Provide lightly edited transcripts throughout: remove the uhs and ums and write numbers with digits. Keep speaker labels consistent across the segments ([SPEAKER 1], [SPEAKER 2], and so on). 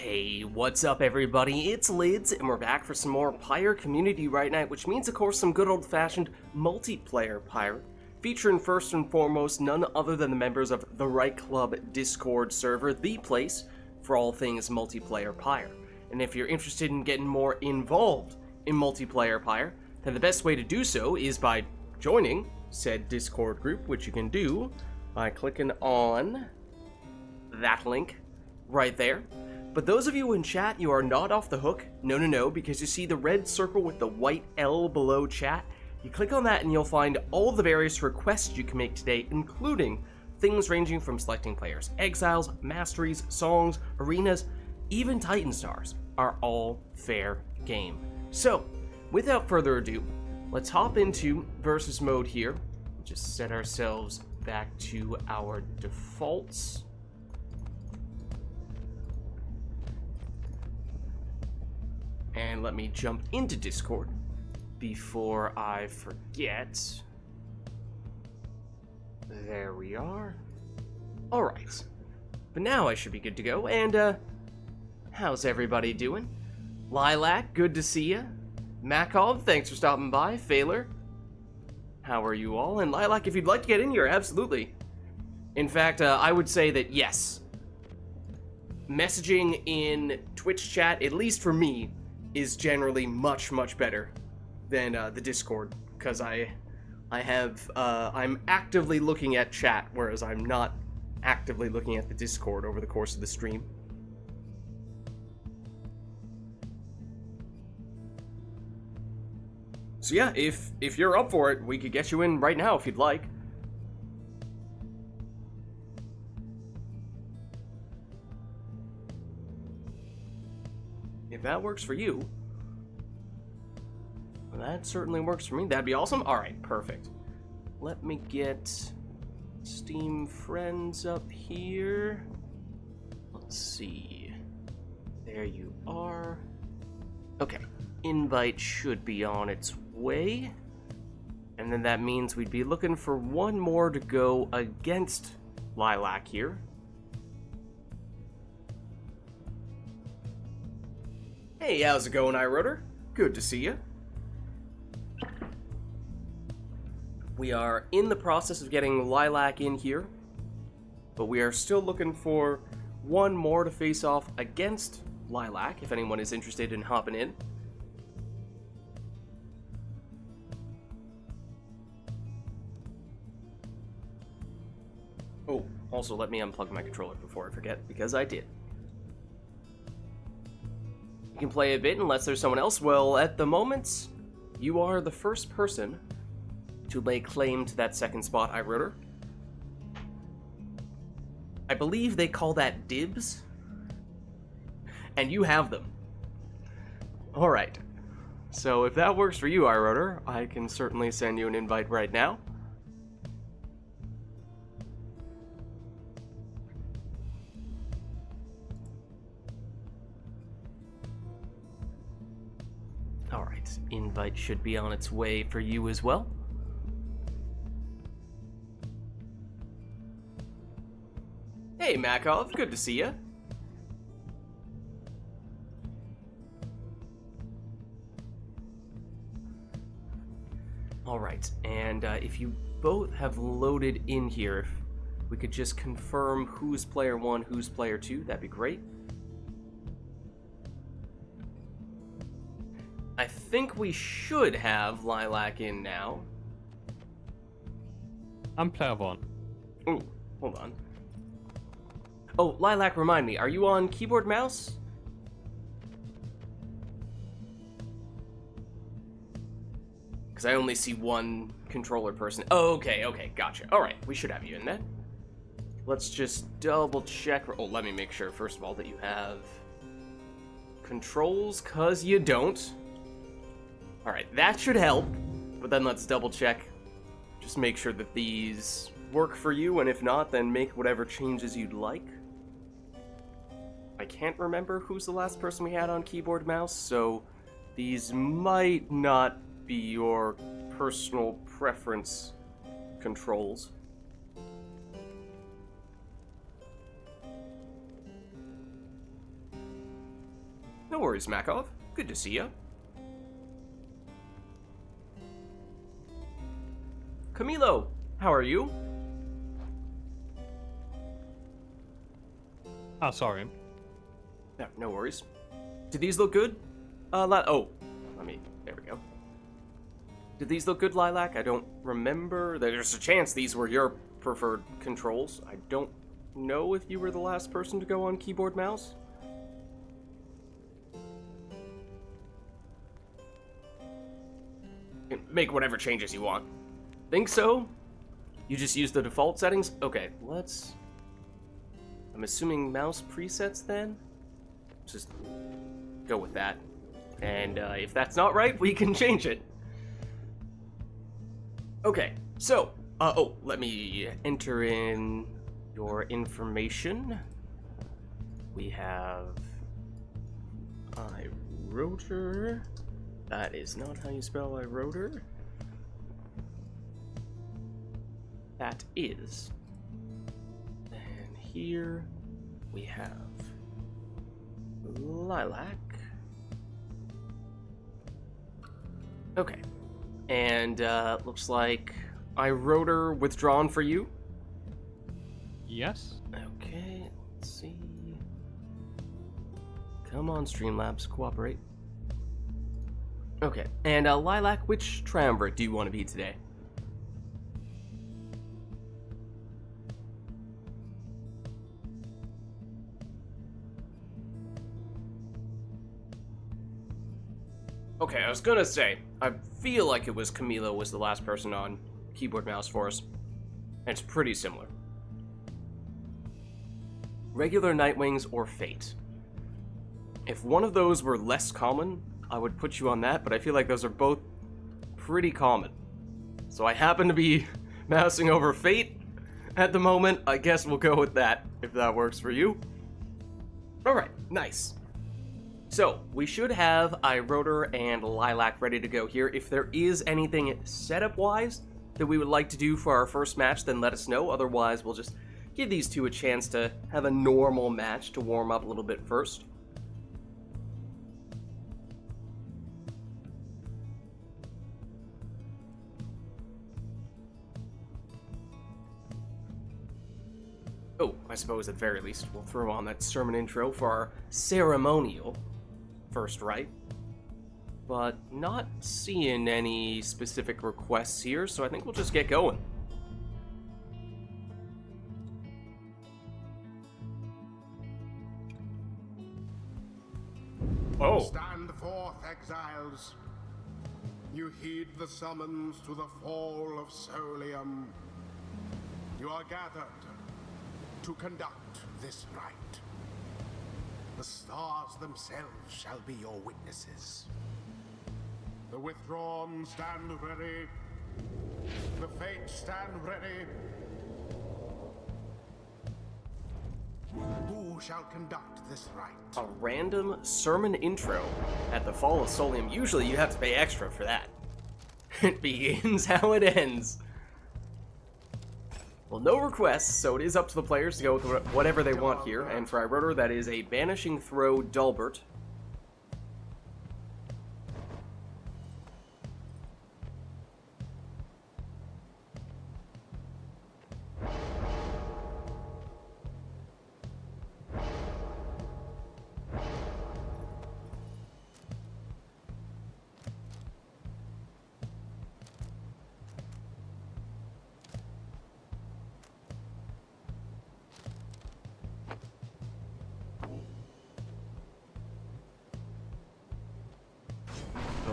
[SPEAKER 1] Hey, what's up everybody? It's Lids, and we're back for some more Pyre Community RITE Night, which means of course some good old-fashioned multiplayer Pyre, featuring first and foremost none other than the members of the RITE Club Discord server, the place for all things multiplayer Pyre. And if you're interested in getting more involved in multiplayer Pyre, then the best way to do so is by joining said Discord group, which you can do by clicking on that link right there. But those of you in chat, you are not off the hook. No, because you see the red circle with the white L below chat. You click on that and you'll find all the various requests you can make today, including things ranging from selecting players' exiles, masteries, songs, arenas, even Titan Stars are all fair game. So, without further ado, let's hop into versus mode here. Just set ourselves back to our defaults. And let me jump into Discord before I forget. There we are. Alright. But now I should be good to go. And, how's everybody doing? Lilac, good to see ya. Makov, thanks for stopping by. Phaler, how are you all? And Lilac, if you'd like to get in here, absolutely. In fact, I would say that yes. Messaging in Twitch chat, at least for me, is generally much better than the Discord, because I'm actively looking at chat, whereas I'm not actively looking at the Discord over the course of the stream. So yeah, if you're up for it, we could get you in right now if you'd like. If that works for you, well, that certainly works for me. That'd be awesome. All right, perfect. Let me get Steam friends up here. Let's see. There you are. Okay, invite should be on its way. And then that means we'd be looking for one more to go against Lilac here. Hey, how's it going, iRotor? Good to see you. We are in the process of getting Lilac in here, but we are still looking for one more to face off against Lilac, if anyone is interested in hopping in. Oh, also let me unplug my controller before I forget, because I did. You can play a bit unless there's someone else. Well, at the moment, you are the first person to lay claim to that second spot, iRotor. I believe they call that dibs, and you have them. Alright, so if that works for you, iRotor, I can certainly send you an invite right now. Alright, invite should be on its way for you as well. Hey Makov, good to see ya. Alright, and if you both have loaded in here, if we could just confirm who's player 1, who's player 2, that'd be great. I think we should have Lilac in now.
[SPEAKER 2] I'm player 1.
[SPEAKER 1] Ooh, hold on. Oh, Lilac, remind me, are you on keyboard mouse? Because I only see one controller person. Oh, okay, gotcha. Alright, we should have you in then. Let's just double check. Oh, let me make sure, first of all, that you have controls, because you don't. Alright, that should help, but then let's double check. Just make sure that these work for you, and if not, then make whatever changes you'd like. I can't remember who's the last person we had on keyboard mouse, so these might not be your personal preference controls. No worries, Makov. Good to see ya. Camilo, how are you?
[SPEAKER 2] Oh, sorry.
[SPEAKER 1] No worries. Do these look good? There we go. Did these look good, Lilac? I don't remember. There's a chance these were your preferred controls. I don't know if you were the last person to go on keyboard mouse. Make whatever changes you want. Think so? You just use the default settings? Okay, let's... I'm assuming mouse presets then? Just go with that. And if that's not right, we can change it. Okay, so, let me enter in your information. We have iRotor. That is not how you spell iRotor. That is. And here we have Lilac. Okay. And looks like iRotor withdrawn for you.
[SPEAKER 2] Yes.
[SPEAKER 1] Okay, let's see. Come on, Streamlabs, cooperate. Okay, and Lilac, which triumvirate do you want to be today? Okay, I was gonna say, I feel like it was Camilo was the last person on keyboard mouse for us. And it's pretty similar. Regular Nightwings or Fate. If one of those were less common, I would put you on that, but I feel like those are both pretty common. So I happen to be mousing over Fate at the moment. I guess we'll go with that, if that works for you. Alright, nice. So, we should have iRotor and Lilac ready to go here. If there is anything setup-wise that we would like to do for our first match, then let us know. Otherwise, we'll just give these two a chance to have a normal match to warm up a little bit first. Oh, I suppose at the very least we'll throw on that sermon intro for our ceremonial first rite. But not seeing any specific requests here, so I think we'll just get going. Oh.
[SPEAKER 3] Stand forth, exiles. You heed the summons to the fall of Solium. You are gathered to conduct this rite. The stars themselves shall be your witnesses. The withdrawn stand ready. The fates stand ready. Who shall conduct this rite?
[SPEAKER 1] A random sermon intro at the fall of Solium. Usually you have to pay extra for that. It begins how it ends. Well, no requests, so it is up to the players to go with whatever they want here. And for iRotor, that is a Banishing Throw Dalbert.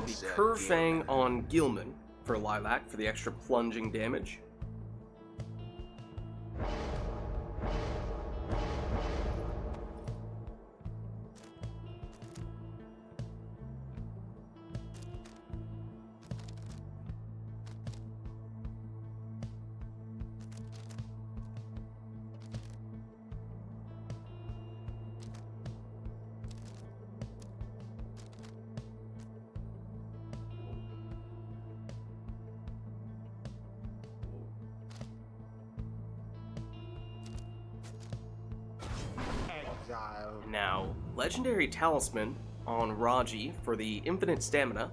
[SPEAKER 1] The Curfang on Gilman for Lilac for the extra plunging damage.
[SPEAKER 3] Exile.
[SPEAKER 1] Now, Legendary Talisman on Raji for the infinite stamina.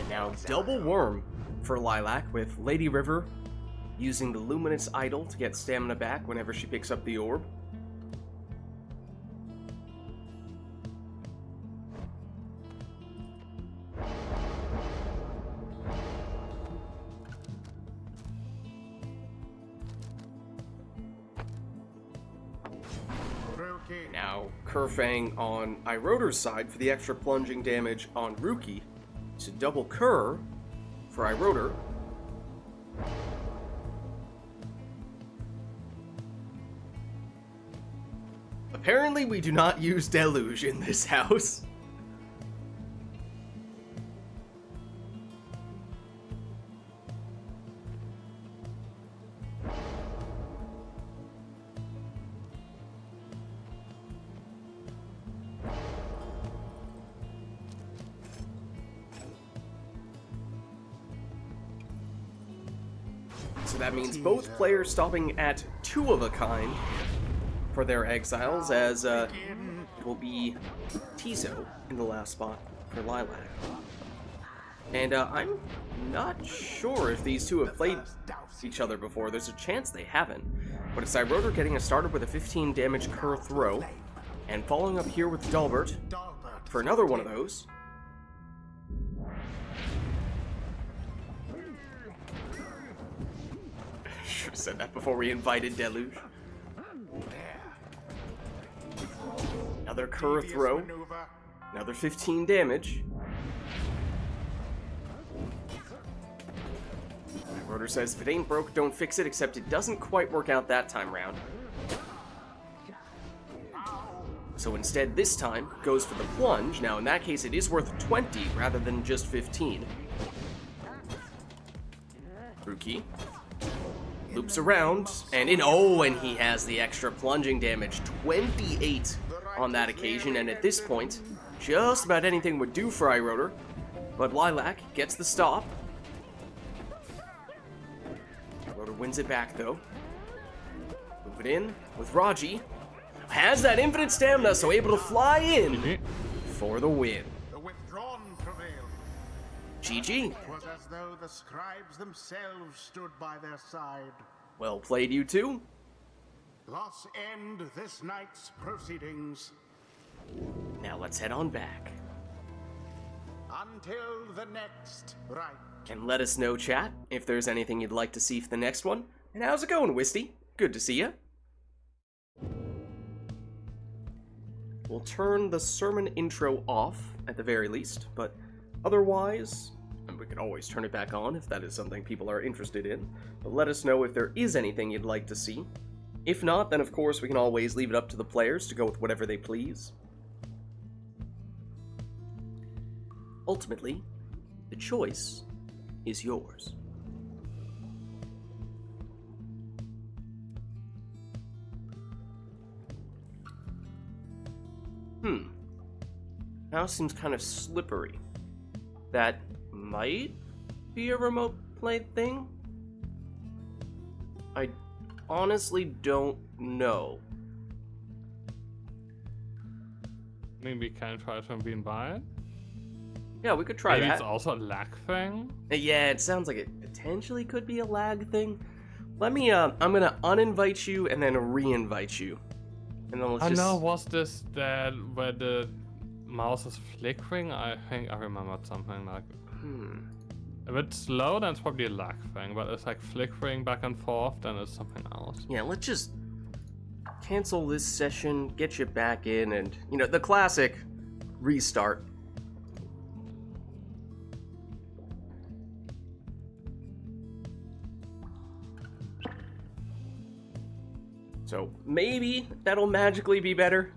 [SPEAKER 1] Now, double worm for Lilac with Lady River using the Luminous Idol to get stamina back whenever she picks up the orb. Now, Kerfang on Iroder's side for the extra plunging damage on Ruki. So double Kerr for Iroder. Apparently we do not use Deluge in this house. So that means both players stopping at 2 of a kind for their exiles, as it will be Tiso in the last spot for Lilac. And I'm not sure if these two have played each other before. There's a chance they haven't. But it's Iroder getting us started with a 15 damage Kerr throw, and following up here with Dalbert for another one of those. Should have said that before we invited Deluge. Another Kerr throw. Another 15 damage. Rotor says, if it ain't broke, don't fix it, except it doesn't quite work out that time round. So instead, this time, goes for the plunge. Now, in that case, it is worth 20 rather than just 15. Ruki loops around, and in. Oh, and he has the extra plunging damage. 28 on that occasion, and at this point, just about anything would do for Iroder. But Lilac gets the stop. Iroder wins it back, though. Move it in with Raji. Has that infinite stamina, so able to fly in for the win.
[SPEAKER 3] The withdrawn prevailed.
[SPEAKER 1] GG.
[SPEAKER 3] It was as though the scribes themselves stood by their side.
[SPEAKER 1] Well played, you two.
[SPEAKER 3] Thus end this night's proceedings.
[SPEAKER 1] Now let's head on back.
[SPEAKER 3] Until the next rite.
[SPEAKER 1] And let us know, chat, if there's anything you'd like to see for the next one. And how's it going, Wisty? Good to see ya. We'll turn the sermon intro off, at the very least, but otherwise, and we can always turn it back on if that is something people are interested in, but let us know if there is anything you'd like to see. If not, then of course we can always leave it up to the players to go with whatever they please. Ultimately, the choice is yours. House seems kind of slippery. That might be a remote play thing? I honestly don't know.
[SPEAKER 2] Maybe we can try to beam by it.
[SPEAKER 1] Yeah, we could try
[SPEAKER 2] Maybe
[SPEAKER 1] that.
[SPEAKER 2] it's also a lag thing.
[SPEAKER 1] Yeah, it sounds like it potentially could be a lag thing. Let me, I'm gonna uninvite you and then re-invite you. And then let's
[SPEAKER 2] I
[SPEAKER 1] just...
[SPEAKER 2] know, was this that where the mouse is flickering? I think I remembered something like... If it's slow, then it's probably a lag thing, but it's like flickering back and forth, then it's something else.
[SPEAKER 1] Yeah, let's just cancel this session, get you back in, and, you know, the classic restart. So maybe that'll magically be better.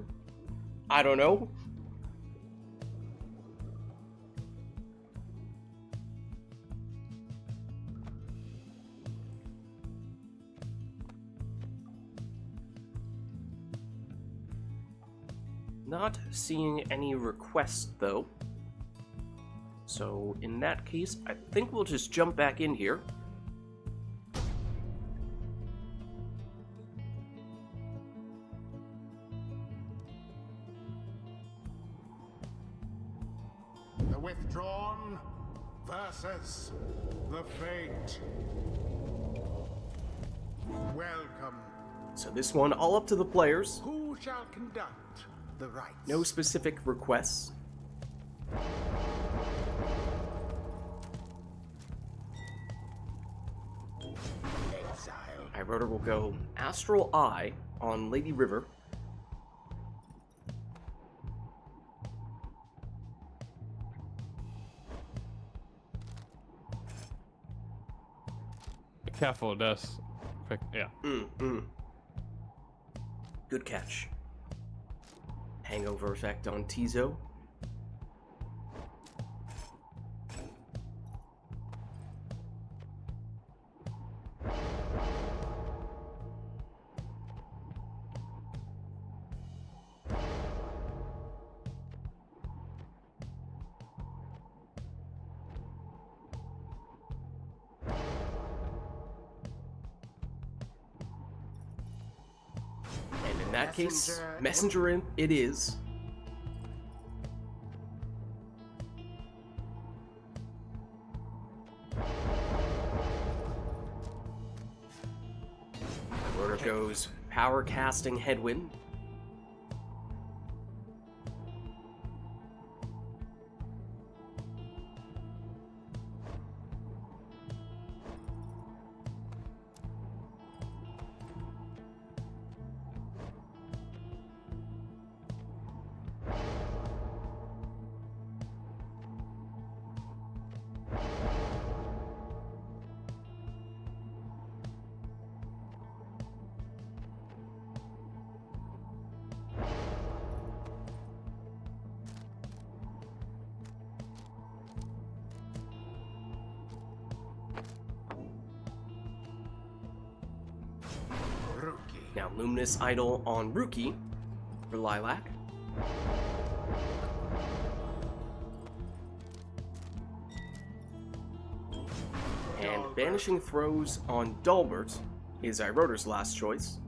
[SPEAKER 1] I don't know. Not seeing any requests though. So in that case, I think we'll just jump back in here.
[SPEAKER 3] The withdrawn versus the fate. Welcome.
[SPEAKER 1] So this one, all up to the players.
[SPEAKER 3] Who shall conduct the rites?
[SPEAKER 1] No specific requests.
[SPEAKER 3] Exile.
[SPEAKER 1] Pyre will go Astral Eye on Lady River.
[SPEAKER 2] Be careful, there's quick. Yeah.
[SPEAKER 1] Good catch. Hangover effect on Tizo. And in that case, Messenger in it is. Order goes Power Casting Headwind. Now Luminous Idol on Rookie for Lilac. And Banishing Throws on Dalbert is Iroder's last choice.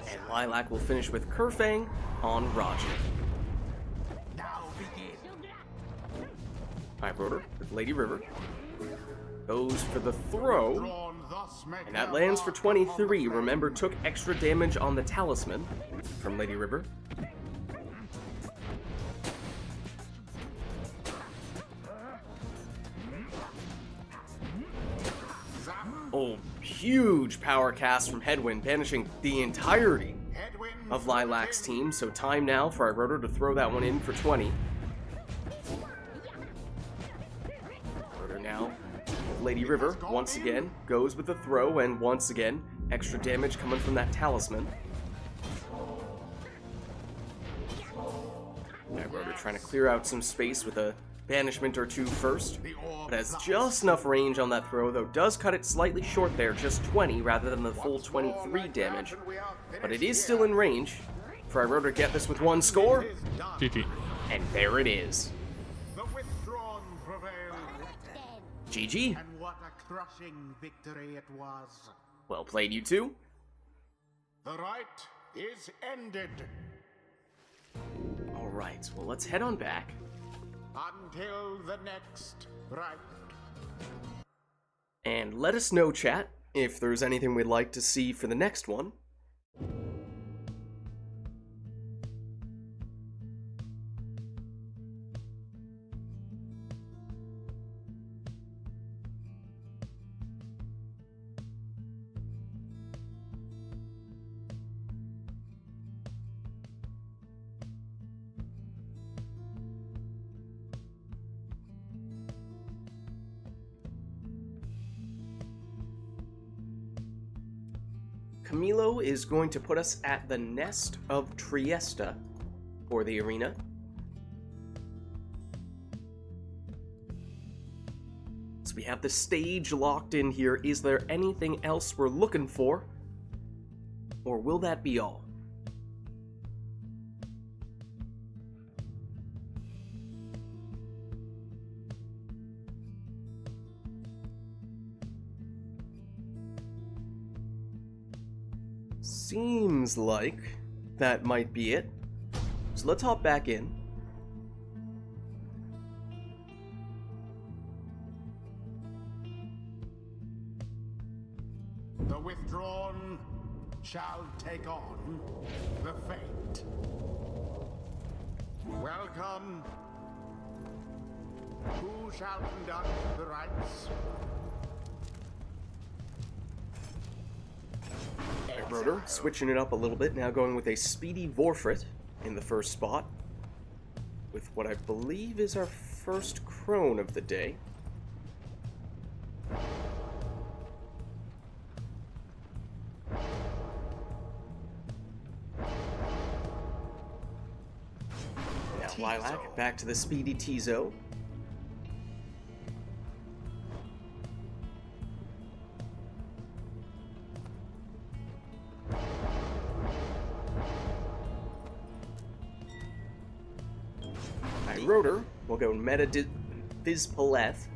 [SPEAKER 1] And Lilac will finish with Kerfang on Roger.
[SPEAKER 3] Now begin.
[SPEAKER 1] Iroder with Lady River goes for the throw,
[SPEAKER 3] Drawn thus make
[SPEAKER 1] and that
[SPEAKER 3] their
[SPEAKER 1] lands for
[SPEAKER 3] mark upon the
[SPEAKER 1] 23.
[SPEAKER 3] flame.
[SPEAKER 1] Remember, took extra damage on the Talisman from Lady River.
[SPEAKER 3] Zap.
[SPEAKER 1] Oh, huge power cast from Headwind, banishing the entirety
[SPEAKER 3] Headwind
[SPEAKER 1] of
[SPEAKER 3] for
[SPEAKER 1] Lilac's
[SPEAKER 3] the king.
[SPEAKER 1] team. So time now for Iroder to throw that one in for 20. Iroder now, Lady River once again goes with the throw, and once again extra damage coming from that Talisman. Iroder trying to clear out some space with a banishment or two first,
[SPEAKER 3] The orb
[SPEAKER 1] but has
[SPEAKER 3] flies.
[SPEAKER 1] just enough range on that throw, though does cut it slightly short there, just 20 rather than the full
[SPEAKER 3] Once more
[SPEAKER 1] 23
[SPEAKER 3] like
[SPEAKER 1] damage.
[SPEAKER 3] that, and we are
[SPEAKER 1] But it
[SPEAKER 3] finished
[SPEAKER 1] is still
[SPEAKER 3] here.
[SPEAKER 1] in range for Iroder to get this with one score,
[SPEAKER 3] It is done.
[SPEAKER 2] GG.
[SPEAKER 1] and there it is.
[SPEAKER 3] The withdrawn prevailed.
[SPEAKER 1] GG.
[SPEAKER 3] And what a crushing victory it was.
[SPEAKER 1] Well played, you two.
[SPEAKER 3] The rite is ended.
[SPEAKER 1] Alright, well let's head on back.
[SPEAKER 3] Until the next rite.
[SPEAKER 1] And let us know, chat, if there's anything we'd like to see for the next one. Camilo is going to put us at the Nest of Trieste for the arena. So we have the stage locked in here. Is there anything else we're looking for? Or will that be all? Seems like that might be it. So let's hop back in.
[SPEAKER 3] The withdrawn shall take on the fate. Welcome. Who shall conduct the rites?
[SPEAKER 1] Rotor, switching it up a little bit, now going with a speedy Vorfrit in the first spot, with what I believe is our first crone of the day. Now Lilac, back to the speedy Tizo. Rotor, we'll go Meta Vizpaleth.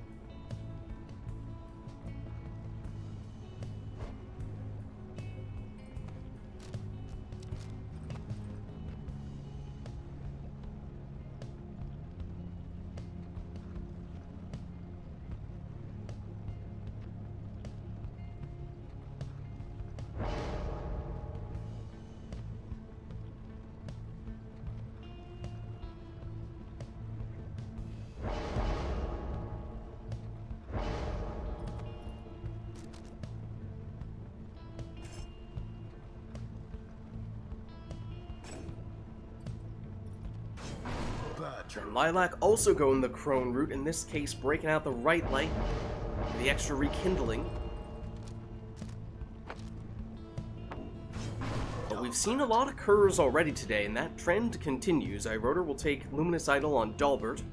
[SPEAKER 1] And Lilac also going the Crone route, in this case breaking out the Rite Light for the extra rekindling. But we've seen a lot of Curs already today, and that trend continues. Iroder will take Luminous Idol on Dalbert.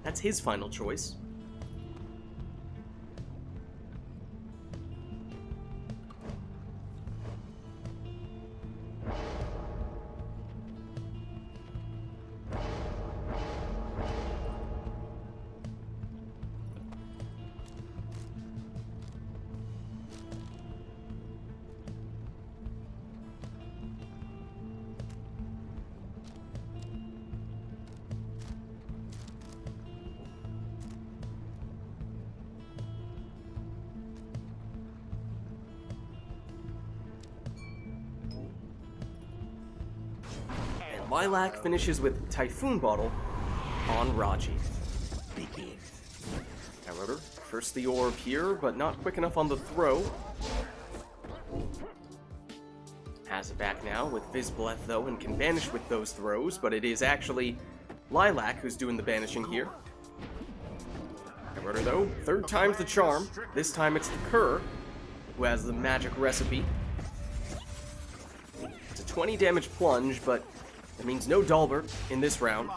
[SPEAKER 1] That's his final choice. Lilac finishes with Typhoon Bottle on Raji. Begin. However, first the orb here, but not quick enough on the throw. Has it back now with Vizbleth though, and can banish with those throws, but it is actually Lilac who's doing the banishing here. However though, third time's the charm. This time it's the Cur who has the magic recipe. It's a 20 damage plunge, but that means no Dalbert in this round.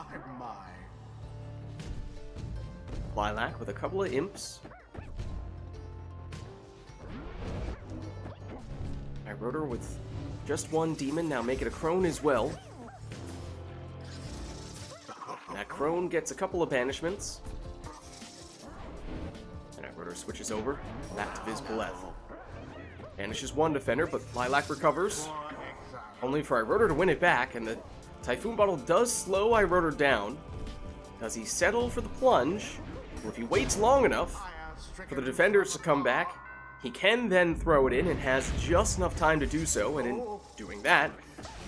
[SPEAKER 1] Lilac with a couple of imps. Rotor with just one demon, now make it a Crone as well. That Crone gets a couple of banishments. And Rotor switches over, back to Vizpaleth. Banishes one defender, but Lilac recovers. Only for Iroder to win it back, and the Typhoon Bottle does slow Iroder down. Does he settle for the plunge? Well, if he waits long enough for the defenders to come back, he can then throw it in and has just enough time to do so, and in doing that,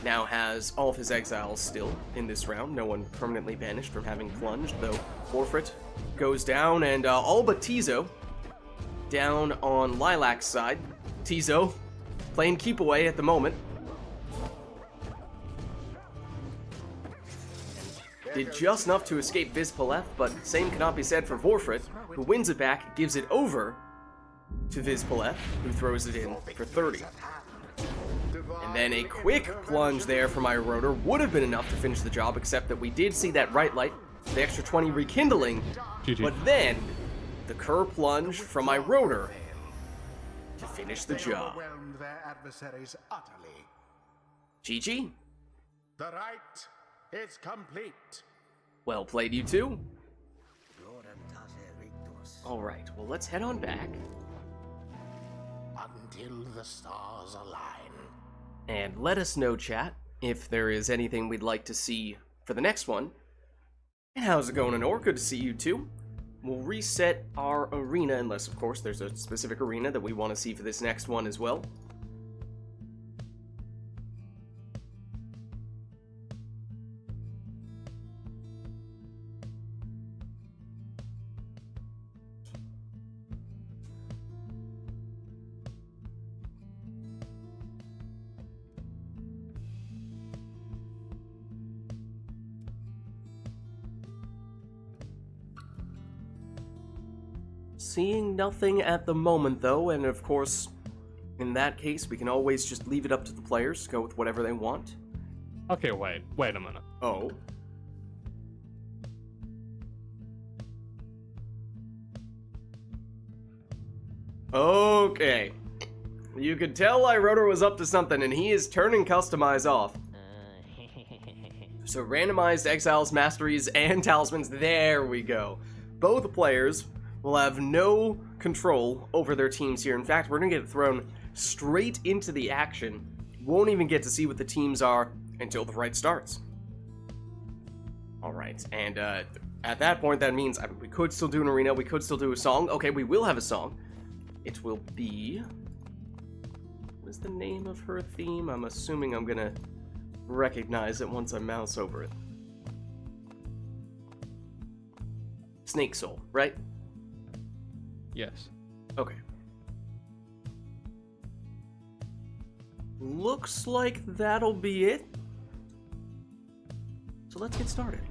[SPEAKER 1] now has all of his exiles still in this round. No one permanently banished from having plunged, though Forfeit goes down, and all but Tizo down on Lilac's side. Tizo playing keep away at the moment. Did just enough to escape Vizpaleth, but same cannot be said for Vorfrit, who wins it back, gives it over to Vizpaleth, who throws it in for 30. And then a quick plunge there from my rotor would have been enough to finish the job, except that we did see that right light, the extra 20 rekindling,
[SPEAKER 2] GG.
[SPEAKER 1] but then the Kerr plunge from my rotor to finish the
[SPEAKER 3] They
[SPEAKER 1] job.
[SPEAKER 3] overwhelmed their adversaries utterly.
[SPEAKER 1] GG.
[SPEAKER 3] The rite is complete.
[SPEAKER 1] Well played, you two. Alright, well let's head on back.
[SPEAKER 3] Until the stars align.
[SPEAKER 1] And let us know, chat, if there is anything we'd like to see for the next one. And how's it going, Anor? Good to see you too. We'll reset our arena, unless, of course, there's a specific arena that we want to see for this next one as well. Seeing nothing at the moment, though, and of course, in that case, we can always just leave it up to the players, go with whatever they want.
[SPEAKER 2] Okay, wait a minute.
[SPEAKER 1] Oh. Okay. You could tell iRotor was up to something, and he is turning Customize off. So randomized exiles, masteries, and talismans, there we go. Both players will have no control over their teams here. In fact, we're gonna get thrown straight into the action. Won't even get to see what the teams are until the rite starts. Alright, and at that point, that means we could still do an arena, we could still do a song. Okay, we will have a song. It will be... what is the name of her theme? I'm assuming I'm gonna recognize it once I mouse over it. Snake Soul, right?
[SPEAKER 2] Yes.
[SPEAKER 1] Okay. Looks like that'll be it. So let's get started.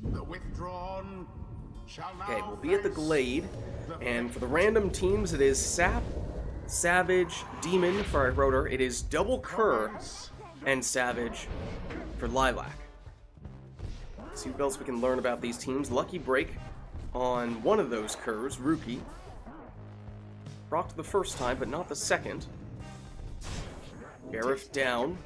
[SPEAKER 3] The withdrawn shall now
[SPEAKER 1] Okay, we'll be at the
[SPEAKER 3] face
[SPEAKER 1] Glade,
[SPEAKER 3] the
[SPEAKER 1] and for the random teams, it is Sap, Savage, Demon for iRotor. It is Double Kerr and Savage for Lilac. See what else we can learn about these teams. Lucky Break on one of those Kerrs, Rookie. Rocked the first time, but not the second. Gareth down.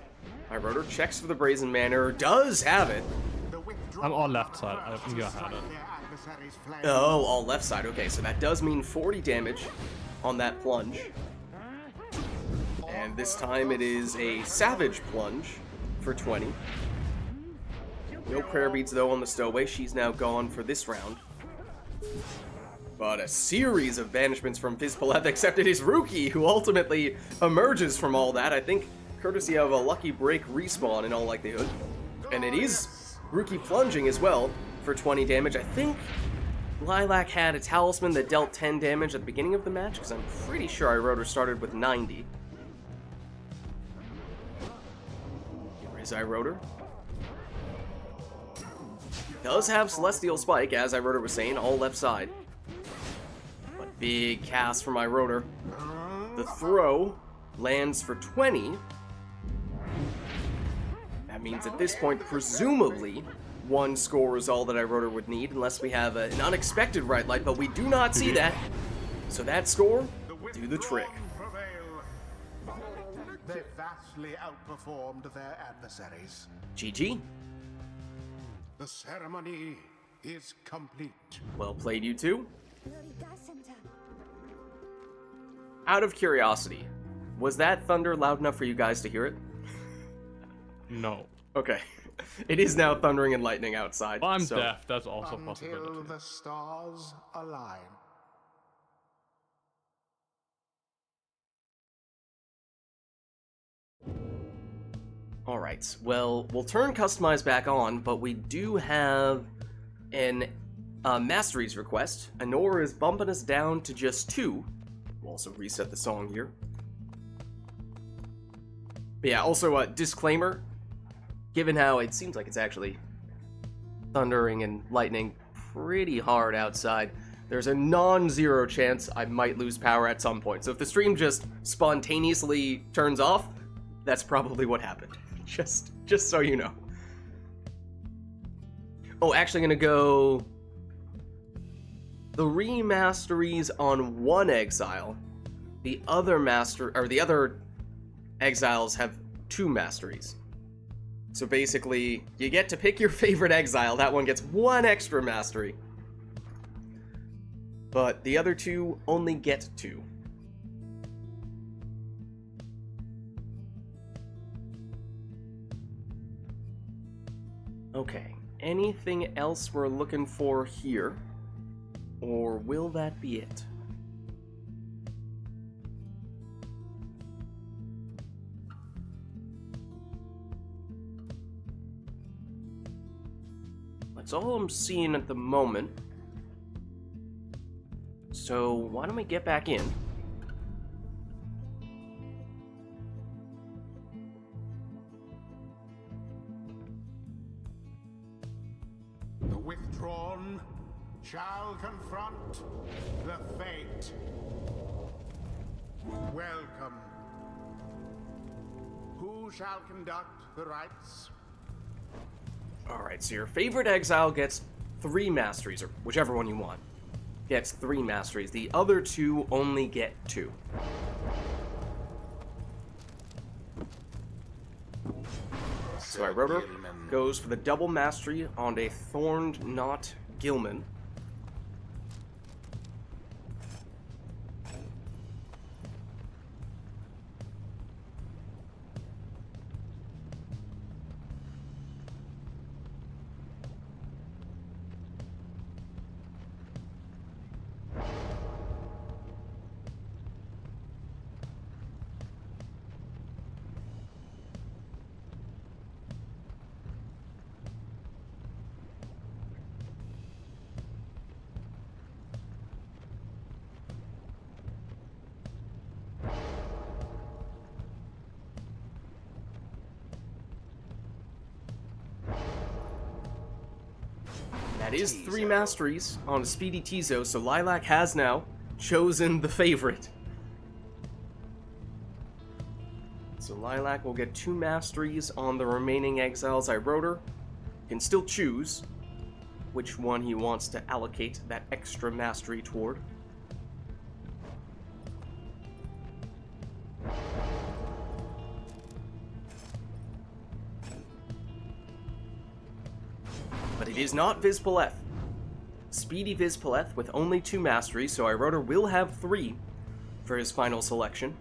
[SPEAKER 1] iRotor checks for the Brazen Manor, does have it.
[SPEAKER 3] The withdrawn
[SPEAKER 2] I'm on left side. I think I had it.
[SPEAKER 3] their adversaries' flame.
[SPEAKER 1] Oh, all left side. Okay, so that does mean 40 damage on that plunge. And this time it is a Savage plunge for 20. No prayer beads though on the stowaway. She's now gone for this round. But a series of banishments from Fizzpaleth, except it is Rookie who ultimately emerges from all that. I think courtesy of a Lucky Break respawn in all likelihood. And it is Rookie plunging as well for 20 damage. I think Lilac had a talisman that dealt 10 damage at the beginning of the match, because I'm pretty sure iRotor started with 90. Here is iRotor. Does have Celestial Spike, as iRotor was saying, all left side. But big cast from iRotor. The throw lands for 20. That means at this point, presumably, one score is all that iRotor would need, unless we have an unexpected right light, but we do not see that. So that score, do the trick.
[SPEAKER 3] Prevail. They vastly outperformed their adversaries.
[SPEAKER 1] GG.
[SPEAKER 3] The ceremony is complete.
[SPEAKER 1] Well played, you two. Out of curiosity, was that thunder loud enough for you guys to hear it?
[SPEAKER 2] No.
[SPEAKER 1] Okay. It is now thundering and lightning outside.
[SPEAKER 2] Well, I'm
[SPEAKER 1] so.
[SPEAKER 2] deaf. That's also a
[SPEAKER 3] Until
[SPEAKER 2] possibility.
[SPEAKER 3] the stars align.
[SPEAKER 1] Alright, well, we'll turn Customize back on, but we do have an Masteries request. Anor is bumping us down to just 2. We'll also reset the song here. But yeah, also a disclaimer. Given how it seems like it's actually thundering and lightning pretty hard outside. There's a non-zero chance I might lose power at some point. So if the stream just spontaneously turns off, that's probably what happened. Just so you know. Oh, actually gonna go the remasteries on one exile. The other exiles have 2 masteries. So basically, you get to pick your favorite exile. That one gets 1 extra mastery. But the other 2 only get 2. Okay, anything else we're looking for here? Or will that be it? That's all I'm seeing at the moment. So why don't we get back in?
[SPEAKER 3] The withdrawn shall confront the fate. Welcome. Who shall conduct the rites?
[SPEAKER 1] Alright, so your favorite exile gets 3 masteries, or whichever one you want. Gets 3 masteries. The other 2 only get 2. So I Rotor goes for the double mastery on a Thorned Knot Gilman. That is 3 masteries on a Speedy Tizo, so Lilac has now chosen the favorite. So Lilac will get 2 masteries on the remaining exiles I Rotor. Can still choose which one he wants to allocate that extra mastery toward. But it is not Vizpaleth. Speedy Vizpaleth with only 2 masteries, so I Rotor will have 3 for his final selection.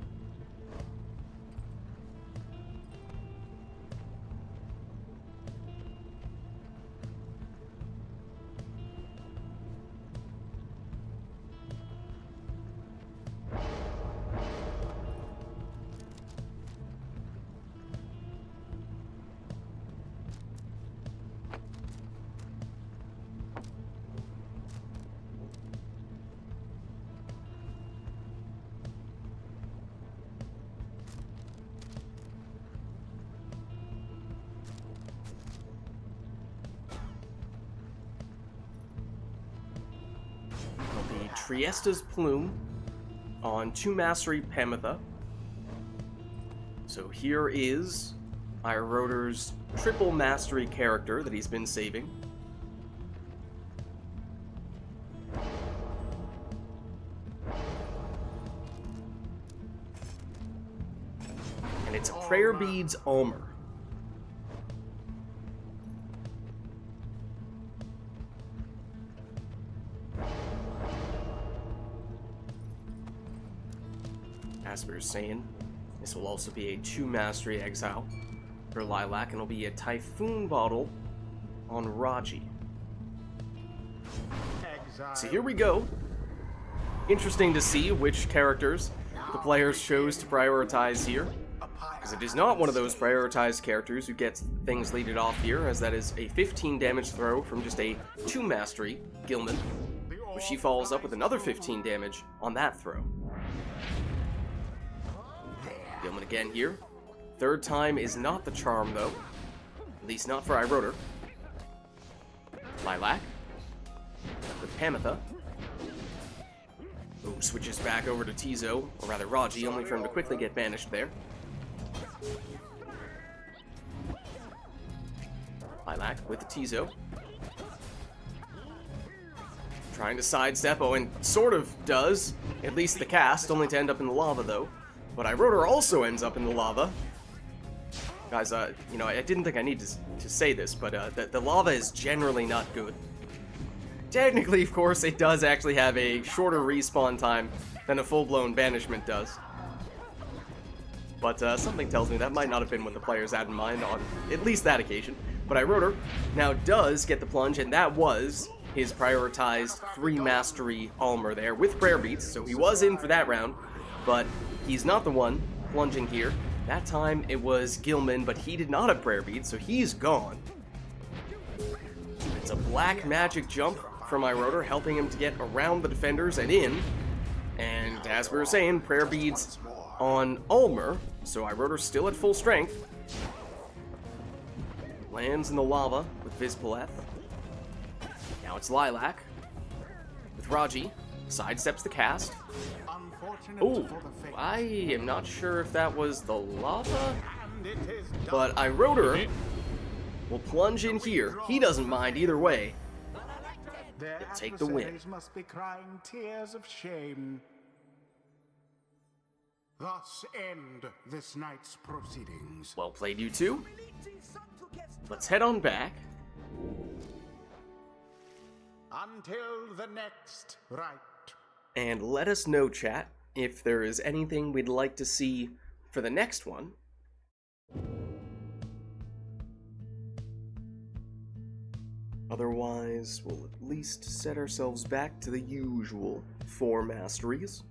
[SPEAKER 1] Triesta's Plume on 2 mastery Pamitha. So here is Rotor's triple mastery character that he's been saving. And it's Prayer Beads Ulmer. As we were saying, this will also be a 2 mastery exile for Lilac, and it'll be a Typhoon Bottle on Raji. So here we go. Interesting to see which characters the players chose to prioritize here, because it is not one of those prioritized characters who gets things leaded off here, as that is a 15 damage throw from just a 2 mastery Gilman, which she follows up with another 15 damage on that throw. Gilman again here. 3rd time is not the charm, though. At least not for I Rotor. Lilac. Hamatha. Ooh, switches back over to Tizo, or rather Raji, only for him to quickly get banished there. Lilac with the Tizo. Trying to sidestep, oh, and sort of does, at least the cast, only to end up in the lava, though. But Iroder also ends up in the lava. Guys, you know, I didn't think I need to say this, but the lava is generally not good. Technically, of course, it does actually have a shorter respawn time than a full-blown banishment does. But something tells me that might not have been what the players had in mind on at least that occasion. But Iroder now does get the plunge, and that was his prioritized 3 mastery Almer there with prayer beats, so he was in for that round, but he's not the one plunging here. That time it was Gilman, but he did not have prayer beats, so he's gone. It's a black magic jump from Iroder, helping him to get around the defenders and in. And as we were saying, prayer beads on Almer, so Iroder's still at full strength. Lands in the lava with Vizpaleth. Now it's Lilac with Raji. Sidesteps the cast. Ooh, I am not sure if that was the lava, but Iroder will plunge in here. He doesn't mind either way. He'll take the win.
[SPEAKER 3] Must be crying tears of shame. Thus end this night's proceedings.
[SPEAKER 1] Well played, you two. Let's head on back.
[SPEAKER 3] Until the next rite.
[SPEAKER 1] And let us know, chat, if there is anything we'd like to see for the next one. Otherwise, we'll at least set ourselves back to the usual 4 masteries.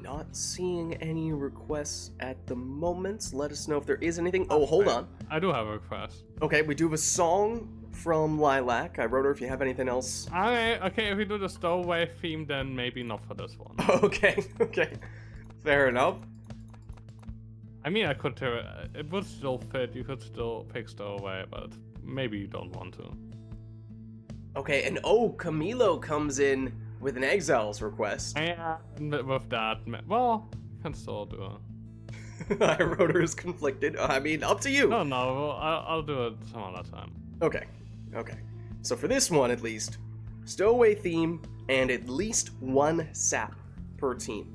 [SPEAKER 1] Not seeing any requests at the moment. Let us know if there is anything. Oh, hold on.
[SPEAKER 2] I do have a request.
[SPEAKER 1] Okay, we do have a song from Lilac. I wrote her if you have anything else.
[SPEAKER 2] Okay, if we do the stowaway theme, then maybe not for this one.
[SPEAKER 1] Okay. Fair enough.
[SPEAKER 2] I mean, I could do it. It would still fit. You could still pick stowaway, but maybe you don't want to.
[SPEAKER 1] Okay, and oh, Camilo comes in with an Exiles request.
[SPEAKER 2] Yeah, with that, well, you can still do it.
[SPEAKER 1] I wrote her is conflicted. I mean, up to you.
[SPEAKER 2] No, I'll do it some other time.
[SPEAKER 1] Okay. So for this one, at least, stowaway theme and at least 1 sap per team.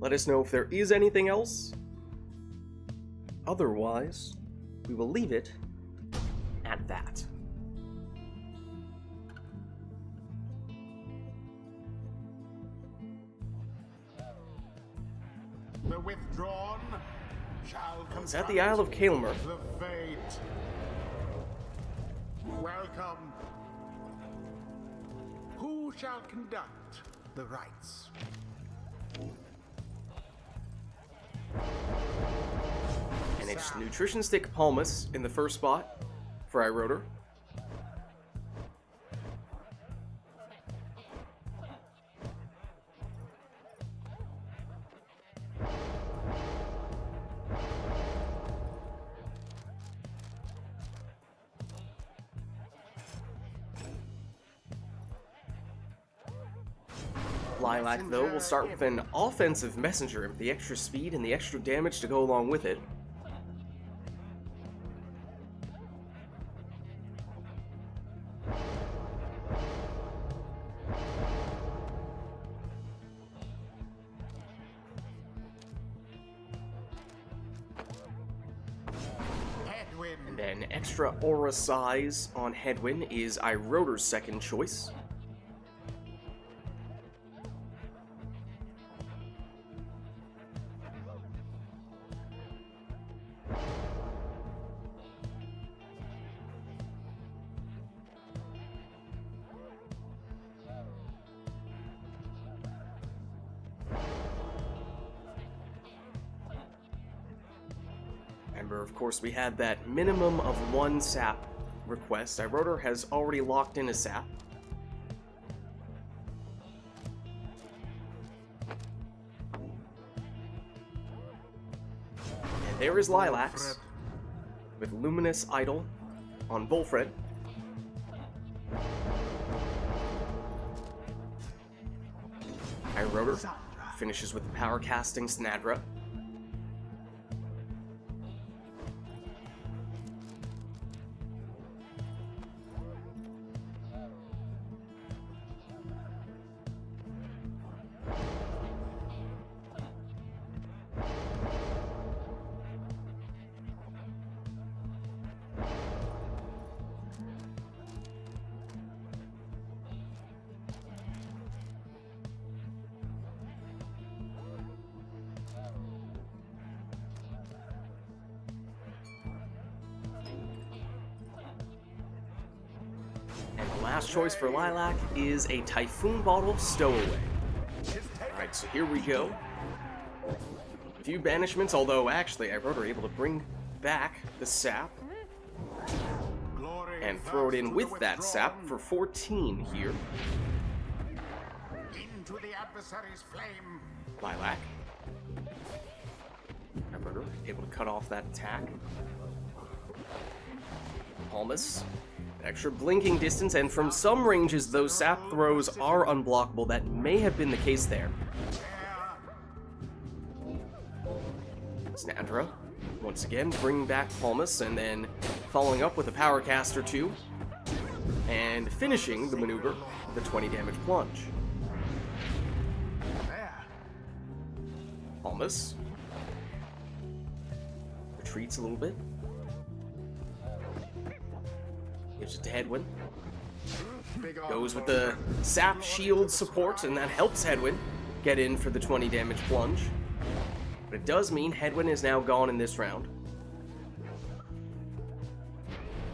[SPEAKER 1] Let us know if there is anything else. Otherwise, we will leave it at that.
[SPEAKER 3] The withdrawn shall
[SPEAKER 1] It's at the Isle of Kaelmer.
[SPEAKER 3] the fate. Welcome. Who shall conduct the rites?
[SPEAKER 1] And it's Nutrition Stick Palmas in the first spot for Iroder. Lilac, though, will start with an offensive messenger with the extra speed and the extra damage to go along with it. And then extra aura size on Headwind is Iroder's second choice. Remember, of course, we had that minimum of 1 sap request. iRotor has already locked in a sap. And there is Lilacs with Luminous Idol on Volfred. iRotor finishes with the power casting Snadra. And the last choice for Lilac is a Typhoon Bottle Stowaway. Alright, so here we go. A few banishments, although actually iRotor able to bring back the sap and throw it in with that sap for 14 here.
[SPEAKER 3] Into the adversary's flame.
[SPEAKER 1] Lilac. iRotor able to cut off that attack. Palmas. Extra blinking distance, and from some ranges, those sap throws are unblockable. That may have been the case there. Snadra, once again, bringing back Palmas, and then following up with a Power Caster 2, and finishing the maneuver, the 20 damage plunge. Palmas retreats a little bit. Gives it to Hedwyn. Goes with the sap shield support, and that helps Hedwyn get in for the 20 damage plunge. But it does mean Hedwyn is now gone in this round.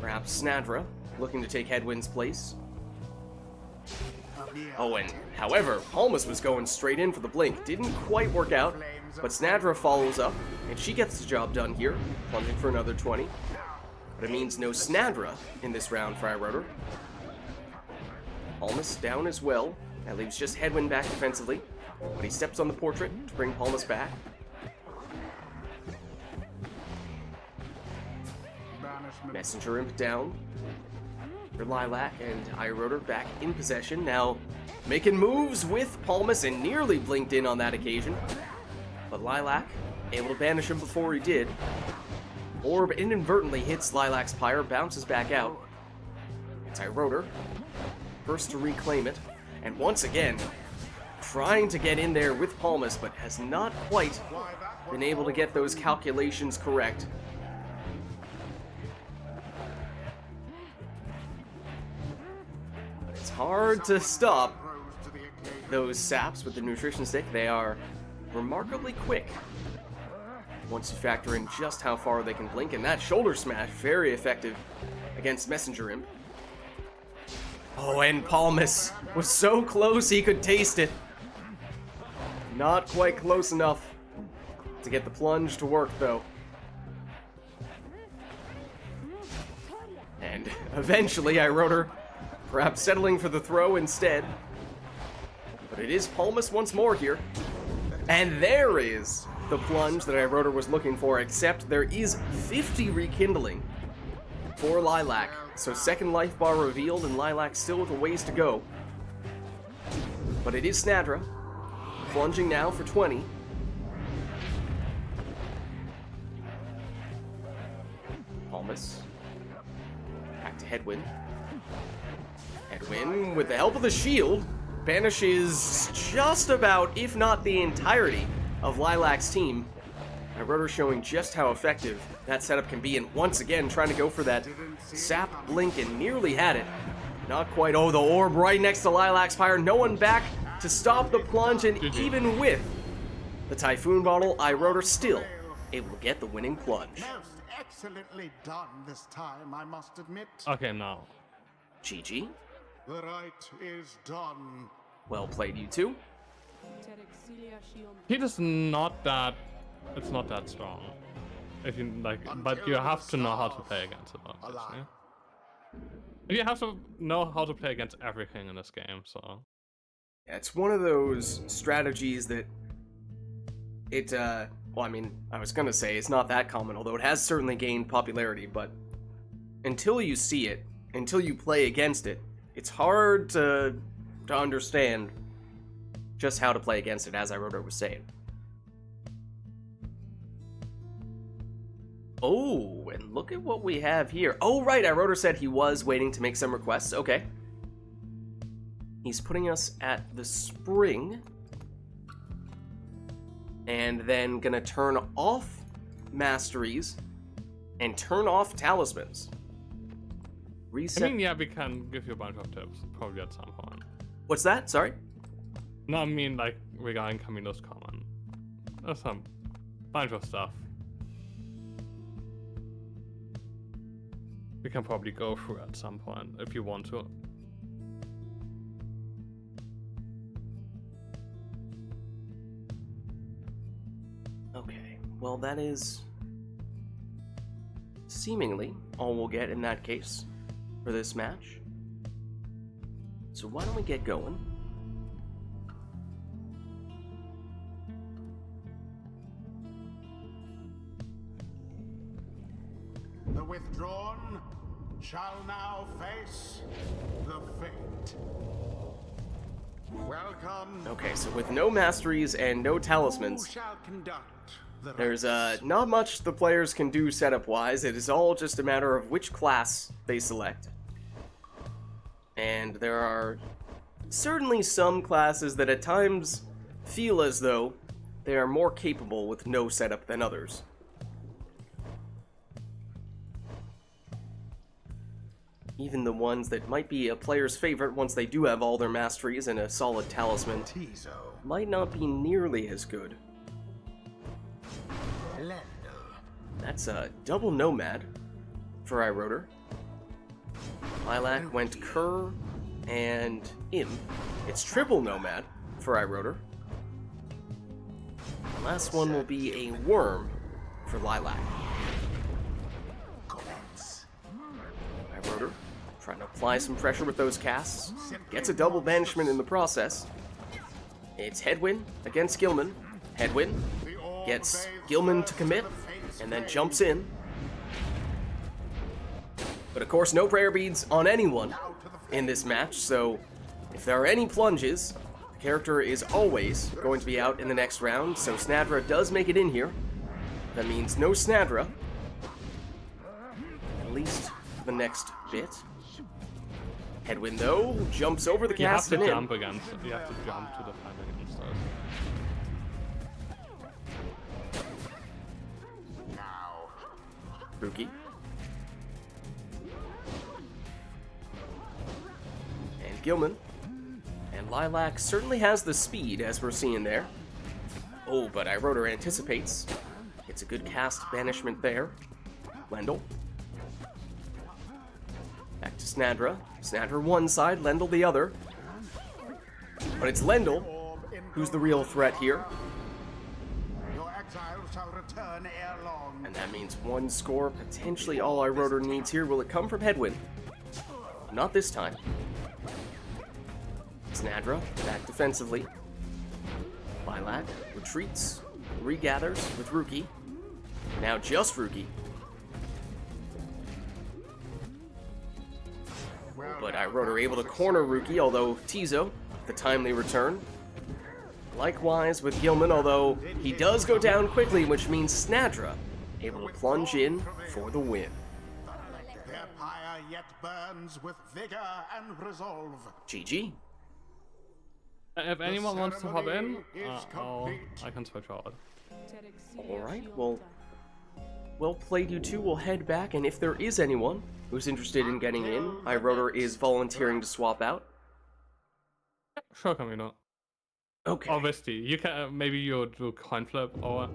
[SPEAKER 1] Perhaps Snadra looking to take Hedwyn's place. Oh, and however, Palmas was going straight in for the blink. Didn't quite work out, but Snadra follows up, and she gets the job done here, plunging for another 20. But it means no Snadra in this round for iRotor. Palmas down as well. That leaves just Hedwyn back defensively. But he steps on the portrait to bring Palmas back. Messenger Imp down for Lilac, and iRotor back in possession. Now making moves with Palmas and nearly blinked in on that occasion. But Lilac able to banish him before he did. Orb inadvertently hits Lilac's Pyre, bounces back out. It's iRotor, first to reclaim it, and once again, trying to get in there with Palmas, but has not quite been able to get those calculations correct. But it's hard to stop those saps with the nutrition stick. They are remarkably quick once you factor in just how far they can blink, and that shoulder smash, very effective against Messenger Imp. Oh, and Palmas was so close he could taste it. Not quite close enough to get the plunge to work, though. And eventually, iRotor perhaps settling for the throw instead. But it is Palmas once more here. And there is the plunge that iRotor was looking for, except there is 50 rekindling for Lilac. So second life bar revealed, and Lilac still with a ways to go. But it is Snadra, plunging now for 20. Palmas. Back to Hedwyn. Hedwyn, with the help of the shield, banishes just about, if not the entirety, of Lilac's team. iRotor showing just how effective that setup can be, and once again trying to go for that sap blink and nearly had it. Not quite. Oh, the orb right next to Lilac's Pyre. No one back to stop the plunge, and even with the Typhoon Bottle, iRotor still able to get the winning plunge.
[SPEAKER 3] Most excellently done this time, I must admit.
[SPEAKER 2] Okay, now.
[SPEAKER 1] GG.
[SPEAKER 3] The rite is done.
[SPEAKER 1] Well played, you two.
[SPEAKER 2] Heat is not that... It's not that strong. If you like, but you have to know how to play against it, obviously. You have to know how to play against everything in this game, so.
[SPEAKER 1] Yeah, it's one of those strategies that it, well, I mean, I was gonna say it's not that common, although it has certainly gained popularity, but until you see it, until you play against it, it's hard to understand just how to play against it, as iRotor was saying. Oh, and look at what we have here. Oh, right, iRotor said he was waiting to make some requests. Okay. He's putting us at the spring. And then gonna turn off masteries and turn off talismans. Reset.
[SPEAKER 2] I mean, yeah, we can give you a bunch of tips, probably at some point.
[SPEAKER 1] What's that? Sorry?
[SPEAKER 2] No, I mean, like, regarding Camino's comment. There's some bunch of stuff. We can probably go through at some point, if you want to.
[SPEAKER 1] Okay, well that is seemingly all we'll get in that case for this match. So why don't we get going?
[SPEAKER 3] The withdrawn shall now face the fate. Welcome.
[SPEAKER 1] Okay, so with no masteries and no
[SPEAKER 3] Who
[SPEAKER 1] talismans,
[SPEAKER 3] shall conduct the
[SPEAKER 1] there's
[SPEAKER 3] rites?
[SPEAKER 1] not much the players can do setup-wise. It is all just a matter of which class they select. And there are certainly some classes that at times feel as though they are more capable with no setup than others. Even the ones that might be a player's favorite once they do have all their masteries and a solid talisman
[SPEAKER 3] Tizo.
[SPEAKER 1] might not be nearly as good.
[SPEAKER 3] Lendl.
[SPEAKER 1] That's a double nomad for iRotor. Lilac went Kerr and Im. It's triple nomad for iRotor. Last one will be a worm for Lilac.
[SPEAKER 3] Commence.
[SPEAKER 1] iRotor trying to apply some pressure with those casts. Gets a double banishment in the process. It's Headwind against Gilman. Headwind
[SPEAKER 3] The orb
[SPEAKER 1] gets
[SPEAKER 3] bathes
[SPEAKER 1] Gilman to
[SPEAKER 3] first
[SPEAKER 1] commit
[SPEAKER 3] the fate's
[SPEAKER 1] and then
[SPEAKER 3] flame.
[SPEAKER 1] jumps in. But of course, no prayer beads on anyone in this match, so if there are any plunges, the character is always going to be out in the next round, so Snadra does make it in here. That means no Snadra, at least for the next bit. Headwind, though, jumps over the
[SPEAKER 2] You have
[SPEAKER 1] cast
[SPEAKER 2] to
[SPEAKER 1] and in.
[SPEAKER 2] jump against. You have to jump to the fight against us.
[SPEAKER 3] Now.
[SPEAKER 1] Rookie. And Gilman. And Lilac certainly has the speed, as we're seeing there. Oh, but iRotor anticipates. It's a good cast banishment there. Lendl. Back to Snadra. Snadra one side, Lendl the other. But it's Lendl who's the real threat here.
[SPEAKER 3] Your exiles shall return ere long.
[SPEAKER 1] And that means one score, potentially all iRotor needs here. Will it come from Headwind? Not this time. Snadra, back defensively. Lilac retreats, regathers with Rookie. Now just Rookie. But iRotor able to corner Rookie, although Tizo, the timely return. Likewise with Gilman, although he does go down quickly, which means Snadra able to plunge in for the win.
[SPEAKER 3] Their pyre yet burns with vigor and resolve.
[SPEAKER 1] GG.
[SPEAKER 2] If anyone wants to hop in,
[SPEAKER 3] ceremony is complete.
[SPEAKER 2] I can switch out.
[SPEAKER 1] Alright, well played, you two. We'll head back, and if there is anyone who's interested in getting in, iRotor is volunteering to swap out.
[SPEAKER 2] Sure, Camino.
[SPEAKER 1] Okay.
[SPEAKER 2] Obviously, you can. Maybe you'll do coin flip or.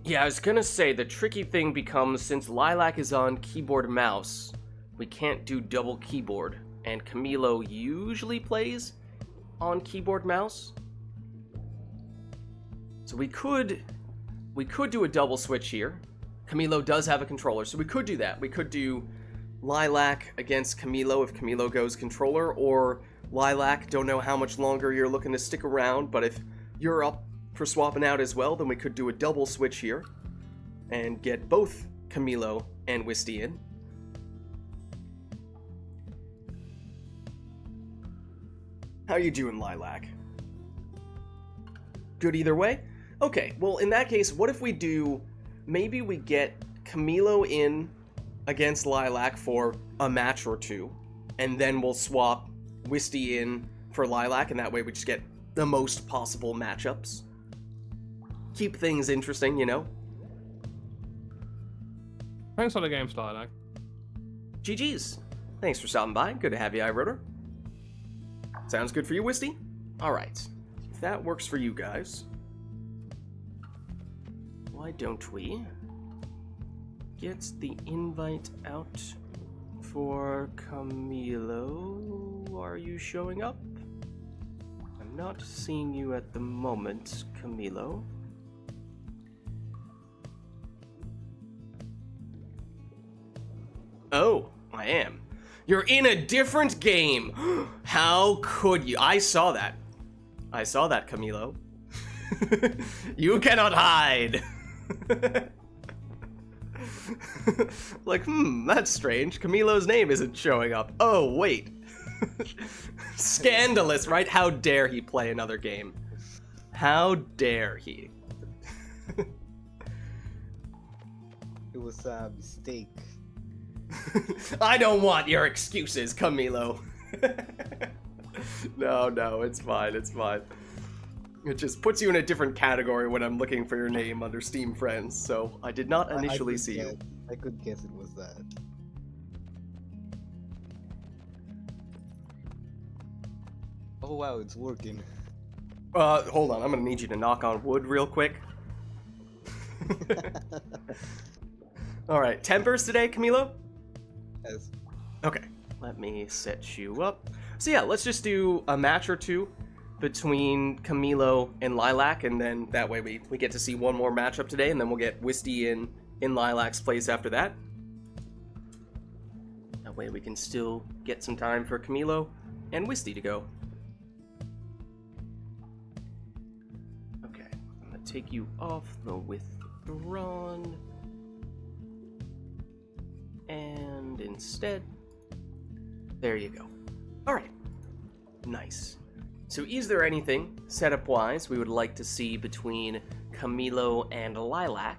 [SPEAKER 1] Yeah, I was gonna say, the tricky thing becomes, since Lilac is on keyboard mouse, we can't do double keyboard, and Camilo usually plays on keyboard mouse. So we could do a double switch here, Camilo does have a controller, so we could do that. We could do Lilac against Camilo if Camilo goes controller, or Lilac, don't know how much longer you're looking to stick around, but if you're up for swapping out as well, then we could do a double switch here and get both Camilo and Wisty in. How you doing, Lilac? Good either way? Okay, well, in that case, what if we do... Maybe we get Camilo in against Lilac for a match or two, and then we'll swap Wisty in for Lilac, and that way we just get the most possible matchups. Keep things interesting, you know?
[SPEAKER 2] Thanks for the game, Lilac.
[SPEAKER 1] GG's. Thanks for stopping by. Good to have you, iRotor. Sounds good for you, Wisty? Alright. If that works for you guys, why don't we get the invite out for Camilo? Are you showing up? I'm not seeing you at the moment, Camilo. Oh, I am. You're in a different game! How could you? I saw that. I saw that, Camilo. You cannot hide! Like, that's strange. Camilo's name isn't showing up. Oh, wait. Scandalous, right? How dare he play another game? How dare he?
[SPEAKER 4] It was a mistake.
[SPEAKER 1] I don't want your excuses, Camilo. No, it's fine, it's fine. It just puts you in a different category when I'm looking for your name under Steam Friends, so I did not initially see you.
[SPEAKER 4] I could guess it was that. Oh wow, it's working.
[SPEAKER 1] Hold on, I'm gonna need you to knock on wood real quick. Alright, tempers today, Camilo?
[SPEAKER 4] Yes.
[SPEAKER 1] Okay, let me set you up. So yeah, let's just do a match or two between Camilo and Lilac, and then that way we get to see one more matchup today, and then we'll get Wisty in Lilac's place after that. That way we can still get some time for Camilo and Wisty to go. Okay, I'm gonna take you off the withdrawn, and instead, there you go. Alright, nice. So is there anything, setup-wise, we would like to see between Camilo and Lilac?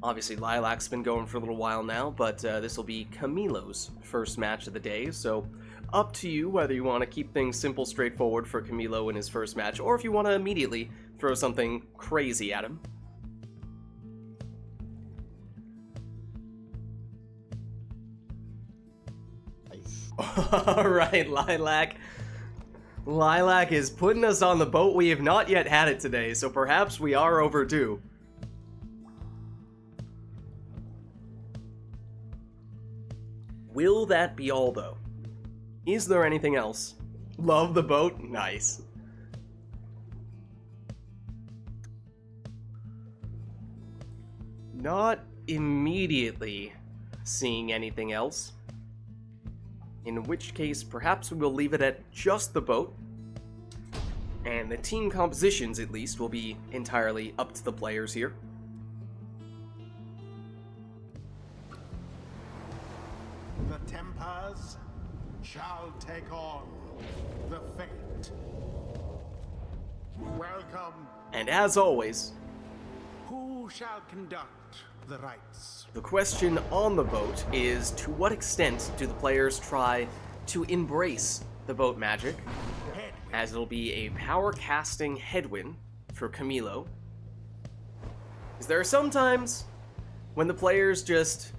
[SPEAKER 1] Obviously, Lilac's been going for a little while now, but this will be Camilo's first match of the day, so up to you whether you want to keep things simple, straightforward for Camilo in his first match, or if you want to immediately throw something crazy at him.
[SPEAKER 4] Nice.
[SPEAKER 1] Alright, Lilac. Lilac is putting us on the boat. We have not yet had it today, so perhaps we are overdue. Will that be all, though? Is there anything else? Love the boat? Nice. Not immediately seeing anything else. In which case, perhaps we will leave it at just the boat. And the team compositions, at least, will be entirely up to the players here.
[SPEAKER 3] The Tempers shall take on the fate. Welcome.
[SPEAKER 1] And as always,
[SPEAKER 3] Who shall conduct the rites?
[SPEAKER 1] the question on the boat is, to what extent do the players try to embrace the boat magic,
[SPEAKER 3] Head.
[SPEAKER 1] as it'll be a power casting headwind for Camilo. Because there are some times when the players just,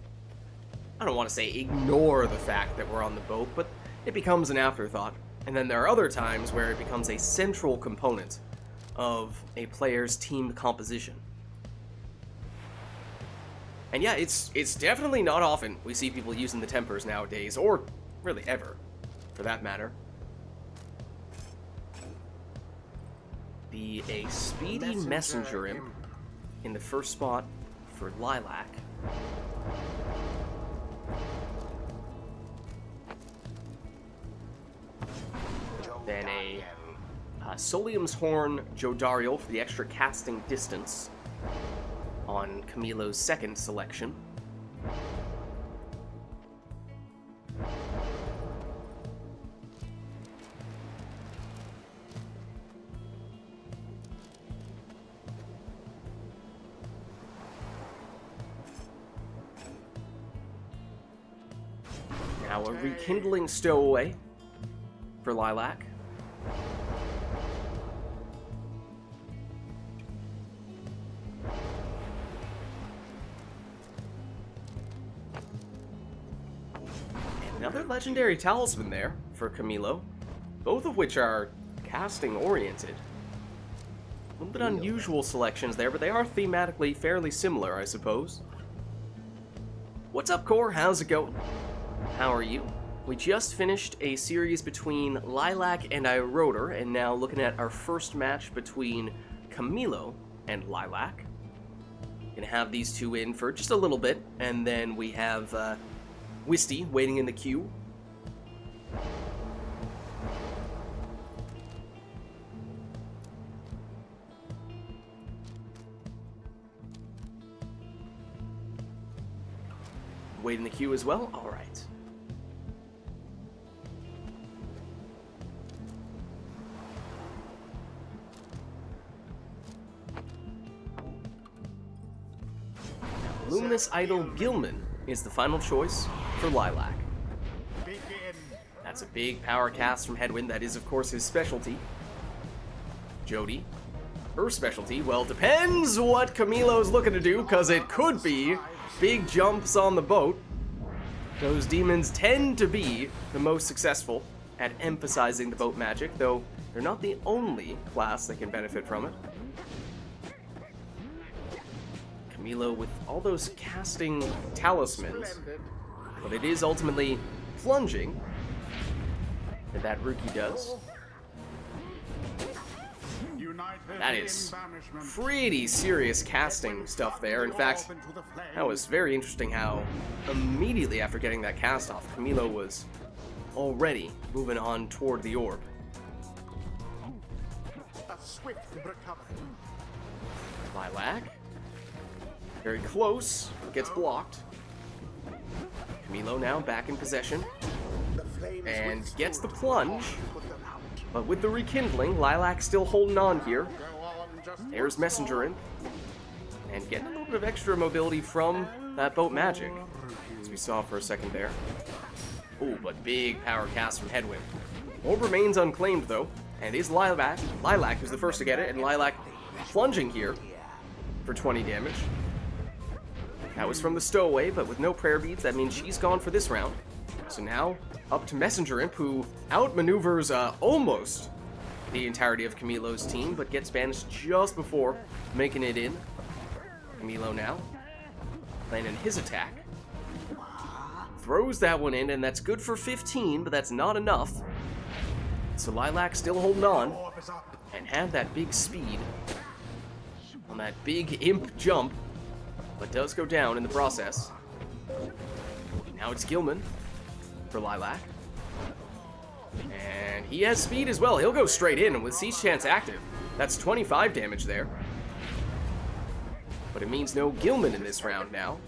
[SPEAKER 1] I don't want to say ignore the fact that we're on the boat, but it becomes an afterthought. And then there are other times where it becomes a central component of a player's team composition. And yeah, it's definitely not often we see people using the Tempers nowadays, or really ever, for that matter. Be a speedy messenger imp in the first spot for Lilac. Then a Solium's Horn Jodariel for the extra casting distance on Camilo's second selection. Now a rekindling stowaway for Lilac. And another legendary talisman there for Camilo, both of which are casting oriented. A little bit unusual selections there, but they are thematically fairly similar, I suppose. What's up, Core? How's it going? How are you? We just finished a series between Lilac and Iroder, and now looking at our first match between Camilo and Lilac. Gonna have these two in for just a little bit, and then we have Wisty waiting in the queue. Wait in the queue as well? Alright. Luminous Idol Gilman is the final choice for Lilac. That's a big power cast from Headwind. That is, of course, his specialty. Jody, her specialty, well, depends what Camilo's looking to do, because it could be big jumps on the boat. Those demons tend to be the most successful at emphasizing the boat magic, though they're not the only class that can benefit from it. Camilo with all those casting talismans, but it is ultimately plunging that Rookie does. That is pretty serious casting stuff there. In fact, that was very interesting how immediately after getting that cast off, Camilo was already moving on toward the orb. Lilac, very close, gets blocked. Camilo now back in possession and gets the plunge, but with the rekindling, Lilac still holding on here. There's Messenger in, and getting a little bit of extra mobility from that boat magic, as we saw for a second there. Ooh, but big power cast from Headwind. Orb remains unclaimed though, and is Lilac. Lilac who's the first to get it, and Lilac plunging here for 20 damage. That was from the stowaway, but with no prayer beads, that means she's gone for this round. So now, up to Messenger Imp, who outmaneuvers almost the entirety of Camilo's team, but gets banished just before making it in. Camilo now, landing his attack. Throws that one in, and that's good for 15, but that's not enough. So Lilac still holding on, and had that big speed on that big imp jump, but does go down in the process. Now it's Gilman for Lilac. And he has speed as well. He'll go straight in, and with Siege Chance active, that's 25 damage there. But it means no Gilman in this round now.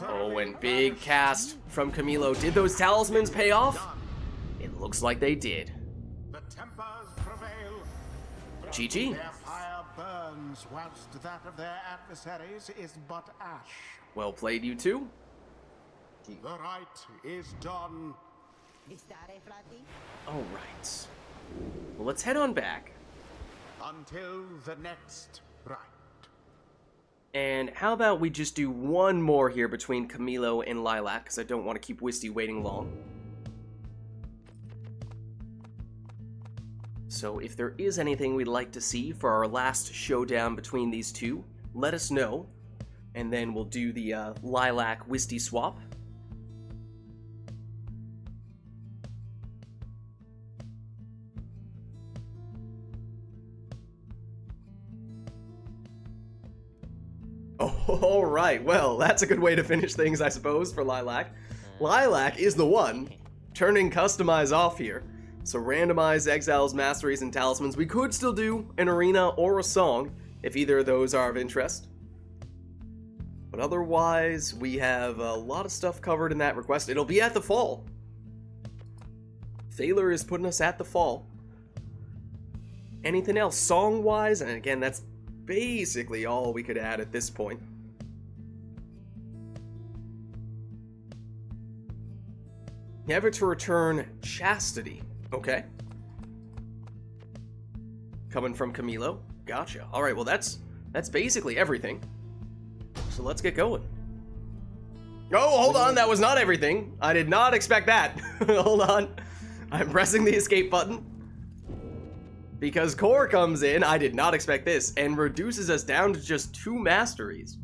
[SPEAKER 1] Oh, and big cast from Camilo. Did those talismans pay off? It looks like they did.
[SPEAKER 3] The tempers prevail.
[SPEAKER 1] GG.
[SPEAKER 3] Their fire burns, whilst that of their adversaries is but ash.
[SPEAKER 1] Well played, you two.
[SPEAKER 3] The rite is done.
[SPEAKER 1] All right. Well, let's head on back.
[SPEAKER 3] Until the next rite.
[SPEAKER 1] And how about we just do one more here between Camilo and Lilac, because I don't want to keep Wisty waiting long. So if there is anything we'd like to see for our last showdown between these two, let us know. And then we'll do the Lilac-Wisty swap. Alright, well, that's a good way to finish things, I suppose, for Lilac. Lilac is the one turning Customize off here. So randomize Exiles, Masteries, and Talismans. We could still do an arena or a song, if either of those are of interest. But otherwise, we have a lot of stuff covered in that request. It'll be at the fall. Thaler is putting us at the fall. Anything else song-wise? And again, that's basically all we could add at this point. Never to return Chastity. Okay. Coming from Camilo. Gotcha. Alright, well that's basically everything. So let's get going. Oh, hold on, that was not everything. I did not expect that. Hold on. I'm pressing the escape button. Because Core comes in, I did not expect this, and reduces us down to just 2 masteries.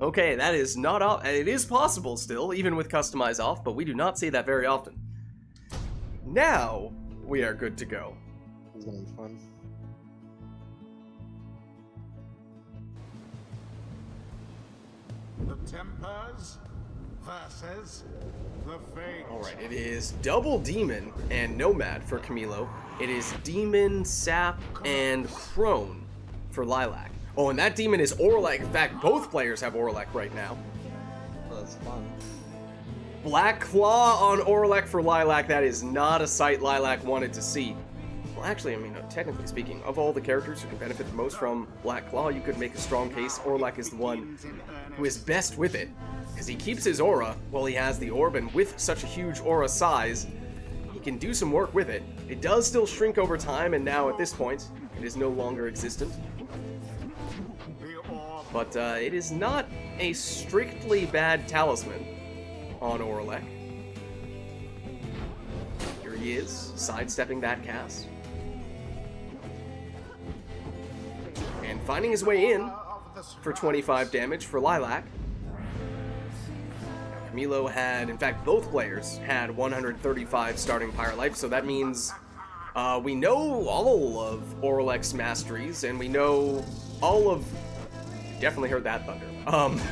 [SPEAKER 1] Okay, that is not off. It is possible still, even with Customize off, but we do not see that very often. Now, we are good to go.
[SPEAKER 4] It's gonna be fun.
[SPEAKER 3] The Tempers versus the Fate.
[SPEAKER 1] Alright, it is double Demon and Nomad for Camilo. It is Demon, Sap, and Crone for Lilac. Oh, and that Demon is Orlek. In fact, both players have Orlek right now.
[SPEAKER 4] Oh, that's fun.
[SPEAKER 1] Black Claw on Orlek for Lilac. That is not a sight Lilac wanted to see. Well, actually, I mean, technically speaking, of all the characters who can benefit the most from Black Claw, you could make a strong case Orlek is the one who is best with it. Because he keeps his aura while he has the orb, and with such a huge aura size, he can do some work with it. It does still shrink over time, and now at this point, it is no longer existent. But it is not a strictly bad talisman on Orlek. Here he is, sidestepping that cast. And finding his way in for 25 damage for Lilac. Camilo had, in fact, both players had 135 starting Pyre life, so that means we know all of Orlek's masteries, and we know all of... Definitely heard that thunder.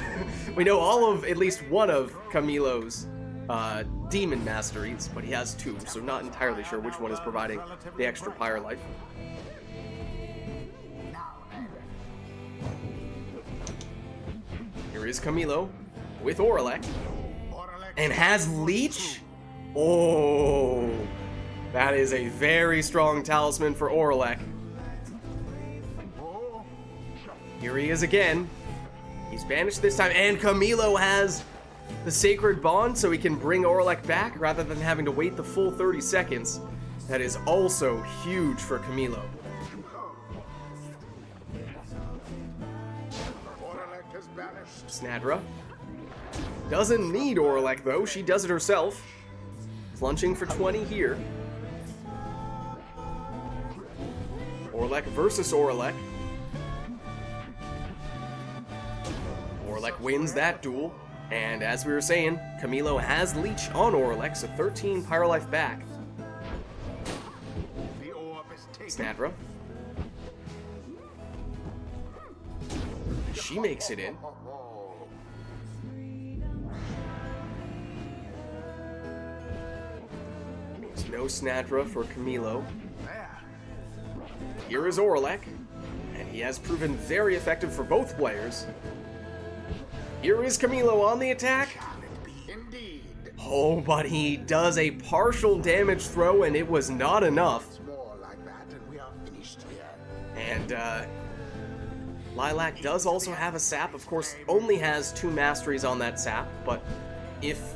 [SPEAKER 1] We know all of at least one of Camilo's demon masteries, but he has 2, so not entirely sure which one is providing the extra Pyre life. Here is Camilo with Orlek. And has Leech? Oh, that is a very strong talisman for Orlek. Here he is again. He's banished this time, and Camilo has the Sacred Bond, so he can bring Orlek back rather than having to wait the full 30 seconds. That is also huge for Camilo. Snadra doesn't need Orlek though, she does it herself. Plunging for 20 here. Orlek versus Orlek. Orlek wins that duel, and as we were saying, Camilo has Leech on Orlek, so 13 Pyre life back. Snadra. She makes it in. There's no Snadra for Camilo. Here is Orlek, and he has proven very effective for both players. Here is Camilo on the attack.
[SPEAKER 3] Indeed.
[SPEAKER 1] Oh, but he does a partial damage throw, and it was not enough.
[SPEAKER 3] More like that, and we are finished here.
[SPEAKER 1] And Lilac does also have a sap. Of course, only has 2 masteries on that sap, but if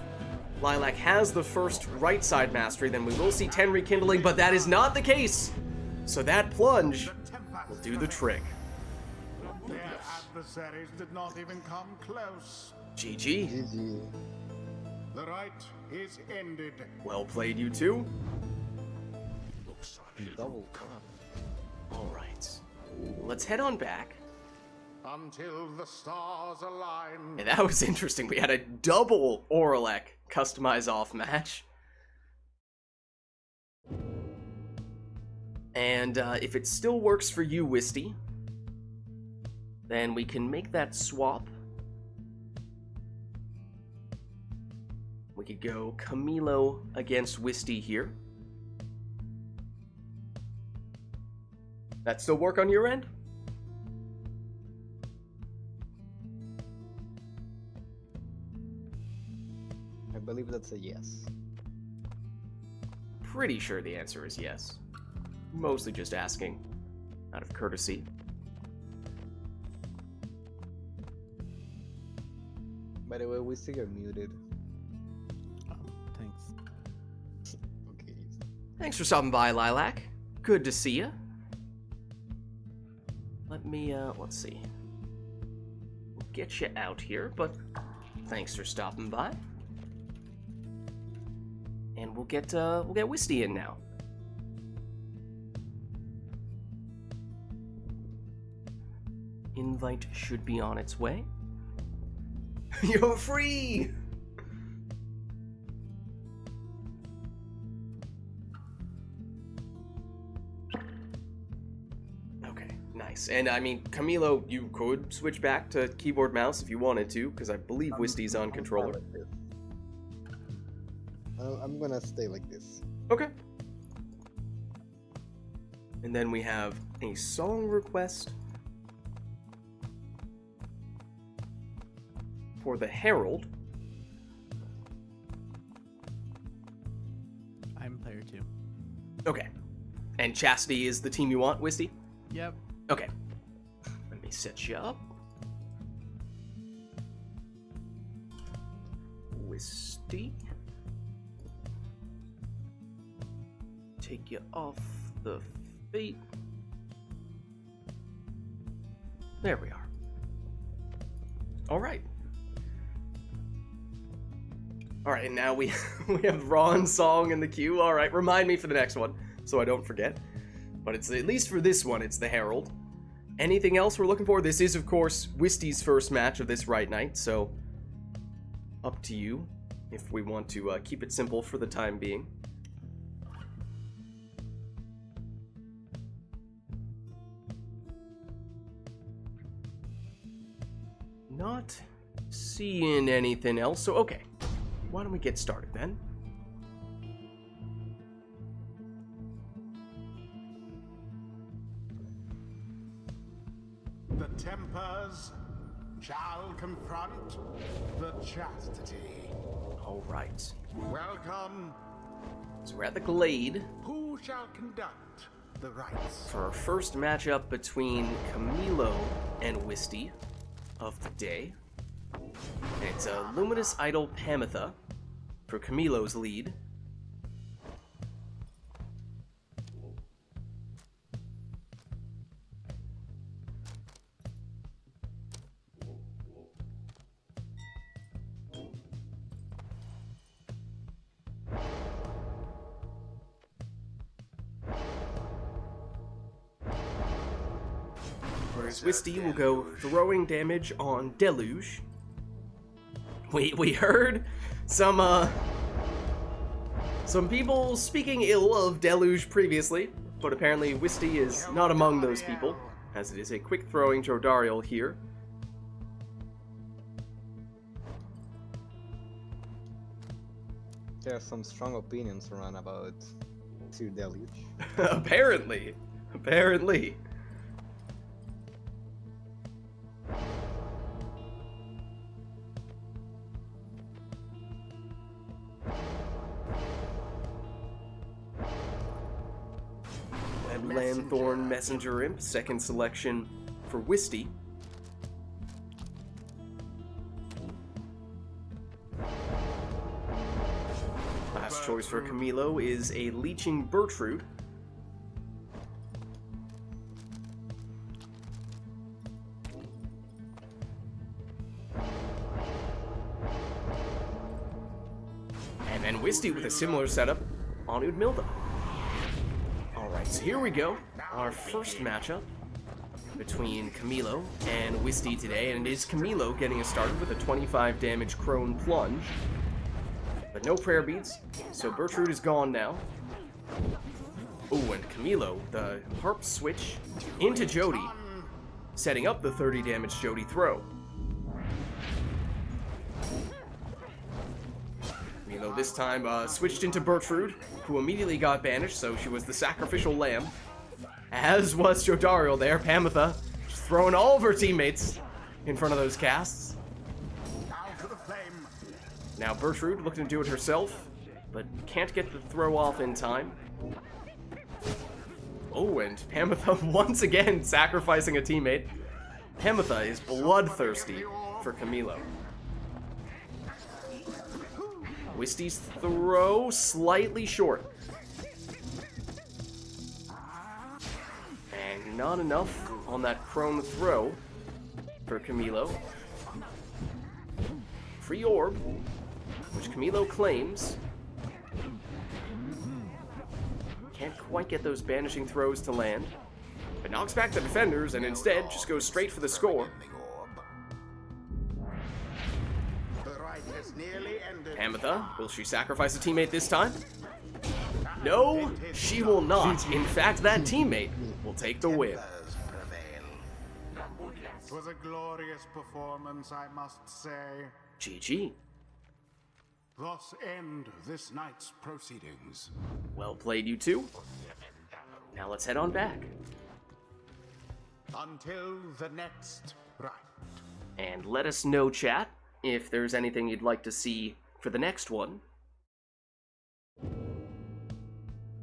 [SPEAKER 1] Lilac has the first right side mastery, then we will see 10 rekindling, but that is not the case. So that plunge will do the trick.
[SPEAKER 3] Their adversaries did not even come close.
[SPEAKER 1] GG.
[SPEAKER 4] GG.
[SPEAKER 3] The rite is ended.
[SPEAKER 1] Well played, you two.
[SPEAKER 4] Double.
[SPEAKER 1] Alright. Let's head on back.
[SPEAKER 3] Until the stars align.
[SPEAKER 1] And that was interesting. We had a double Orlek customize off match. And if it still works for you, Wisty, then we can make that swap We could go Camilo against Wisty here. That still work on your end?
[SPEAKER 4] I believe that's a yes.
[SPEAKER 1] Pretty sure the answer is yes. Mostly just asking out of courtesy.
[SPEAKER 4] By the way, we still are muted.
[SPEAKER 5] Thanks.
[SPEAKER 4] Okay.
[SPEAKER 1] Thanks for stopping by, Lilac. Good to see you. Let me, let's see. We'll get you out here, but thanks for stopping by. And we'll get Wisty in now. Invite should be on its way. You're free! Okay, nice. And I mean, Camilo, you could switch back to keyboard mouse if you wanted to, because I believe Wisty's on controller.
[SPEAKER 4] I'm gonna stay like this.
[SPEAKER 1] Okay. And then we have a song request for the Herald.
[SPEAKER 5] I'm player 2.
[SPEAKER 1] Okay. And Chastity is the team you want, Wisty?
[SPEAKER 5] Yep.
[SPEAKER 1] Okay. Let me set you up. Wisty. Take you off the feet. There we are. All right. All right, and now we have Ron's song in the queue. All right, remind me for the next one so I don't forget. But it's at least for this one, it's the Herald. Anything else we're looking for? This is, of course, Wisty's first match of this RITE Night, so up to you if we want to keep it simple for the time being. Not seeing anything else, so okay. Why don't we get started then?
[SPEAKER 3] The tempers shall confront the chastity.
[SPEAKER 1] All right.
[SPEAKER 3] Welcome.
[SPEAKER 1] So we're at the Glade
[SPEAKER 3] Who shall conduct the rites?
[SPEAKER 1] for our first matchup between Camilo and Wisty of the day. And it's a Luminous Idol Pamitha for Camilo's lead. Whereas Wisty will go throwing damage on Deluge. We heard some people speaking ill of Deluge previously, but apparently Wisty is not among those people, as it is a quick throwing Jodariel here.
[SPEAKER 4] There are some strong opinions around about Sir Deluge.
[SPEAKER 1] Apparently. Lanthorn Messenger Imp, second selection for Wisty. Last choice for Camilo is a Leeching Bertrude. And then Wisty with a similar setup on Udmilda. Alright, so here we go. Our first matchup between Camilo and Wisty today, and it is Camilo getting us started with a 25 damage Crone Plunge. But no prayer beads, so Bertrude is gone now. Ooh, and Camilo, the harp switch into Jody, setting up the 30 damage Jody throw. Though this time switched into Bertrude, who immediately got banished, so she was the sacrificial lamb. As was Jodariel there, Pamitha, just throwing all of her teammates in front of those casts. Now Bertrude looking to do it herself, but can't get the throw off in time. Oh, and Pamitha once again sacrificing a teammate. Pamitha is bloodthirsty for Camilo. Wisty's throw slightly short. And not enough on that prone throw for Camilo. Free orb, which Camilo claims. Can't quite get those banishing throws to land. But knocks back the defenders and instead just goes straight for the score. Pamitha, will she sacrifice a teammate this time? No, she will not. In fact, that teammate will take the win.
[SPEAKER 3] It was a glorious performance, I must say.
[SPEAKER 1] GG.
[SPEAKER 3] Thus end this night's proceedings.
[SPEAKER 1] Well played, you two. Now let's head on back.
[SPEAKER 3] Until the next rite.
[SPEAKER 1] And let us know, chat, if there's anything you'd like to see for the next one.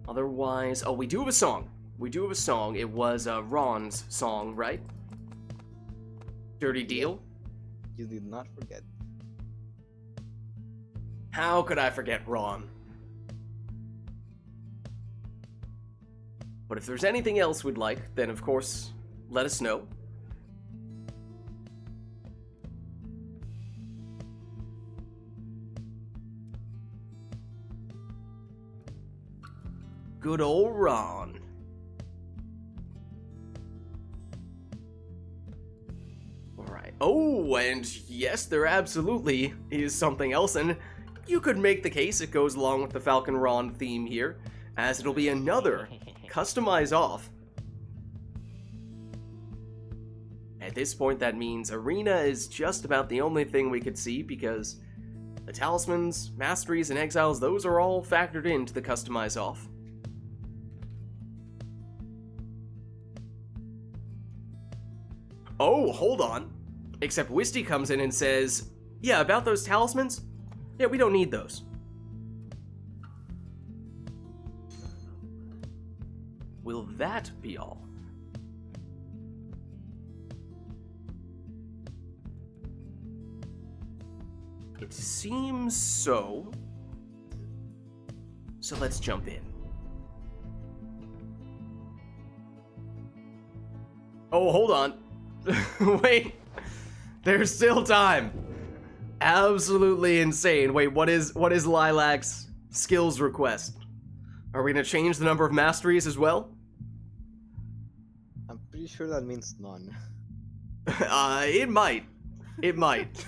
[SPEAKER 1] Otherwise, oh, we do have a song. We do have a song. It was Ron's song, right? Dirty Deal.
[SPEAKER 4] You did not forget.
[SPEAKER 1] How could I forget Ron? But if there's anything else we'd like, then of course, let us know. Good old Ron. Alright. Oh, and yes, there absolutely is something else, and you could make the case it goes along with the Falcon Ron theme here, as it'll be another customize off. At this point, that means Arena is just about the only thing we could see, because the Talismans, Masteries, and Exiles, those are all factored into the customize off. Oh, hold on. Except Wisty comes in and says, yeah, about those talismans? Yeah, we don't need those. Will that be all? It seems so. So let's jump in. Oh, hold on. Wait. There's still time. Absolutely insane. Wait, what is Lilac's skills request? Are we gonna change the number of masteries as well?
[SPEAKER 4] I'm pretty sure that means none.
[SPEAKER 1] It might. It might.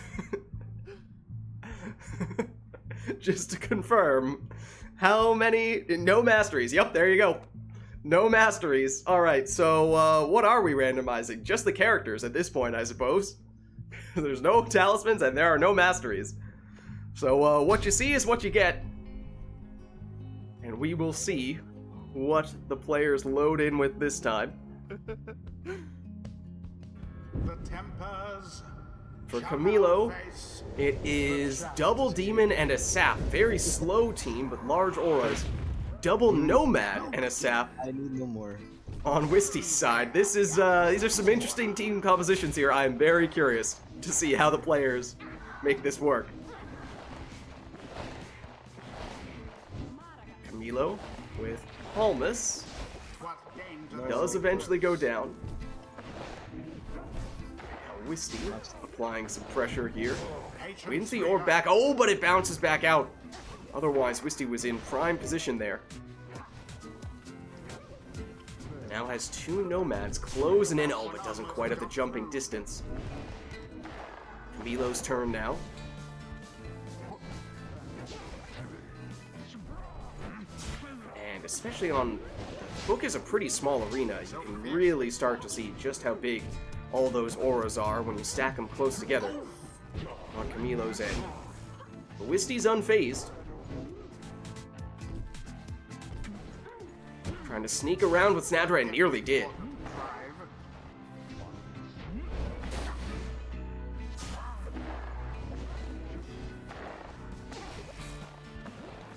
[SPEAKER 1] Just to confirm, how many? No masteries. Yep, there you go. No masteries. Alright, so what are we randomizing? Just the characters at this point, I suppose. There's no talismans and there are no masteries. So what you see is what you get. And we will see what the players load in with this time.
[SPEAKER 3] The tempers.
[SPEAKER 1] For Camilo, it is double demon and a sap. Very slow team, but large auras. Double nomad and a sap.
[SPEAKER 4] I need no more.
[SPEAKER 1] On Wisty's side, this is these are some interesting team compositions here. I am very curious to see how the players make this work. Camilo with Palmas does eventually go down. Now Wisty applying some pressure here. Wins the orb back. Oh, but it bounces back out. Otherwise, Wisty was in prime position there. Now has two nomads closing in. Oh, but doesn't quite have the jumping distance. Camilo's turn now. And especially on... Book is a pretty small arena. You can really start to see just how big all those auras are when you stack them close together on Camilo's end. But Wisty's unfazed. Trying to sneak around with Snadra and nearly did.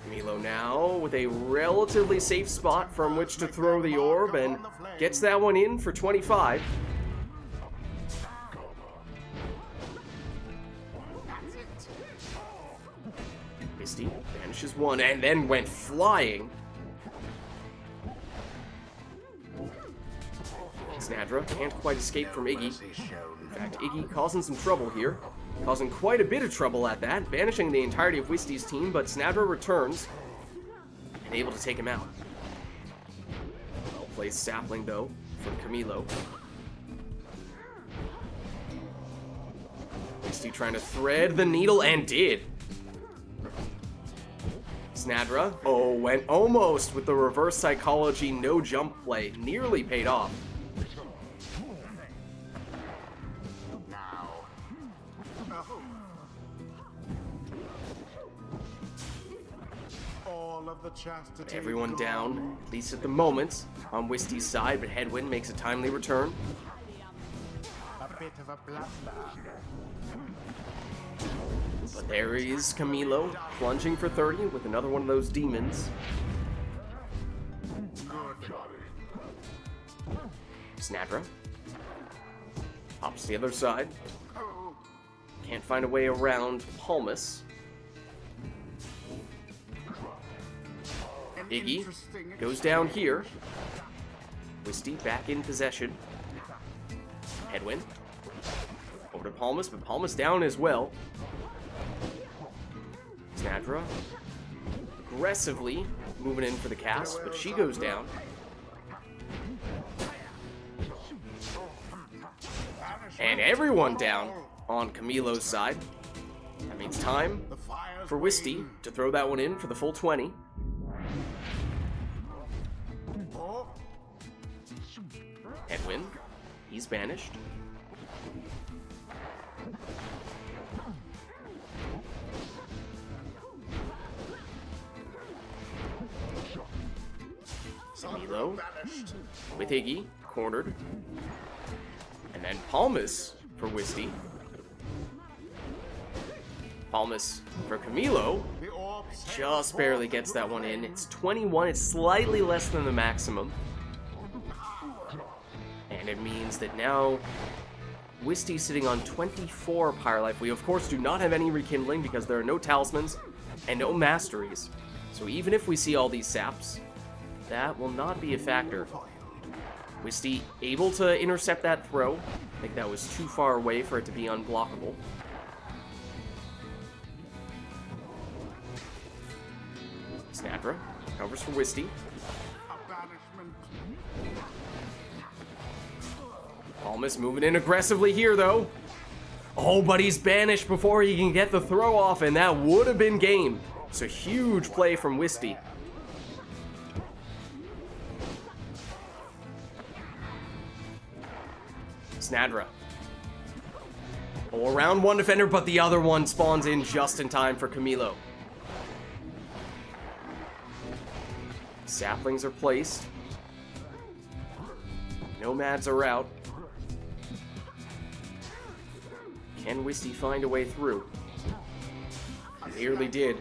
[SPEAKER 1] Camilo now with a relatively safe spot from which to throw the orb and gets that one in for 25. Misty vanishes one and then went flying. Snadra can't quite escape from Iggy. In fact, Iggy causing some trouble here. Causing quite a bit of trouble at that, banishing the entirety of Wisty's team, but Snadra returns and able to take him out. Well-placed sapling, though, from Camilo. Wisty trying to thread the needle, and did. Snadra, went almost with the reverse psychology no jump play. Nearly paid off. Everyone down, at least at the moment, on Wisty's side, but Headwind makes a timely return.
[SPEAKER 3] A bit of a blunder.
[SPEAKER 1] But there is Camilo, plunging for 30 with another one of those demons. Snadra pops to the other side. Can't find a way around Palmas. Iggy goes down here. Wisty back in possession. Headwind over to Palmas, but Palmas down as well. Snadra aggressively moving in for the cast, but she goes down. And everyone down on Camilo's side. That means time for Wisty to throw that one in for the full 20. Headwind, he's banished. Camilo with Iggy, cornered. And then Palmas for Wisty. Palmas for Camilo. Just barely gets that one in. It's 21, it's slightly less than the maximum. And it means that now Wisty's sitting on 24 Pyre Life. We, of course, do not have any rekindling because there are no talismans and no masteries. So even if we see all these saps, that will not be a factor. Wisty able to intercept that throw. I think that was too far away for it to be unblockable. Snadra covers for Wisty. Palmas moving in aggressively here, though. Oh, but he's banished before he can get the throw off, and that would have been game. It's a huge play from Wisty. Snadra. Oh, around one defender, but the other one spawns in just in time for Camilo. Saplings are placed. Nomads are out. Can Wisty find a way through? Nearly did.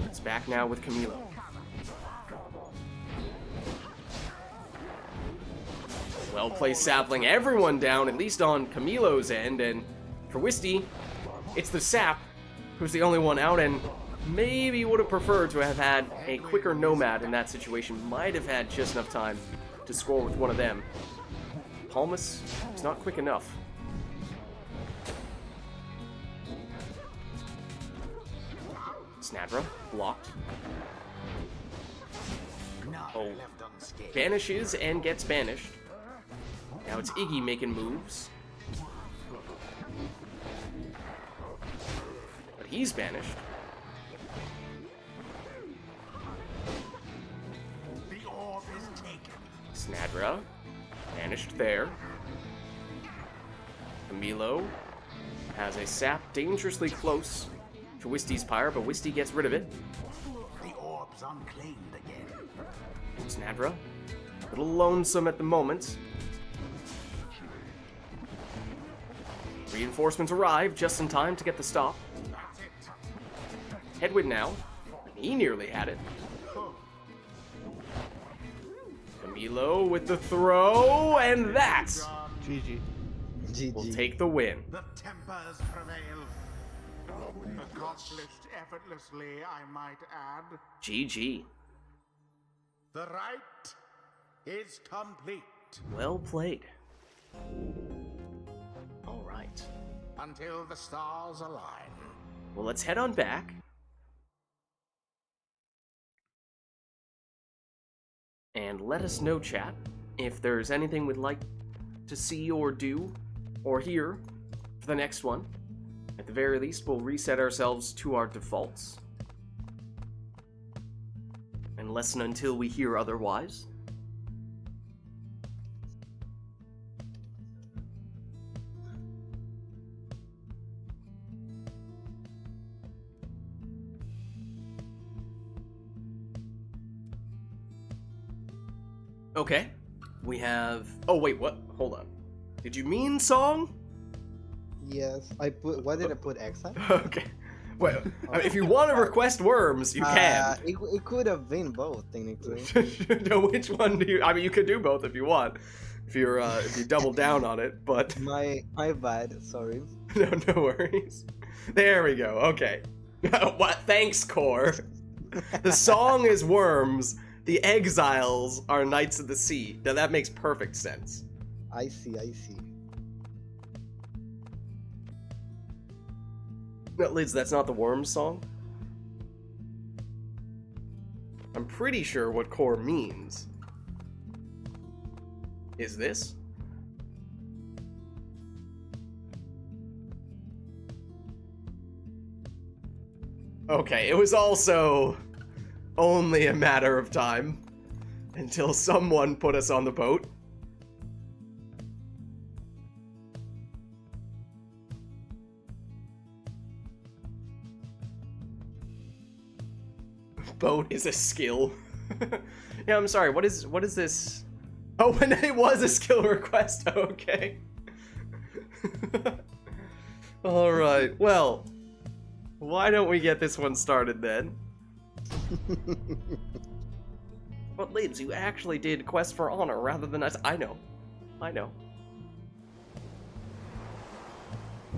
[SPEAKER 1] It's back now with Camilo. Well-placed sapling. Everyone down, at least on Camilo's end. And for Wisty, it's the sap who's the only one out, and maybe would have preferred to have had a quicker nomad in that situation. Might have had just enough time to score with one of them. Palmas is not quick enough. Snadra blocked. Oh, banishes and gets banished. Now it's Iggy making moves. But he's banished.
[SPEAKER 3] The orb is taken.
[SPEAKER 1] Snadra banished there. Camilo has a sap dangerously close to Wisty's Pyre, but Wisty gets rid of it.
[SPEAKER 3] is unclaimed again.
[SPEAKER 1] Snadra, a little lonesome at the moment. Reinforcements arrive just in time to get the stop.
[SPEAKER 3] That's it.
[SPEAKER 1] Headwind now. He nearly had it.
[SPEAKER 3] Oh,
[SPEAKER 1] Camilo with the throw, and that
[SPEAKER 3] done.
[SPEAKER 5] GG.
[SPEAKER 1] will
[SPEAKER 4] GG.
[SPEAKER 1] take the win.
[SPEAKER 3] The tempers prevail. Accomplished effortlessly, I might add.
[SPEAKER 1] GG.
[SPEAKER 3] The rite is complete.
[SPEAKER 1] Well played. All right.
[SPEAKER 3] Until the stars align.
[SPEAKER 1] Well, let's head on back. And let us know, chat, if there's anything we'd like to see or do or hear for the next one. At the very least, we'll reset ourselves to our defaults. Unless and until we hear otherwise. Okay, we have... Oh, wait, what? Hold on. Did you mean song?
[SPEAKER 4] Yes, I put. Why did I put exile?
[SPEAKER 1] Okay. Well, I mean, if you want to request worms, you can.
[SPEAKER 4] It could have been both, technically.
[SPEAKER 1] No, which one do you... I mean, you could do both if you want. If you double down on it, but...
[SPEAKER 4] My bad, sorry.
[SPEAKER 1] No worries. There we go, okay. What? Thanks, Core. The song is worms. The exiles are Knights of the Sea. Now that makes perfect sense.
[SPEAKER 4] I see.
[SPEAKER 1] No, Lids, that's not the Worms song? I'm pretty sure what Core means is this. Okay, it was also only a matter of time until someone put us on the boat. Boat is a skill. Yeah, I'm sorry. What is this? Oh, and it was a skill request. Okay. All right. Well, why don't we get this one started then? But Lids, you actually did Quest for Honor rather than us. I know.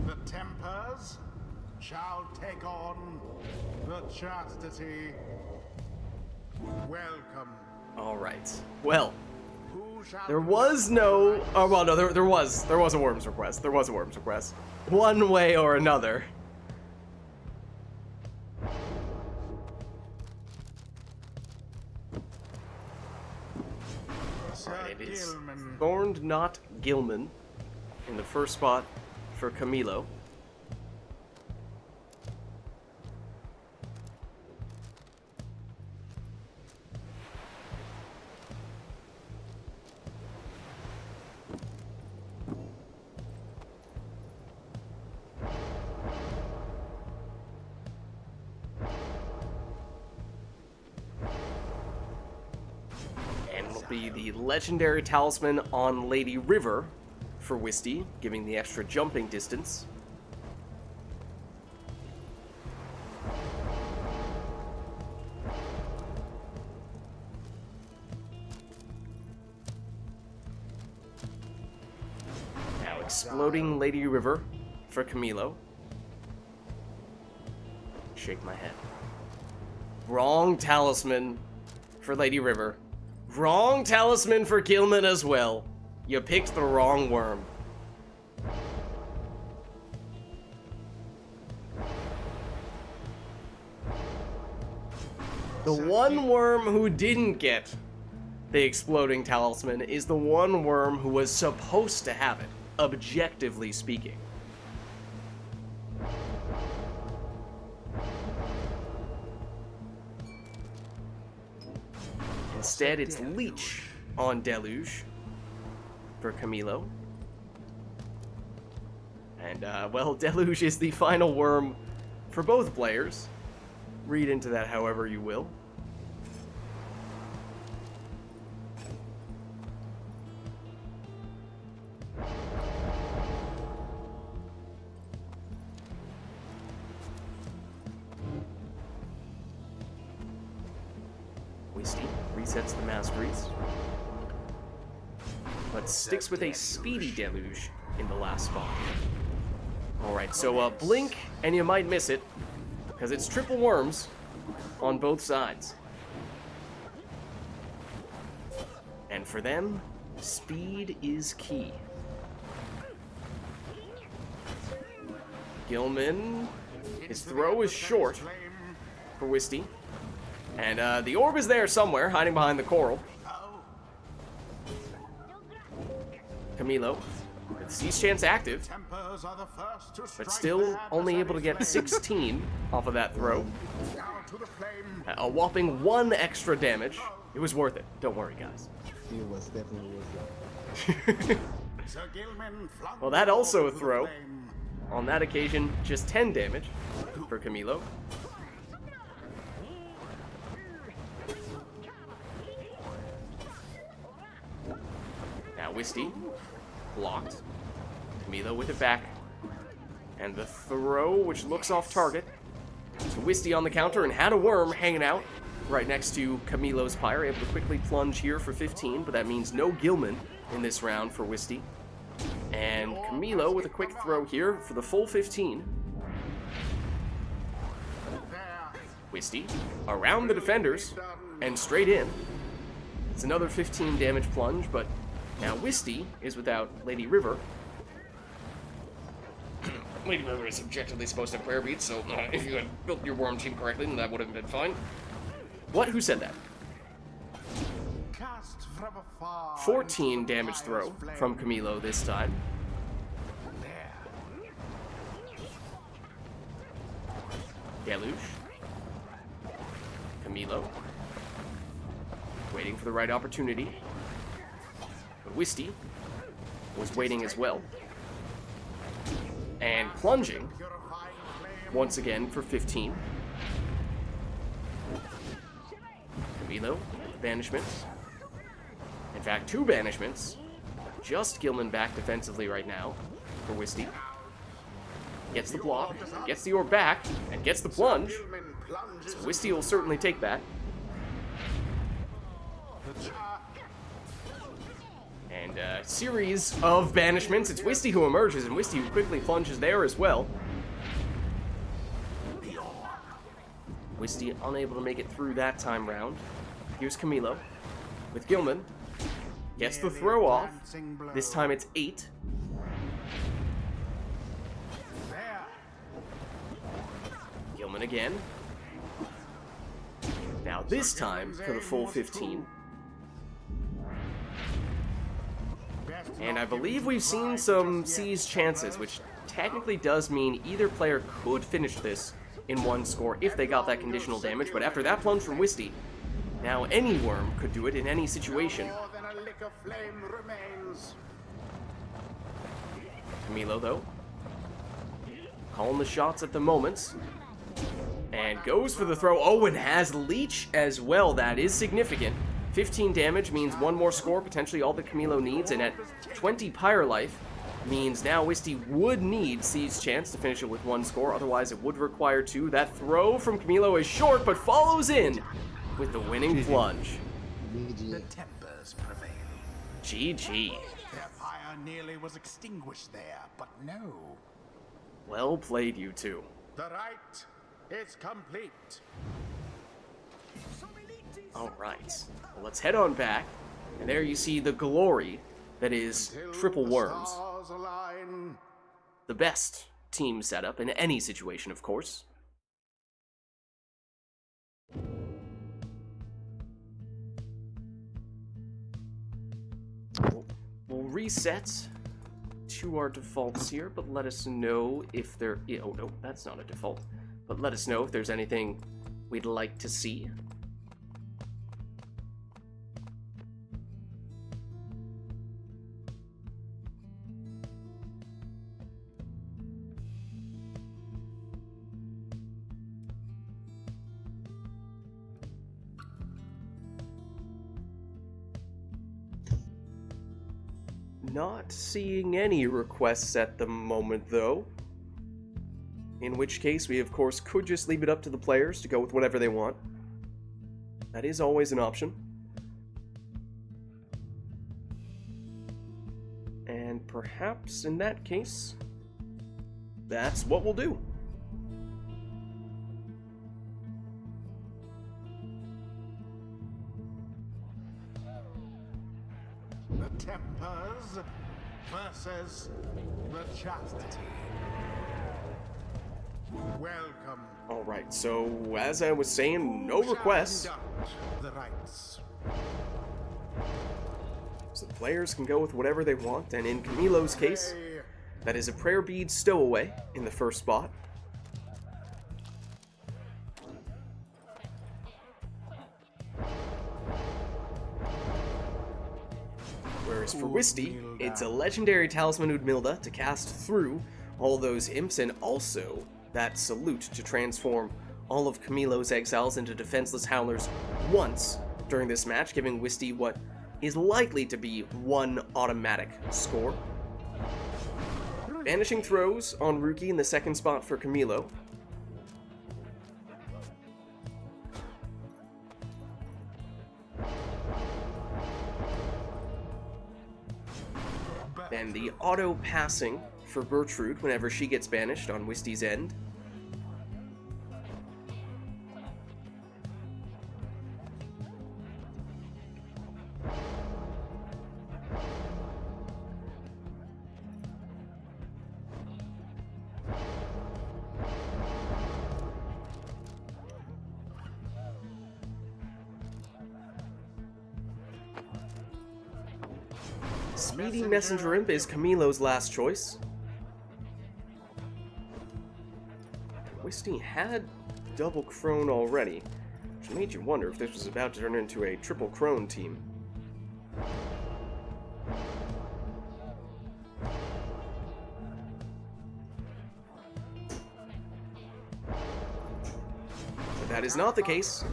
[SPEAKER 3] The tempers shall take on the chastity. Welcome.
[SPEAKER 1] All right. Well,
[SPEAKER 3] Who shall
[SPEAKER 1] there was no. Oh well, no, there was a Worms request. There was a Worms request. One way or another.
[SPEAKER 3] Sir
[SPEAKER 1] It is
[SPEAKER 3] Gilman.
[SPEAKER 1] Thorned Not Gilman in the first spot for Camilo. Be the legendary talisman on Lady River for Wisty, giving the extra jumping distance. Now exploding Lady River for Camilo. Shake my head. Wrong talisman for Lady River. Wrong talisman for Gilman as well. You picked the wrong worm. The one worm who didn't get the exploding talisman is the one worm who was supposed to have it, objectively speaking. Instead, it's Leech on Deluge for Camilo. And, well, Deluge is the final worm for both players. Read into that however you will. Misty resets the masteries, but sticks with a speedy deluge in the last spot. Alright, so blink and you might miss it, because it's triple worms on both sides. And for them, speed is key. Gilman, his throw is short for Wisty. And the orb is there somewhere, hiding behind the coral. Camilo, with Siege Chance active, but still only able to get 16 off of that throw. A whopping 1 extra damage. It was worth it. Don't worry, guys.
[SPEAKER 4] It was definitely worth it.
[SPEAKER 1] Well, that also a throw. On that occasion, just 10 damage for Camilo. Now Wisty, blocked. Camilo with it back. And the throw, which looks off target. So Wisty on the counter and had a worm hanging out right next to Camilo's Pyre, able to quickly plunge here for 15, but that means no Gilman in this round for Wisty. And Camilo with a quick throw here for the full 15. Wisty around the defenders and straight in. It's another 15 damage plunge, but now Wisty is without Lady River. Lady River is objectively supposed to have prayer beats, so if you had built your worm team correctly, then that would have been fine. What? Who said that? 14 damage throw from Camilo this time. Deluge. Camilo. Waiting for the right opportunity. But Wisty was waiting as well. And plunging once again for 15. Camilo, banishments. In fact, 2 banishments. Just Gilman back defensively right now for Wisty. Gets the block, gets the orb back, and gets the plunge. So Wisty will certainly take that. And a series of banishments. It's Wisty who emerges, and Wisty who quickly plunges there as well. Wisty unable to make it through that time round. Here's Camilo with Gilman. Gets the throw off. This time it's 8. Gilman again. Now this time for the full 15. And I believe we've seen some Siege chances, which technically does mean either player could finish this in 1 score if they got that conditional damage, but after that plunge from Wisty, now any worm could do it in any situation. Camilo, though, calling the shots at the moment, and goes for the throw. Oh, and has Leech as well. That is significant. 15 damage means 1 more score, potentially all that Camilo needs, and at 20 Pyre life means now Wisty would need Siege Chance to finish it with 1 score, otherwise it would require 2. That throw from Camilo is short, but follows in with the winning plunge.
[SPEAKER 3] The tempers prevail.
[SPEAKER 1] GG.
[SPEAKER 3] Their fire nearly was extinguished there, but no.
[SPEAKER 1] Well played, you two.
[SPEAKER 3] The rite is complete.
[SPEAKER 1] Alright, well, let's head on back, and there you see the glory that is Triple Worms. The best team setup in any situation, of course. We'll reset to our defaults here, but let us know if there... Oh, no, that's not a default. But let us know if there's anything we'd like to see. Not seeing any requests at the moment, though. In which case, we of course could just leave it up to the players to go with whatever they want. That is always an option. And perhaps in that case, that's what we'll do.
[SPEAKER 3] The tempers versus the chastity. Welcome.
[SPEAKER 1] Alright, so as I was saying, no
[SPEAKER 3] Who shall
[SPEAKER 1] requests.
[SPEAKER 3] conduct the rites?
[SPEAKER 1] So the players can go with whatever they want, and in Camilo's case,
[SPEAKER 3] Hey,
[SPEAKER 1] that is a prayer bead stowaway in the first spot. Whereas for Wisty, it's a legendary talisman Udmilda to cast through all those imps, and also that salute to transform all of Camilo's exiles into defenseless howlers once during this match, giving Wisty what is likely to be one automatic score. Banishing throws on Ruki in the second spot for Camilo. Then the auto passing for Bertrude whenever she gets banished on Wisty's end. Speedy Messenger Imp is Camilo's last choice. Wisty had double Crone already, which made you wonder if this was about to turn into a triple Crone team. But that is not the case.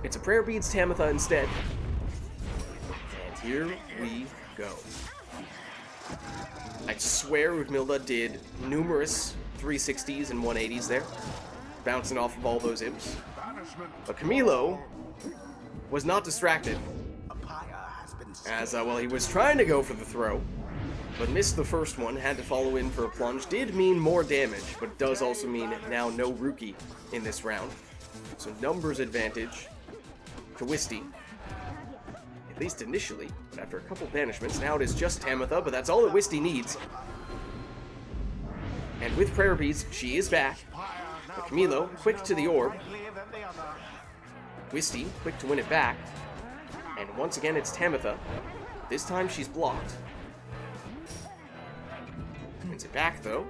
[SPEAKER 1] It's a Prayer Beads Tamitha instead. And here we go. I swear Udmilda did numerous 360s and 180s there, bouncing off of all those imps.
[SPEAKER 3] banishment.
[SPEAKER 1] But Camilo was not distracted,
[SPEAKER 3] A pyre has been
[SPEAKER 1] as, well, he was trying to go for the throw, but missed the first one, had to follow in for a plunge. Did mean more damage, but it does also mean now no Ruki in this round. So numbers advantage to Wisty. At least initially, but after a couple banishments, now it is just Tamitha, but that's all that Wisty needs. And with Prayer Beads, she is back. But Camilo, quick to the orb. Wisty, quick to win it back. And once again, it's Tamitha. This time she's blocked. Wins it back, though.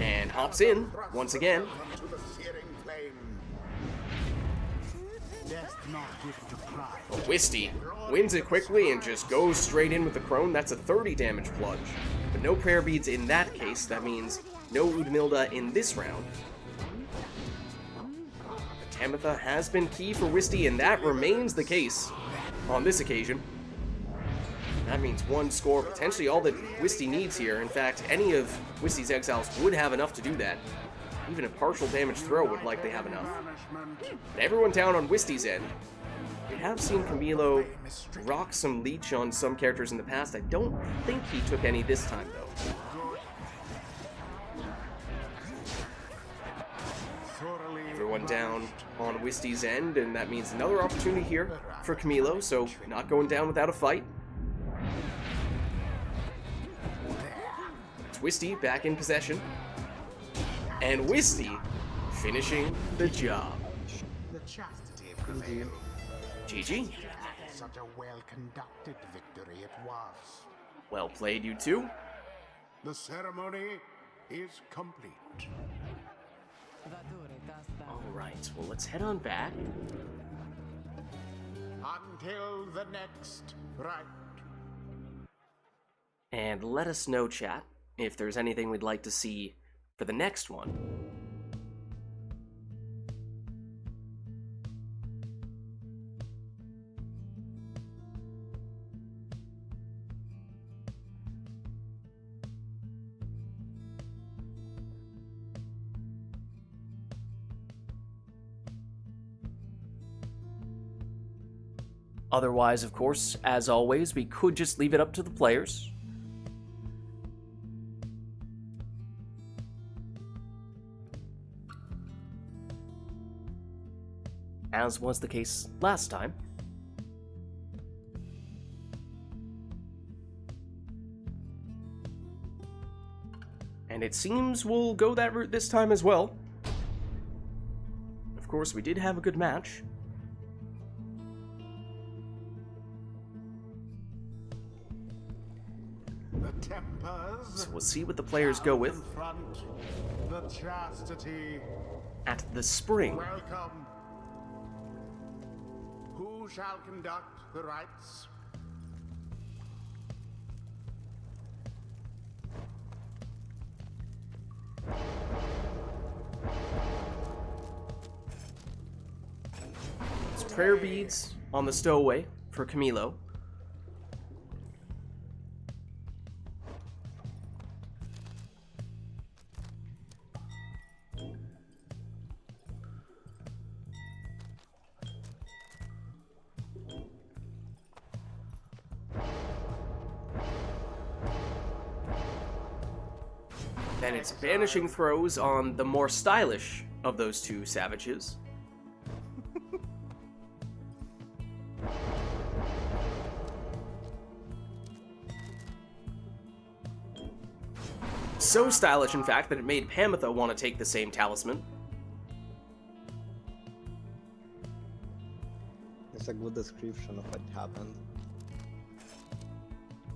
[SPEAKER 1] And hops in, once again.
[SPEAKER 3] to the searing flame. Death not given to pride.
[SPEAKER 1] But Wisty wins it quickly and just goes straight in with the Crone. That's a 30 damage plunge. But no Prayer Beads in that case. That means no Udmilda in this round. But Tamitha has been key for Wisty, and that remains the case on this occasion. That means one score, potentially all that Wisty needs here. In fact, any of Wisty's exiles would have enough to do that. Even a partial damage throw would likely have enough.
[SPEAKER 3] Banishment.
[SPEAKER 1] But everyone down on Wisty's end. We have seen Camilo rock some leech on some characters in the past. I don't think he took any this time, though.
[SPEAKER 3] Thoroughly
[SPEAKER 1] Everyone down on Wisty's end, and that means another opportunity here for Camilo, so not going down without a fight. It's Wisty back in possession. And Wisty finishing the job.
[SPEAKER 3] the chastity prevailed.
[SPEAKER 1] GG.
[SPEAKER 3] Such a well-conducted victory it was.
[SPEAKER 1] Well played, you two.
[SPEAKER 3] The ceremony is complete.
[SPEAKER 1] Alright, well, let's head on back.
[SPEAKER 3] Until the next rite.
[SPEAKER 1] And let us know, chat, if there's anything we'd like to see for the next one. Otherwise, of course, as always, we could just leave it up to the players. As was the case last time. And it seems we'll go that route this time as well. Of course, we did have a good match.
[SPEAKER 3] The tempers.
[SPEAKER 1] So we'll see what the players go with
[SPEAKER 3] Confront the chastity.
[SPEAKER 1] at the spring.
[SPEAKER 3] Welcome. Who shall conduct the rites?
[SPEAKER 1] It's prayer beads on the stowaway for Camilo. Then it's banishing throws on the more stylish of those two savages. So stylish, in fact, that it made Pamitha want to take the same talisman.
[SPEAKER 4] It's a good description of what happened.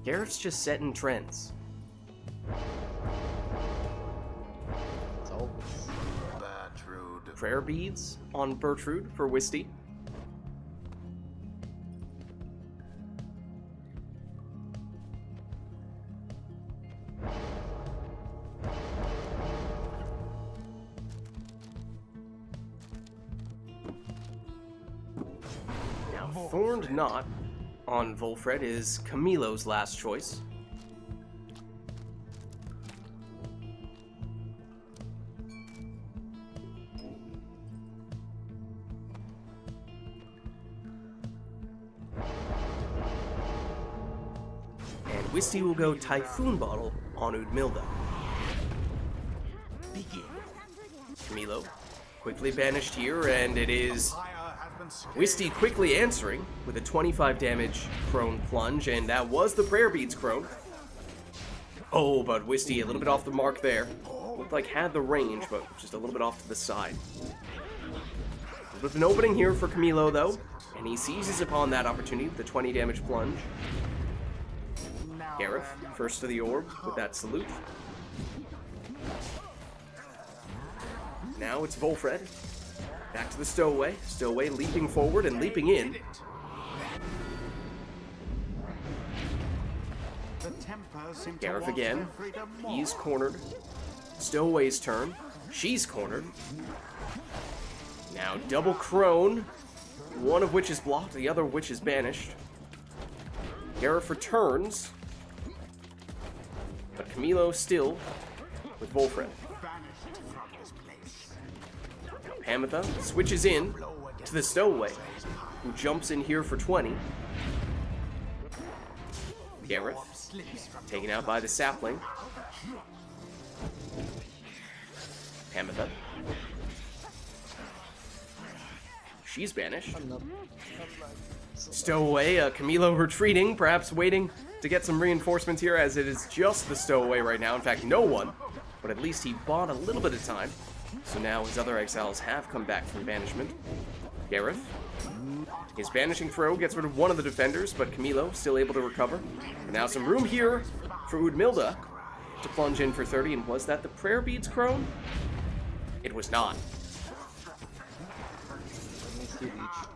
[SPEAKER 1] Gareth's just setting trends.
[SPEAKER 4] It's always.
[SPEAKER 3] Bertrude.
[SPEAKER 1] Prayer beads on Bertrude for Wisty. Now, Thorned Knot on Volfred is Camilo's last choice. And Wisty will go Typhoon Bottle on Udmilda. Camilo quickly banished here, and it is
[SPEAKER 3] Pyre has been scaled.
[SPEAKER 1] Wisty quickly answering with a 25 damage crone plunge, and that was the prayer beads crone. Oh, but Wisty a little bit off the mark there. Looked like had the range, but just a little bit off to the side. With an opening here for Camilo, though, and he seizes upon that opportunity with the 20 damage plunge. Gareth, first to the orb with that salute. Now it's Volfred. Back to the stowaway. Stowaway leaping forward and leaping in.
[SPEAKER 3] The tempers seem to
[SPEAKER 1] Gareth
[SPEAKER 3] want
[SPEAKER 1] again.
[SPEAKER 3] their freedom more.
[SPEAKER 1] He's cornered. Stowaway's turn. She's cornered. Now double crone. One of which is blocked, the other of which is banished. Gareth returns. But Camilo still with Volfred.
[SPEAKER 3] Banished from this place.
[SPEAKER 1] Pamitha switches in to the stowaway, who jumps in here for 20. Gareth
[SPEAKER 3] Slips from
[SPEAKER 1] taken out by the sapling. Pamitha. She's banished. Stowaway, Camilo retreating, perhaps waiting to get some reinforcements here, as it is just the stowaway right now. In fact, no one, but at least he bought a little bit of time. So now his other exiles have come back from banishment. Gareth. His banishing throw gets rid of one of the defenders, but Camilo still able to recover. And now some room here for Udmilda to plunge in for 30, and was that the prayer beads crone? It was not.
[SPEAKER 4] Let me see each.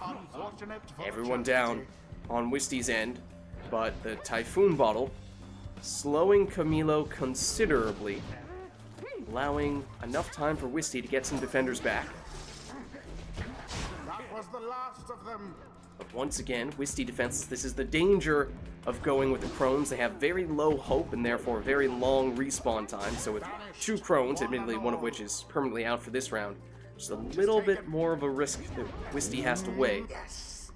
[SPEAKER 3] unfortunate for
[SPEAKER 1] Everyone
[SPEAKER 3] chastity.
[SPEAKER 1] down on Wisty's end, but the Typhoon Bottle slowing Camilo considerably, allowing enough time for Wisty to get some defenders back.
[SPEAKER 3] That was the last of them.
[SPEAKER 1] But once again, Wisty defenses. This is the danger of going with the Crones. They have very low hope and therefore very long respawn time. So with two Crones, admittedly one of which is permanently out for this round, Just a little bit more of a risk that Wisty has to weigh.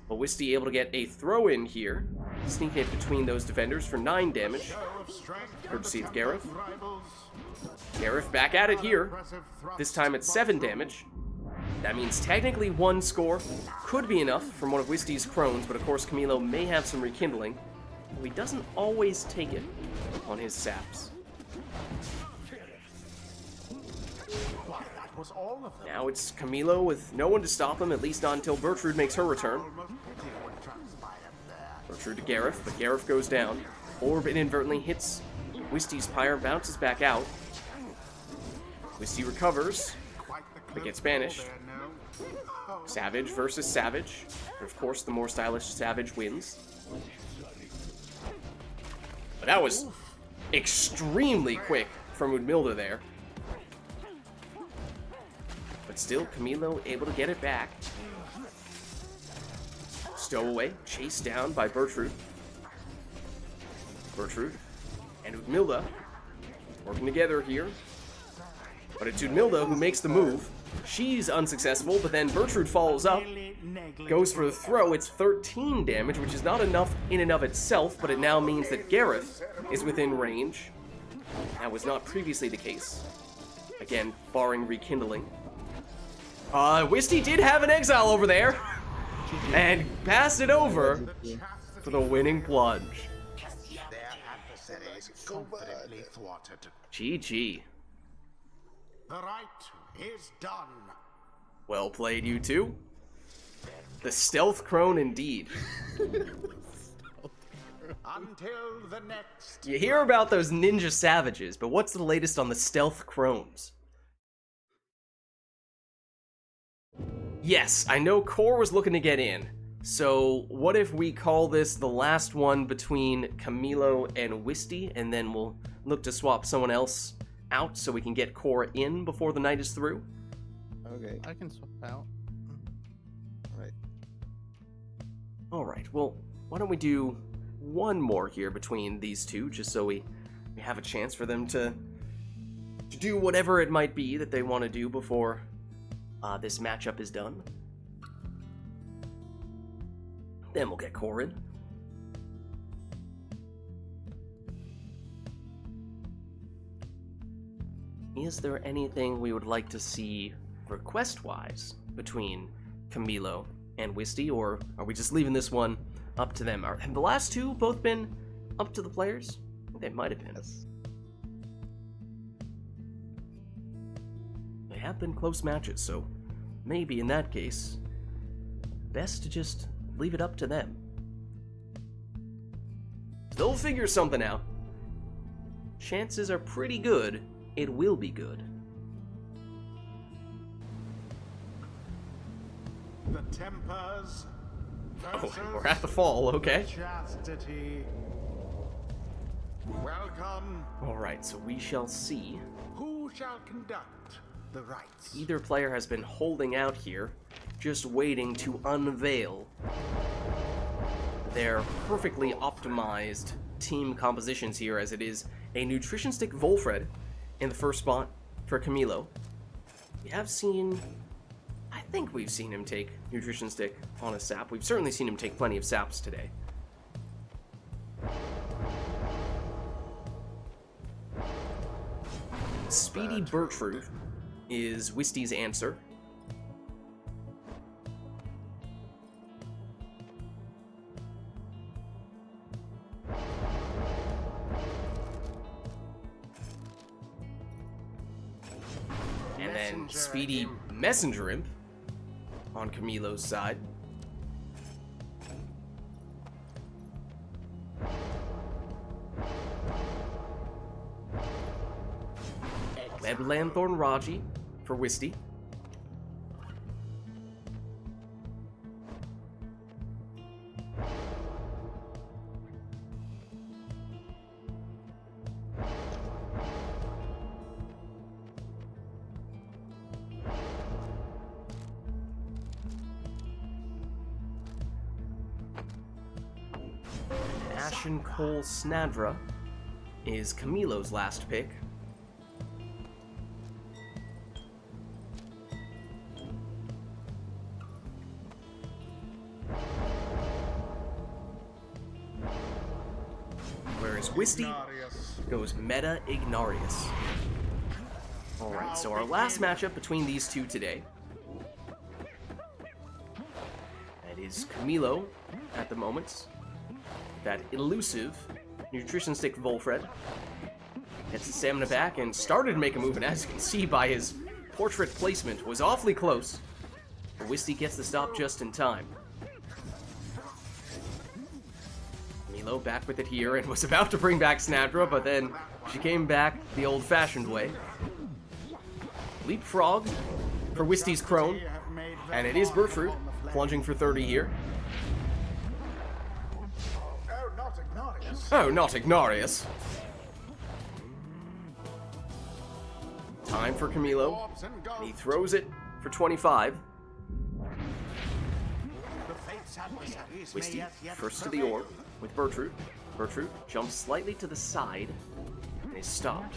[SPEAKER 1] But Wisty able to get a throw in here. Sneak it between those defenders for 9 damage. Courtesy of Gareth. Gareth back at it here. This time it's 7 damage. That means technically 1 score could be enough from one of Wisty's crones, but of course Camilo may have some rekindling. Though he doesn't always take it on his saps. Now it's Camilo with no one to stop him, at least not until Bertrude makes her return. Bertrude to Gareth, but Gareth goes down. Orb inadvertently hits Wisty's Pyre, bounces back out. Wisty recovers, but gets banished. Savage versus Savage. And of course, the more stylish Savage wins. But that was extremely quick from Udmilda there. But still, Camilo able to get it back. Stowaway, chased down by Bertrude. Bertrude and Udmilda working together here. But it's Udmilda who makes the move. She's unsuccessful, but then Bertrude follows up. Goes for the throw. It's 13 damage, which is not enough in and of itself, but it now means that Gareth is within range. That was not previously the case. Again, barring rekindling. Wisty did have an exile over there. And passed it over for the winning plunge. GG.
[SPEAKER 3] The rite is done.
[SPEAKER 1] Well played, you two. The stealth crone indeed.
[SPEAKER 3] Until the next.
[SPEAKER 1] You hear about those ninja savages, but what's the latest on the stealth crones? Yes, I know Core was looking to get in. So what if we call this the last one between Camilo and Wisty, and then we'll look to swap someone else out so we can get Core in before the night is through?
[SPEAKER 4] Okay.
[SPEAKER 5] I can swap out.
[SPEAKER 4] Right.
[SPEAKER 1] Alright, well, why don't we do one more here between these two, just so we have a chance for them to do whatever it might be that they want to do before this matchup is done. Then we'll get Core in. Is there anything we would like to see request-wise between Camilo and Wisty, or are we just leaving this one up to them? Have the last two both been up to the players? I think they might have been.
[SPEAKER 4] Yes.
[SPEAKER 1] They have been close matches, so maybe in that case, best to just leave it up to them. They'll figure something out. Chances are pretty good it will be good.
[SPEAKER 3] The Tempers.
[SPEAKER 1] Oh, we're at the fall, okay.
[SPEAKER 3] Chastity. Welcome.
[SPEAKER 1] Alright, so we shall see.
[SPEAKER 3] Who shall conduct the rites?
[SPEAKER 1] Either player has been holding out here, just waiting to unveil their perfectly optimized team compositions here, as it is a Nutrition Stick Volfred in the first spot for Camilo. We have seen, I think we've seen him take Nutrition Stick on a sap. We've certainly seen him take plenty of saps today. Speedy Bertrude is Wisty's answer. And then Speedy Messenger Imp on Camilo's side. Web Lanthorn Raji for Wisty. Ashen Coal Snadra is Camilo's last pick. goes Wisty, goes Meta Ignarius. Alright, so our last matchup between these two today. That is Camilo at the moment. That elusive Nutrition Stick Volfred. Gets his stamina back and started to make a move, and as you can see by his portrait placement, was awfully close. But Wisty gets the stop just in time. Milo back with it here and was about to bring back Snadra, but then she came back the old-fashioned way. Leapfrog for Wisty's Crone, and it is Bertrude plunging for 30 here. Oh, not Ignarius. Time for Camilo, and he throws it for 25. Wisty first to the orb with Bertrude. Bertrude jumps slightly to the side and is stopped.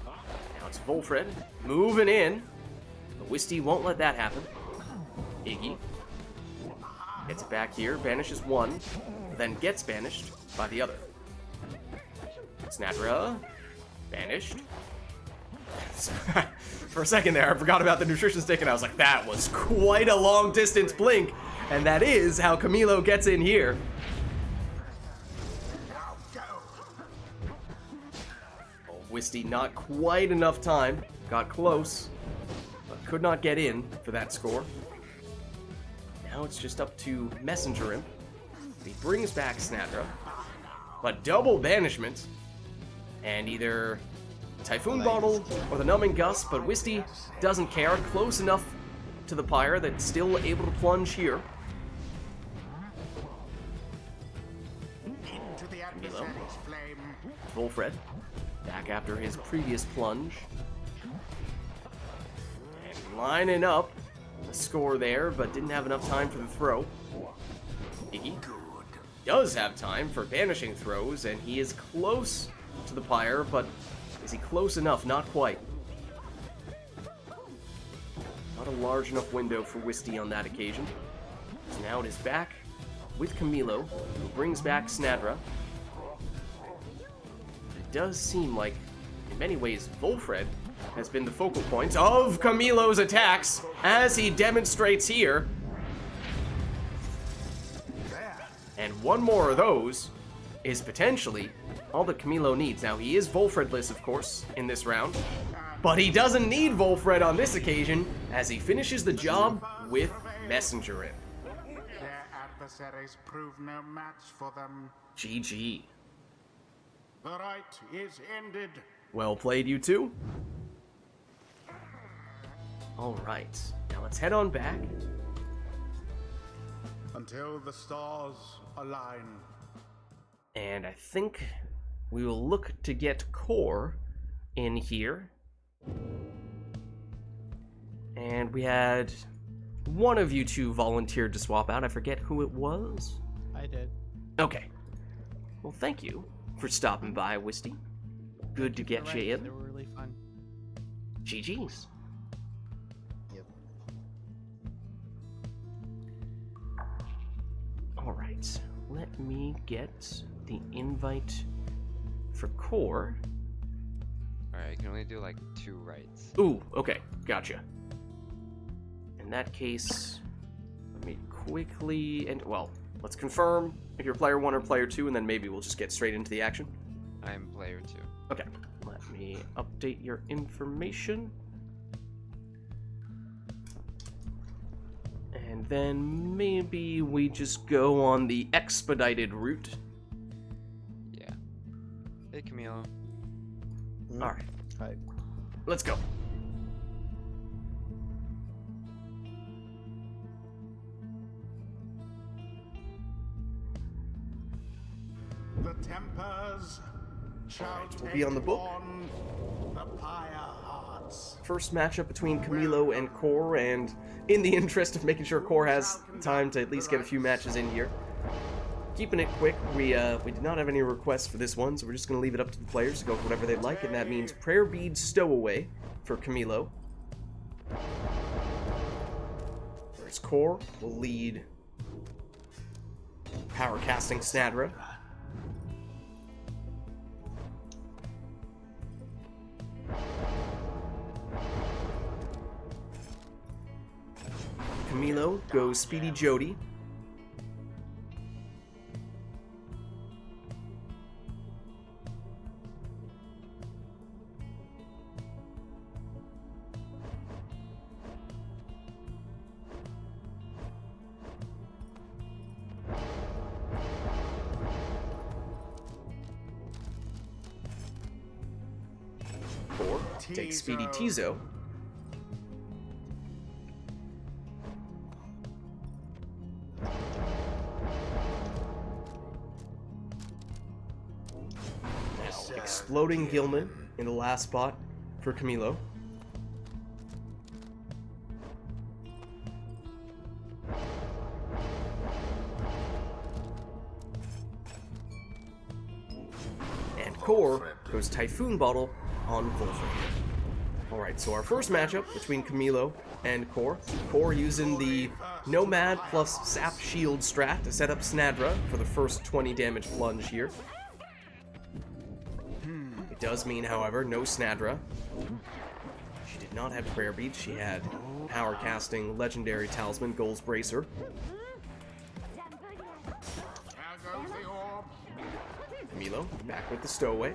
[SPEAKER 1] Now it's Volfred moving in, but Wisty won't let that happen. Iggy gets it back here, banishes one, then gets banished by the other. Snadra, banished. For a second there, I forgot about the nutrition stick, and I was like, that was quite a long distance blink, and that is how Camilo gets in here. Oh, Wisty, not quite enough time. Got close, but could not get in for that score. Now it's just up to Messenger Imp. He brings back Snadra, but double banishment, and either Typhoon Bottle or the Numbing Gust, but Wisty doesn't care. Close enough to the Pyre that's still able to plunge here. Milo, Volfred, back after his previous plunge. And lining up the score there, but didn't have enough time for the throw. Iggy does have time for banishing throws, and he is close to the Pyre, but is he close enough? Not quite. Not a large enough window for Wisty on that occasion. So now it is back with Camilo, who brings back Snadra. It does seem like, in many ways, Volfred has been the focal point of Camilo's attacks, as he demonstrates here. And one more of those is potentially all that Camilo needs. Now, he is Volfredless, of course, in this round, but he doesn't need Volfred on this occasion, as he finishes the job with Messenger Imp.
[SPEAKER 3] Their adversaries prove no match for them.
[SPEAKER 1] GG.
[SPEAKER 3] The rite is ended.
[SPEAKER 1] Well played, you two. Alright, now let's head on back.
[SPEAKER 3] Until the stars align.
[SPEAKER 1] And I think we will look to get Core in here. And we had one of you two volunteered to swap out. I forget who it was.
[SPEAKER 5] I did.
[SPEAKER 1] Okay. Well, thank you for stopping by, Wisty. Good to get you in.
[SPEAKER 5] They were really fun.
[SPEAKER 1] GG's.
[SPEAKER 4] Yep.
[SPEAKER 1] Alright, let me get the invite for Core.
[SPEAKER 6] Alright, you can only do like 2 rights.
[SPEAKER 1] Ooh, okay, gotcha. In that case, let me quickly, and well, let's confirm if you're player 1 or player 2, and then maybe we'll just get straight into the action.
[SPEAKER 6] I'm player 2.
[SPEAKER 1] Okay, let me update your information. And then maybe we just go on the expedited route.
[SPEAKER 6] Yeah. Hey, Camilo.
[SPEAKER 1] Alright,
[SPEAKER 4] Hi.
[SPEAKER 1] let's go.
[SPEAKER 3] The Tempers shall
[SPEAKER 1] we'll be on the book.
[SPEAKER 3] on the Pyre hearts.
[SPEAKER 1] First matchup between Camilo and Core, and in the interest of making sure Core has time to at least get a few matches in here, keeping it quick, we did not have any requests for this one, so we're just going to leave it up to the players to go for whatever they'd like, and that means Prayer Bead Stowaway for Camilo. Whereas Core will lead Power Casting Snadra. Camilo goes Speedy Jody. Core takes Speedy Tizo. Now, exploding Gilman in the last spot for Camilo. And Core goes Typhoon Bottle on Volver. Alright, so our first matchup between Camilo and Core. Core using the Nomad plus Sap Shield strat to set up Snadra for the first 20 damage plunge here. It does mean, however, no Snadra. She did not have Prayer Beads, she had Power Casting Legendary Talisman, Goals Bracer. Camilo back with the Stowaway.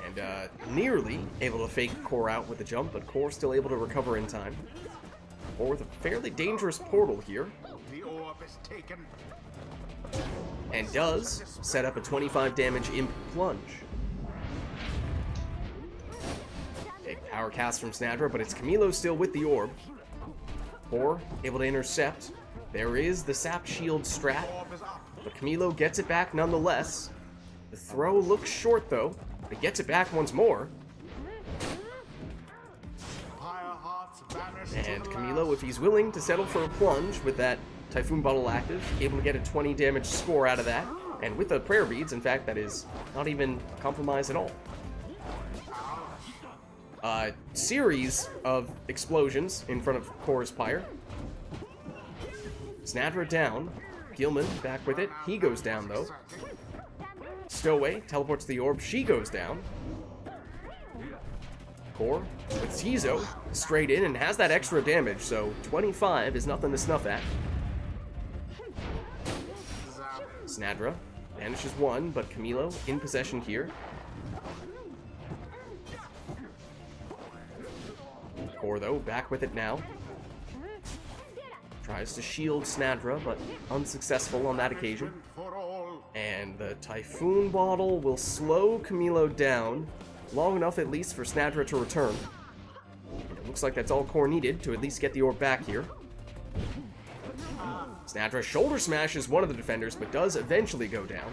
[SPEAKER 1] And nearly able to fake Core out with the jump, but Core still able to recover in time. Or with a fairly dangerous portal here.
[SPEAKER 3] The orb is taken.
[SPEAKER 1] And does set up a 25 damage Imp plunge. Big power cast from Snadra, but it's Camilo still with the orb. Core able to intercept. There is the Sap Shield strat, but Camilo gets it back nonetheless. The throw looks short though. But he gets it back once more. And Camilo, if he's willing to settle for a plunge with that Typhoon Bottle active, able to get a 20 damage score out of that. And with the Prayer Beads, in fact, that is not even compromised at all. Series of explosions in front of Core's Pyre. Snadra down. Gilman back with it. He goes down though. Stowaway teleports the orb, she goes down. Core with Tizo straight in and has that extra damage, so 25 is nothing to snuff at. Snadra banishes one, but Camilo in possession here. Core though, back with it now. Tries to shield Snadra, but unsuccessful on that occasion. And the Typhoon Bottle will slow Camilo down, long enough at least for Snadra to return. And it looks like that's all Core needed to at least get the orb back here. Snadra shoulder smashes one of the defenders, but does eventually go down.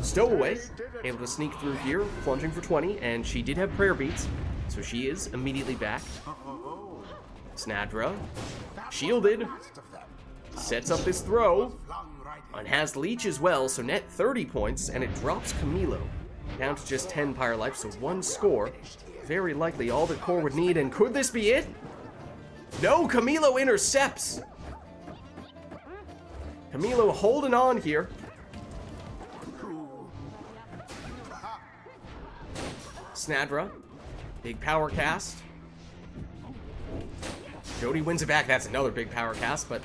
[SPEAKER 1] Stowaway, able to sneak through here, plunging for 20, and she did have Prayer Beads, so she is immediately back. Snadra, shielded, sets up this throw, and has Leech as well, so net 30 points, and it drops Camilo down to just 10 Pyre life, so one score. Very likely all that Core would need, and could this be it? No, Camilo intercepts! Camilo holding on here. Snadra, big power cast. Jody wins it back, that's another big power cast, but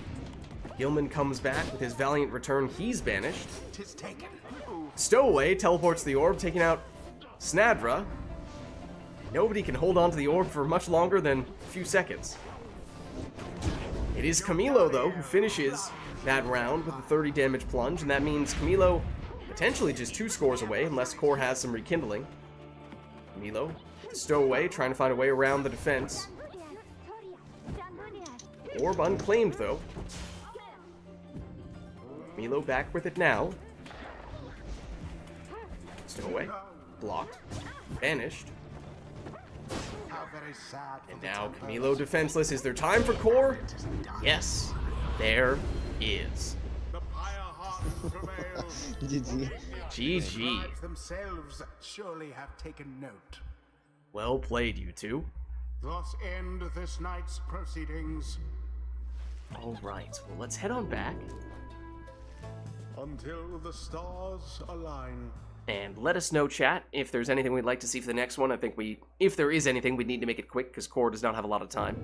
[SPEAKER 1] Gilman comes back with his valiant return, he's banished. Stowaway teleports the orb, taking out Snadra. Nobody can hold on to the orb for much longer than a few seconds. It is Camilo, though, who finishes that round with a 30 damage plunge, and that means Camilo potentially just 2 scores away, unless Core has some rekindling. Camilo, Stowaway, trying to find a way around the defense. Orb unclaimed, though. Camilo back with it now. Stowaway, blocked, banished. And now Camilo defenseless. Is there time for Core? Yes, there is.
[SPEAKER 4] GG.
[SPEAKER 1] GG.
[SPEAKER 3] Themselves surely have taken note.
[SPEAKER 1] Well played, you two.
[SPEAKER 3] Thus end this night's proceedings.
[SPEAKER 1] Alright, well let's head on back.
[SPEAKER 3] Until the stars align.
[SPEAKER 1] And let us know, chat, if there's anything we'd like to see for the next one. I think if there is anything, we need to make it quick, because Core does not have a lot of time.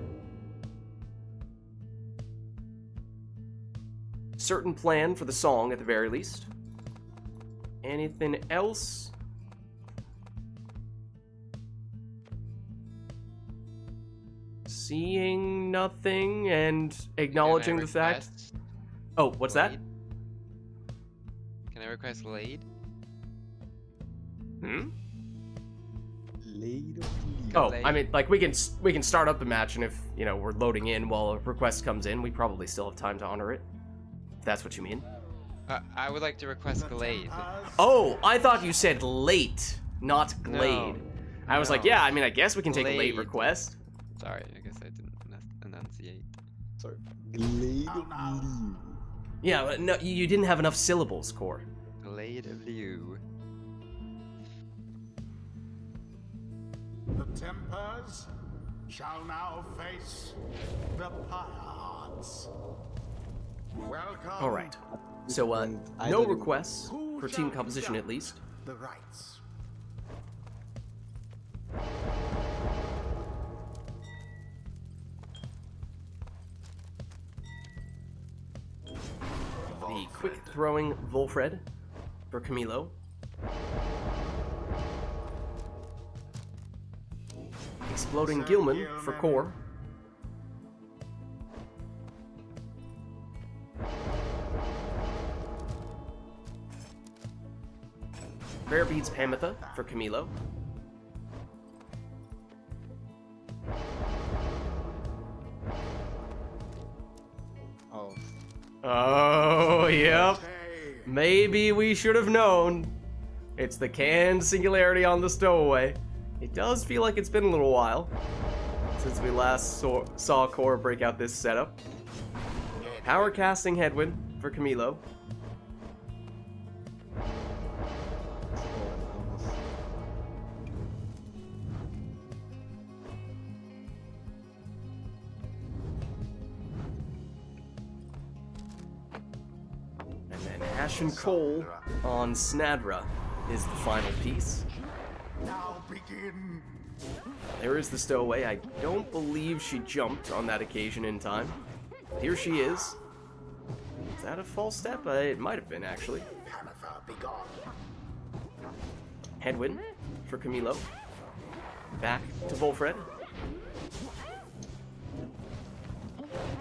[SPEAKER 1] Certain plan for the song, at the very least. Anything else? Seeing nothing and acknowledging the fact... Oh, what's that?
[SPEAKER 6] Can I request Laid?
[SPEAKER 4] Laid
[SPEAKER 1] Oh,
[SPEAKER 6] Late.
[SPEAKER 1] I mean, like, we can start up the match, and if, you know, we're loading in while a request comes in, we probably still have time to honor it. If that's what you mean.
[SPEAKER 6] I would like to request Glade.
[SPEAKER 1] Oh, I thought you said late, not Glade.
[SPEAKER 6] No,
[SPEAKER 1] I was like,
[SPEAKER 6] no.
[SPEAKER 1] yeah, I mean, I guess we can take a late
[SPEAKER 6] Glade.
[SPEAKER 1] request.
[SPEAKER 6] Sorry, I guess I didn't enunciate.
[SPEAKER 4] Sorry. Glade of Liu.
[SPEAKER 1] Yeah, but no, you didn't have enough syllables, Core.
[SPEAKER 6] Glade of Liu.
[SPEAKER 3] The Tempers shall now face the Pirates. Welcome.
[SPEAKER 1] All right. So,
[SPEAKER 4] And I
[SPEAKER 1] no
[SPEAKER 4] don't even-
[SPEAKER 1] requests
[SPEAKER 3] Who
[SPEAKER 1] for
[SPEAKER 3] shall
[SPEAKER 1] team composition
[SPEAKER 3] conduct
[SPEAKER 1] at least.
[SPEAKER 3] The rites.
[SPEAKER 1] The quick throwing Volfred for Camilo. Exploding Gilman for Core. Rare Beads Pamitha for Camilo.
[SPEAKER 4] Oh,
[SPEAKER 1] Oh, yep.
[SPEAKER 3] Hey,
[SPEAKER 1] Maybe we should have known. It's the canned singularity on the stowaway. It does feel like it's been a little while since we last saw Core break out this setup. Power casting Headwind for Camilo. And then Ash and Cole on Snadra is the final piece.
[SPEAKER 3] now begin.
[SPEAKER 1] There is the stowaway. I don't believe she jumped on that occasion in time. Here she is. Is that a false step? It might have been, actually.
[SPEAKER 3] Pamitha, be gone.
[SPEAKER 1] Headwind for Camilo. Back to Volfred.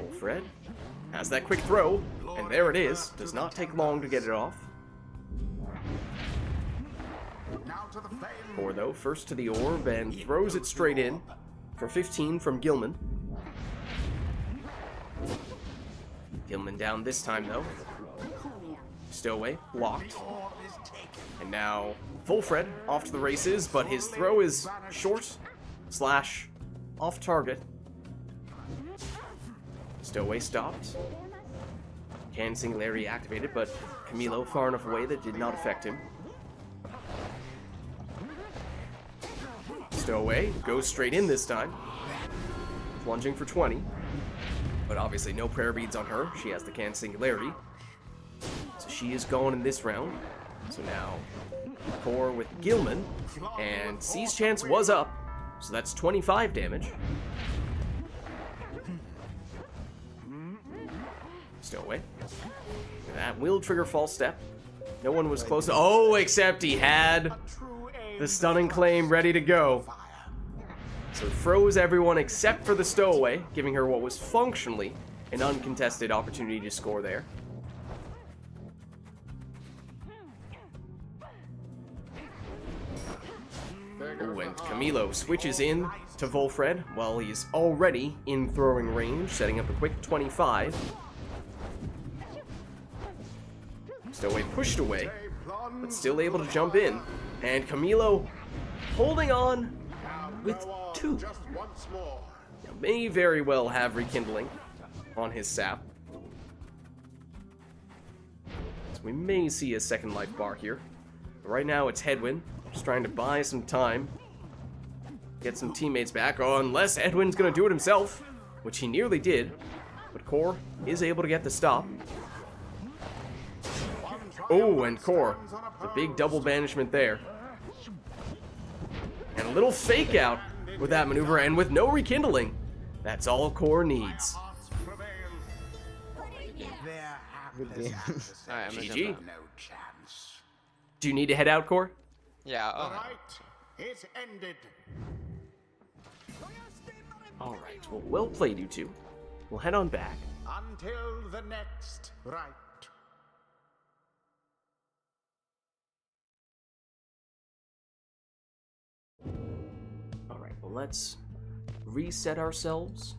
[SPEAKER 1] Volfred has that quick throw, and there it is. Does not take long to get it off.
[SPEAKER 3] Now to the fame.
[SPEAKER 1] Core, though, first to the orb and throws it straight in for 15 from Gilman. Gilman down this time, though. Stowaway blocked.
[SPEAKER 3] Orb is taken.
[SPEAKER 1] And now Volfred off to the races, but his throw is short / off target. Stowaway stopped. Can Singularity activated, but Camilo far enough away that did not affect him. Stowaway goes straight in this time. Plunging for 20. But obviously no prayer beads on her. She has the Can Singularity. So she is gone in this round. So now Core with Gilman. And C's chance was up. So that's 25 damage. Stowaway. That will trigger false step. No one was close. Oh, except he had
[SPEAKER 3] True aim.
[SPEAKER 1] the stunning claim ready to go.
[SPEAKER 3] Fire.
[SPEAKER 1] So it froze everyone except for the stowaway, giving her what was functionally an uncontested opportunity to score there. Ooh, and Camilo switches in to Volfred while he's already in throwing range, setting up a quick 25. Stowaway pushed away, but still able to jump in. And Camilo holding on with
[SPEAKER 3] Go on,
[SPEAKER 1] 2.
[SPEAKER 3] just once more.
[SPEAKER 1] May very well have rekindling on his sap. So we may see a second life bar here. But right now it's Headwind, just trying to buy some time. Get some teammates back, unless Headwind's gonna do it himself, which he nearly did. But Core is able to get the stop.
[SPEAKER 3] One try
[SPEAKER 1] Oh, and Core. The big double banishment there. And a little fake out with that maneuver, and with no rekindling. That's all Core needs.
[SPEAKER 4] Good game.
[SPEAKER 6] Alright, I'm gonna
[SPEAKER 1] GG.
[SPEAKER 6] jump out.
[SPEAKER 3] No chance.
[SPEAKER 1] Do you need to head out, Core?
[SPEAKER 6] Yeah,
[SPEAKER 3] The
[SPEAKER 6] oh.
[SPEAKER 3] right is ended.
[SPEAKER 1] Alright, well played, you two. We'll head on back.
[SPEAKER 3] Until the next right.
[SPEAKER 1] Alright, well let's reset ourselves.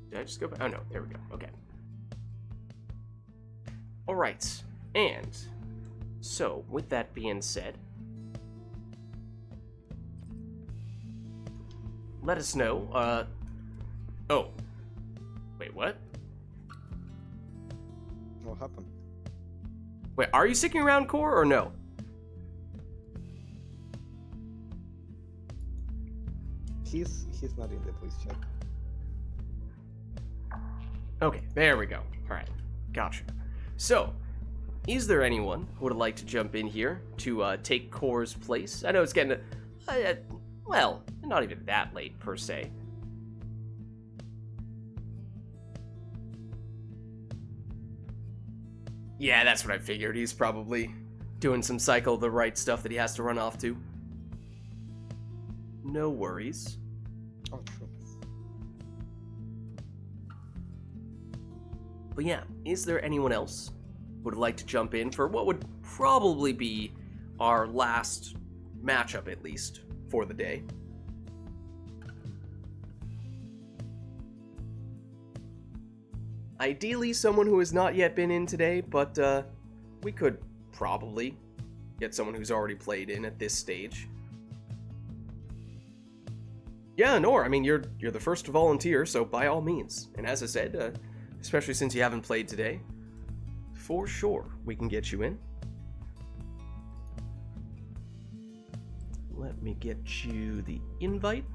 [SPEAKER 1] Did I just go back? Oh no, there we go. Okay. Alright, and so with that being said, let us know, oh. Wait, what?
[SPEAKER 4] What happened?
[SPEAKER 1] Wait, are you sticking around, Core, or no?
[SPEAKER 4] He's not in the please check.
[SPEAKER 1] Okay, there we go. Alright, gotcha. So, is there anyone who would like to jump in here to take Core's place? I know it's getting, well, not even that late, per se. Yeah, that's what I figured. He's probably doing some cycle of the right stuff that he has to run off to. No worries.
[SPEAKER 4] Oh, true.
[SPEAKER 1] But yeah, is there anyone else who would like to jump in for what would probably be our last matchup, at least, for the day? Ideally, someone who has not yet been in today, but we could probably get someone who's already played in at this stage. Yeah, Nor, I mean, you're the first to volunteer, so by all means. And as I said, especially since you haven't played today, for sure we can get you in. Let me get you the invite.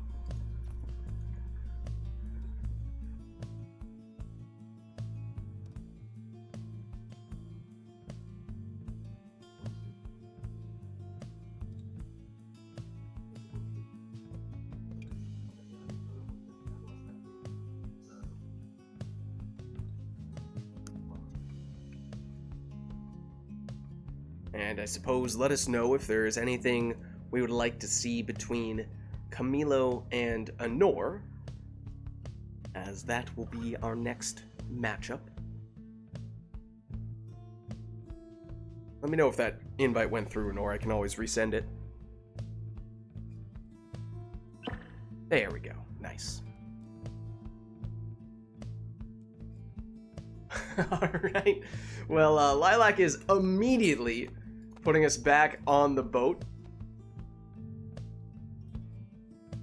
[SPEAKER 1] And I suppose let us know if there is anything we would like to see between Camilo and Anor, as that will be our next matchup. Let me know if that invite went through, Anor. I can always resend it. There we go. Nice. Alright. Well, Lilac is immediately putting us back on the boat.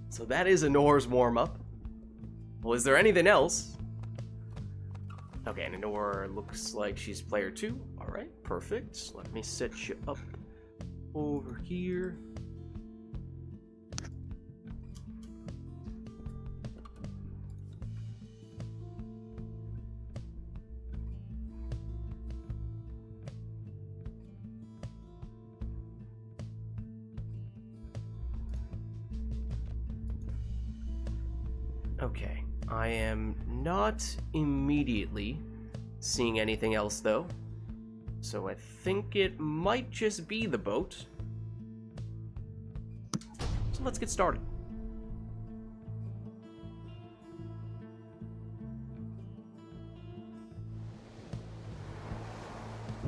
[SPEAKER 1] So that is Anor's warm-up. Well, is there anything else? Okay, and Anor looks like she's player 2. Alright, perfect. Let me set you up over here. Okay, I am not immediately seeing anything else though, so I think it might just be the boat. So let's get started.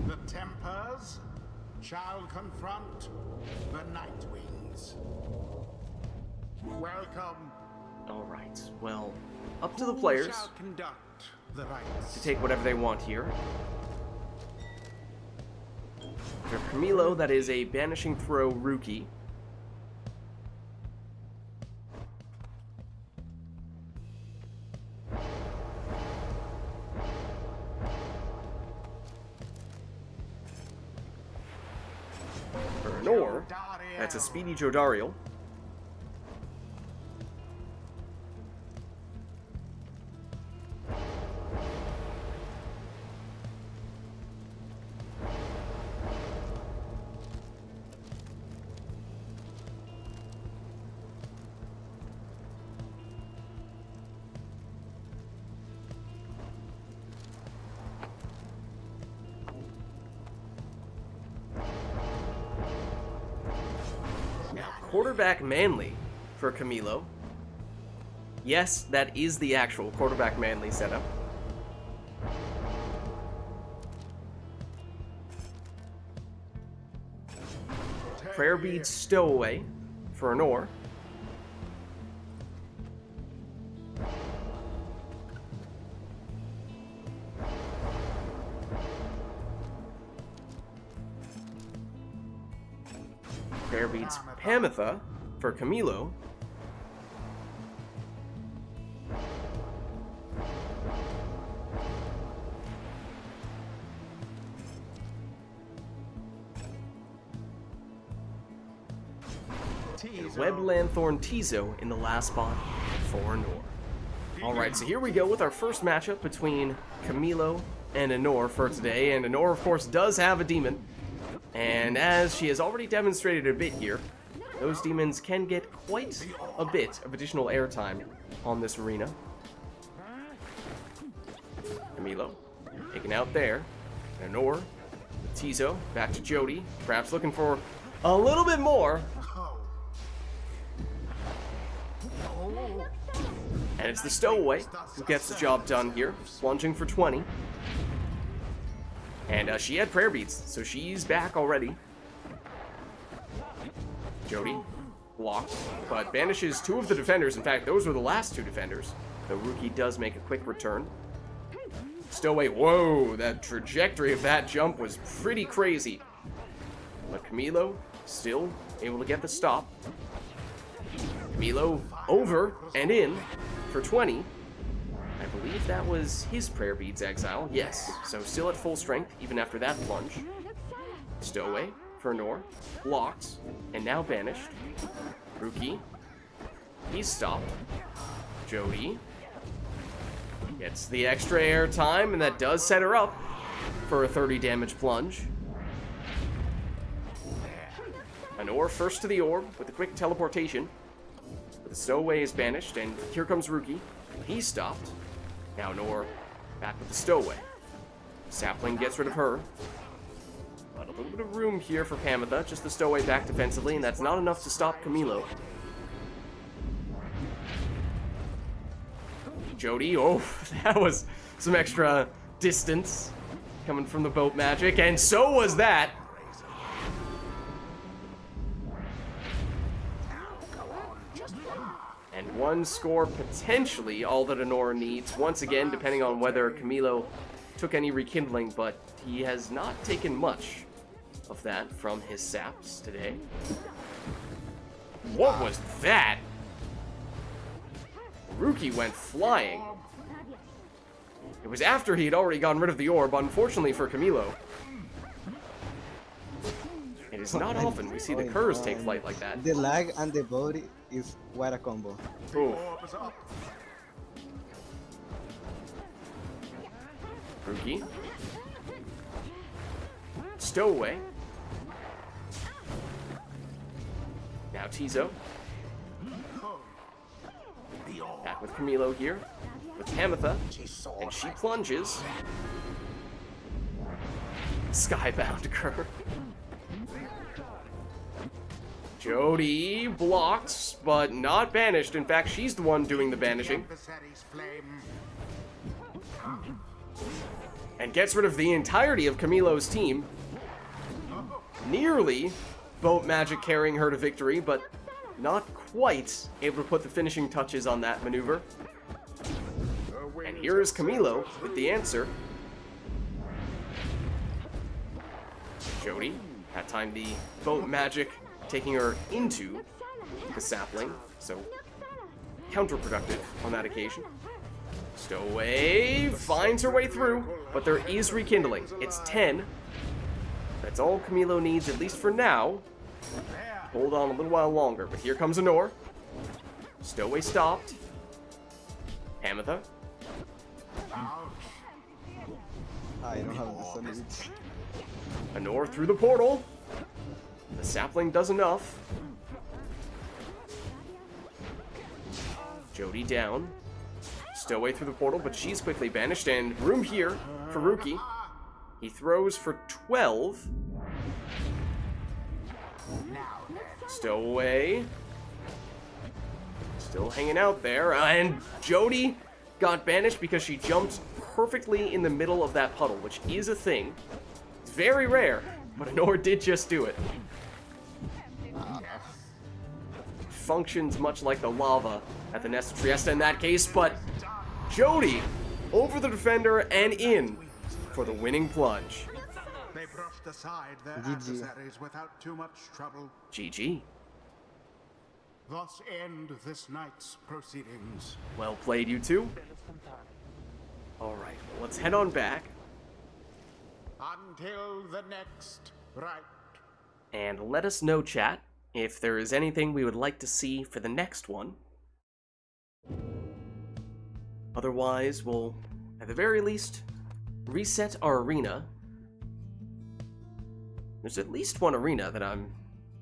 [SPEAKER 3] The Tempers shall confront the Nightwings. Welcome.
[SPEAKER 1] Alright, well, up to the
[SPEAKER 3] Who
[SPEAKER 1] players
[SPEAKER 3] shall conduct the rites?
[SPEAKER 1] to take whatever they want here. For Camilo, that is a Banishing Throw Rookie. For Anor, that's a Speedy Jodariel. quarterback Manly for Camilo. Yes, that is the actual quarterback Manly setup. Prayer Beads Stowaway for Anor. Prayer Beads Pamitha for Camilo. And Web Lanthorn Tizo in the last spot for Anor. Alright, so here we go with our first matchup between Camilo and Anor for today. And Anor, of course, does have a demon. And as she has already demonstrated a bit here, those demons can get quite a bit of additional airtime on this arena. Camilo taken out there. Anor with Tizo back to Jody, perhaps looking for a little bit more. And it's the Stowaway who gets the job done here, plunging for 20. And she had Prayer Beads, so she's back already. Jody blocked, but banishes two of the defenders. In fact, those were the last two defenders. The rookie does make a quick return. Stowaway, whoa, that trajectory of that jump was pretty crazy. But Camilo still able to get the stop. Camilo over and in for 20. I believe that was his Prayer Beads exile. Yes, so still at full strength even after that plunge. Stowaway for Anor, blocked, and now banished. Rookie, he's stopped. Jody gets the extra air time, and that does set her up for a 30 damage plunge. Anor first to the orb with a quick teleportation. But the Stowaway is banished, and here comes Rookie. He's stopped. Now Anor back with the Stowaway. Sapling gets rid of her. But a little bit of room here for Pamitha. Just the Stowaway back defensively, and that's not enough to stop Camilo. Jody, oh, that was some extra distance coming from the boat magic, and so was that. And one score potentially all that Anor needs, once again, depending on whether Camilo took any rekindling, but he has not taken much of that from his saps today. What was that? Rookie went flying. It was after he had already gotten rid of the orb, unfortunately for Camilo. It is not often we see the curs take flight like that.
[SPEAKER 4] The lag and the body is what a combo.
[SPEAKER 1] Ooh. Rookie. Stowaway. Now Tizo. Back with Camilo here. With Pamitha. And she plunges. Skybound Cur. Jody blocks, but not banished. In fact, she's the one doing the banishing. And gets rid of the entirety of Camilo's team. Nearly boat magic carrying her to victory, but not quite able to put the finishing touches on that maneuver. And here is Camilo with the answer. Jody, that time the boat magic taking her into the sapling, so counterproductive on that occasion. Stowaway finds her way through, but there is rekindling. It's 10. That's all Camilo needs, at least for now. Hold on a little while longer, but here comes Anor. Stowaway stopped. Pamitha.
[SPEAKER 4] I don't have the summons.
[SPEAKER 1] Anor through the portal. The sapling does enough. Jody down. Stowaway through the portal, but she's quickly banished, and room here for Rookie. He throws for 12. Stowaway. Still hanging out there. And Jody got banished because she jumped perfectly in the middle of that puddle, which is a thing. It's very rare, but Honor did just do it. Functions much like the lava at the Nest of Trieste in that case, but Jody over the defender and in for the winning plunge.
[SPEAKER 3] They brushed aside their
[SPEAKER 4] GG.
[SPEAKER 3] adversaries without too much trouble.
[SPEAKER 1] GG.
[SPEAKER 3] Thus end this night's proceedings.
[SPEAKER 1] Well played, you two. Alright, well, let's head on back
[SPEAKER 3] Until the next rite.
[SPEAKER 1] and let us know, chat, if there is anything we would like to see for the next one. Otherwise, we'll, at the very least, reset our arena. There's at least one arena that I'm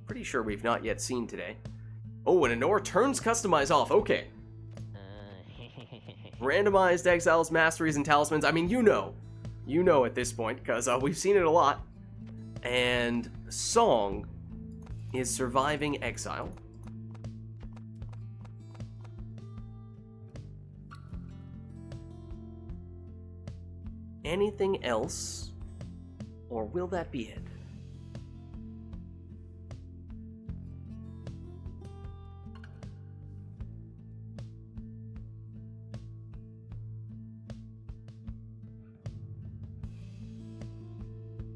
[SPEAKER 1] pretty sure we've not yet seen today. Oh, and Honor turns Customize off. Okay. Randomized Exiles, Masteries, and Talismans. I mean, you know at this point, because we've seen it a lot. And Song is Surviving Exile. Anything else? Or will that be it?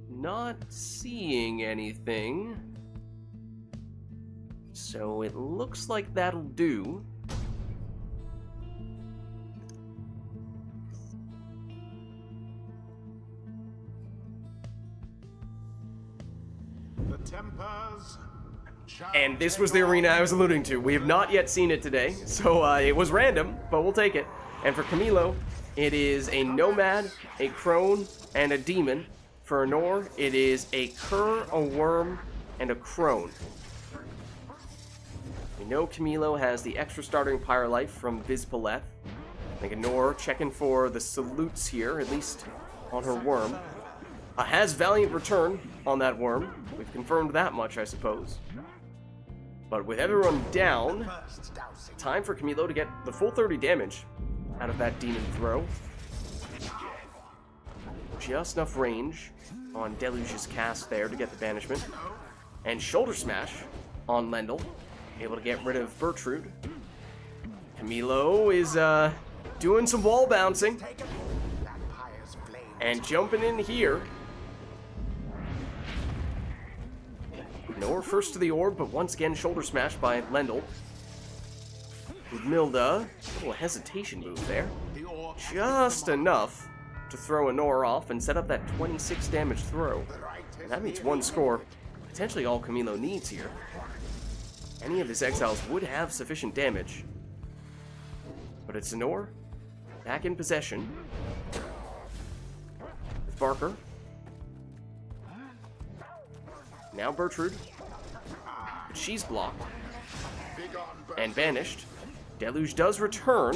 [SPEAKER 1] Not seeing anything. So it looks like that'll do.
[SPEAKER 3] The tempers.
[SPEAKER 1] And this was the arena I was alluding to. We have not yet seen it today, so it was random, but we'll take it. And for Camilo, it is a Nomad, a Crone, and a Demon. For Honor, it is a Cur, a Worm, and a Crone. We know Camilo has the extra starting Pyre life from Vids. I think Honor checking for the salutes here, at least on her Worm. Has Valiant Return on that Worm. We've confirmed that much, I suppose. But with everyone down, time for Camilo to get the full 30 damage out of that Demon Throw. Just enough range on Deluge's cast there to get the banishment. And Shoulder Smash on Lendl, able to get rid of Bertrude. Camilo is doing some wall bouncing and jumping in here. Nor first to the orb, but once again Shoulder Smash by Lendl. Milda, a little hesitation move there. Just enough to throw Honor off and set up that 26 damage throw. And that means one score, potentially all Camilo needs here. Any of his exiles would have sufficient damage. But it's Honor, back in possession. With Barker. Now Bertrude. But she's blocked. And banished. Deluge does return,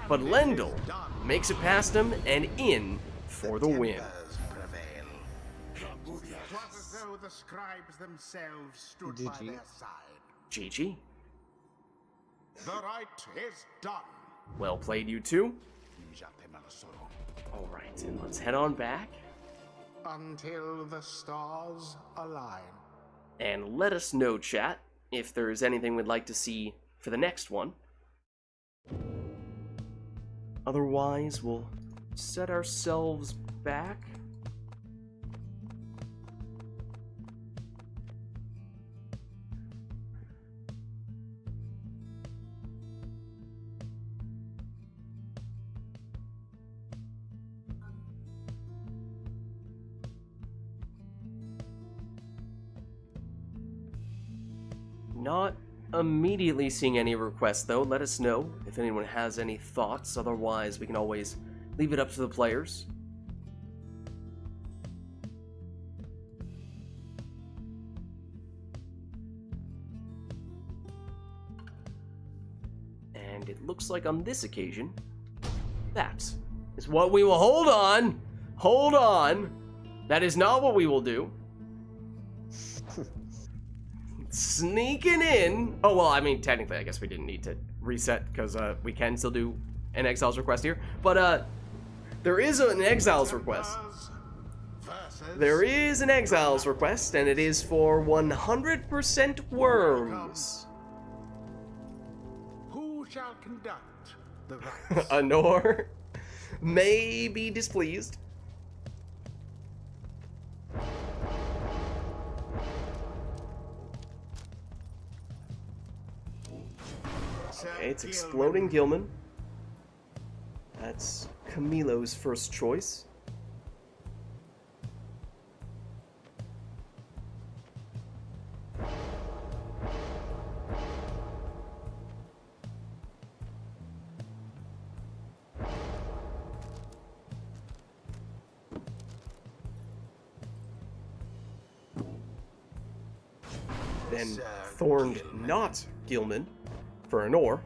[SPEAKER 1] but Lendl makes it past him and in for the win.
[SPEAKER 3] It was as though the scribes themselves stood by
[SPEAKER 4] GG.
[SPEAKER 3] their side.
[SPEAKER 1] GG.
[SPEAKER 3] The rite is done.
[SPEAKER 1] Well played, you two. Alright, and let's head on back
[SPEAKER 3] Until the stars align.
[SPEAKER 1] and let us know, chat, if there's anything we'd like to see for the next one. Otherwise, we'll set ourselves back. Not immediately seeing any requests, though. Let us know if anyone has any thoughts. Otherwise, we can always leave it up to the players. And it looks like on this occasion, that is what we will... Hold on! Hold on! That is not what we will do. sneaking in. Oh, well, I mean, technically, I guess we didn't need to reset because we can still do an Exiles request here. But there is an Exiles request. There is an Exiles request, and it is for 100% worms.
[SPEAKER 3] Who shall conduct the rites?
[SPEAKER 1] Anor may be displeased. Okay, it's Exploding Gilman. That's Camilo's first choice. Then Thorned not Gilman for Anor.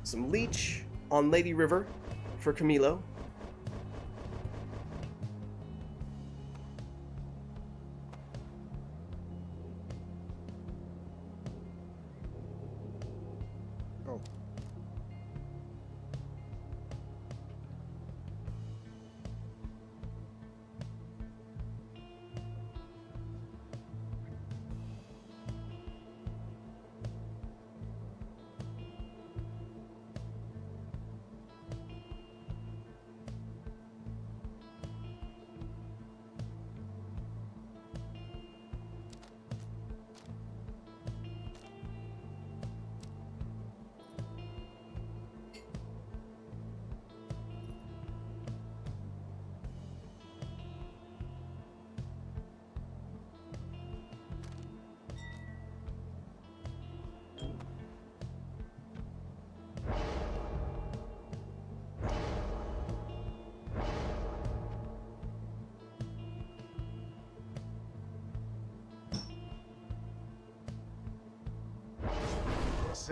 [SPEAKER 1] Some Leech on Lady River for Camilo.
[SPEAKER 4] Oh.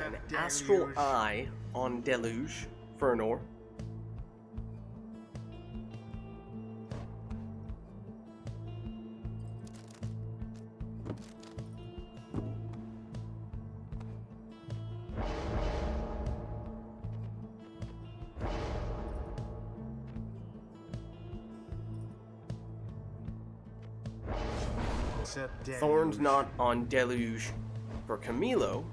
[SPEAKER 1] An Astral Eye on Deluge for Anor. Thorned Knot on Deluge for Camilo.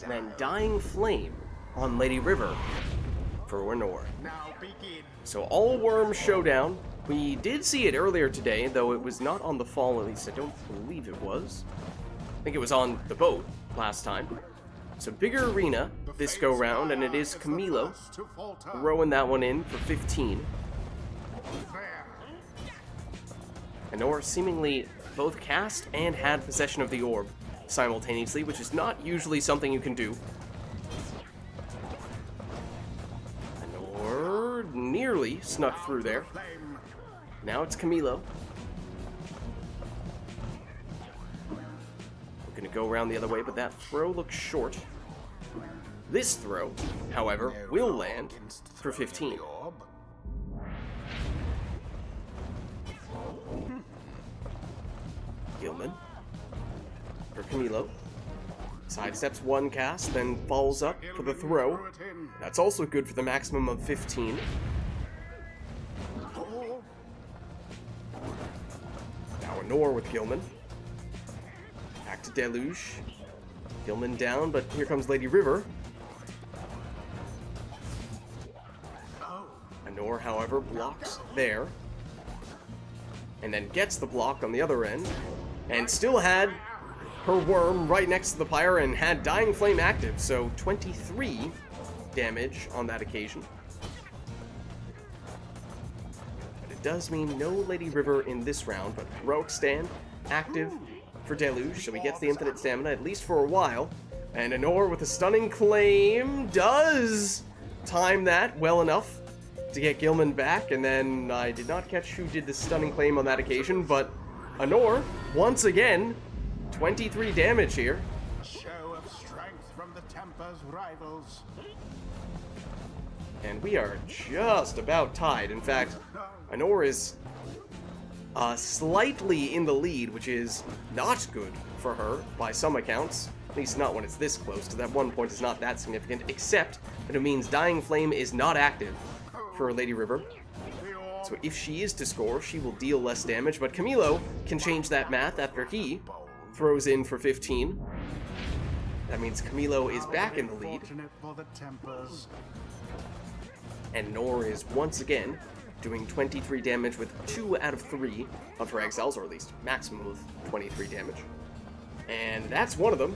[SPEAKER 1] And then Dying Flame on Lady River for Anor.
[SPEAKER 3] Now begin.
[SPEAKER 1] So all worm showdown. We did see it earlier today, though it was not on the fall, at least I don't believe it was. I think it was on the boat last time. So bigger arena this go round, and it is Camilo throwing that one in for 15. Anor seemingly both cast and had possession of the orb simultaneously, which is not usually something you can do. Anor nearly snuck through there. Now it's Camilo. We're gonna go around the other way, but that throw looks short. This throw, however, will land for 15. Gilman for Camilo. Sidesteps one cast, then falls up for the throw. That's also good for the maximum of 15. Now Anor with Gilman. Back to Deluge. Gilman down, but here comes Lady River. Nor, however, blocks there. And then gets the block on the other end. And still had her worm right next to the Pyre and had Dying Flame active. So 23 damage on that occasion. But it does mean no Lady River in this round, but Heroic Stand active for Deluge, so he gets the infinite stamina, at least for a while. And Anor with a stunning claim does time that well enough to get Gilman back, and then I did not catch who did the stunning claim on that occasion, but Anor, once again, 23 damage here.
[SPEAKER 3] A show of strength from the Temper's rivals.
[SPEAKER 1] And we are just about tied. In fact, Anor is slightly in the lead, which is not good for her by some accounts. At least not when it's this close, because that 1 point is not that significant, except that it means Dying Flame is not active for Lady River. So if she is to score, she will deal less damage, but Camilo can change that math after he throws in for 15. That means Camilo is back in the lead. And Nor is once again doing 23 damage with 2 out of 3 of her exiles, or at least maximum of 23 damage. And that's one of them.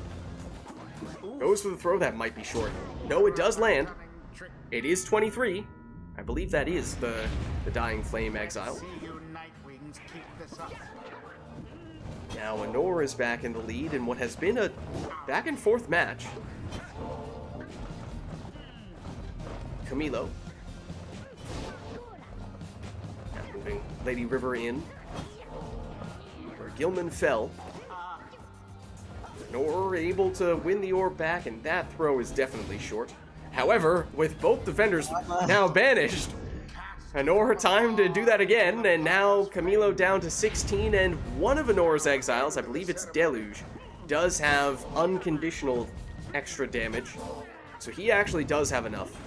[SPEAKER 1] Goes for the throw, that might be short. No, it does land. It is 23. I believe that is the Dying Flame exile. Now Anor is back in the lead in what has been a back and forth match. Camilo. Now moving Lady River in, where Gilman fell. Nor able to win the orb back, and that throw is definitely short. However, with both defenders now banished, Anor time to do that again, and now Camilo down to 16, and one of Anor's exiles, I believe it's Deluge, does have unconditional extra damage, so he actually does have enough.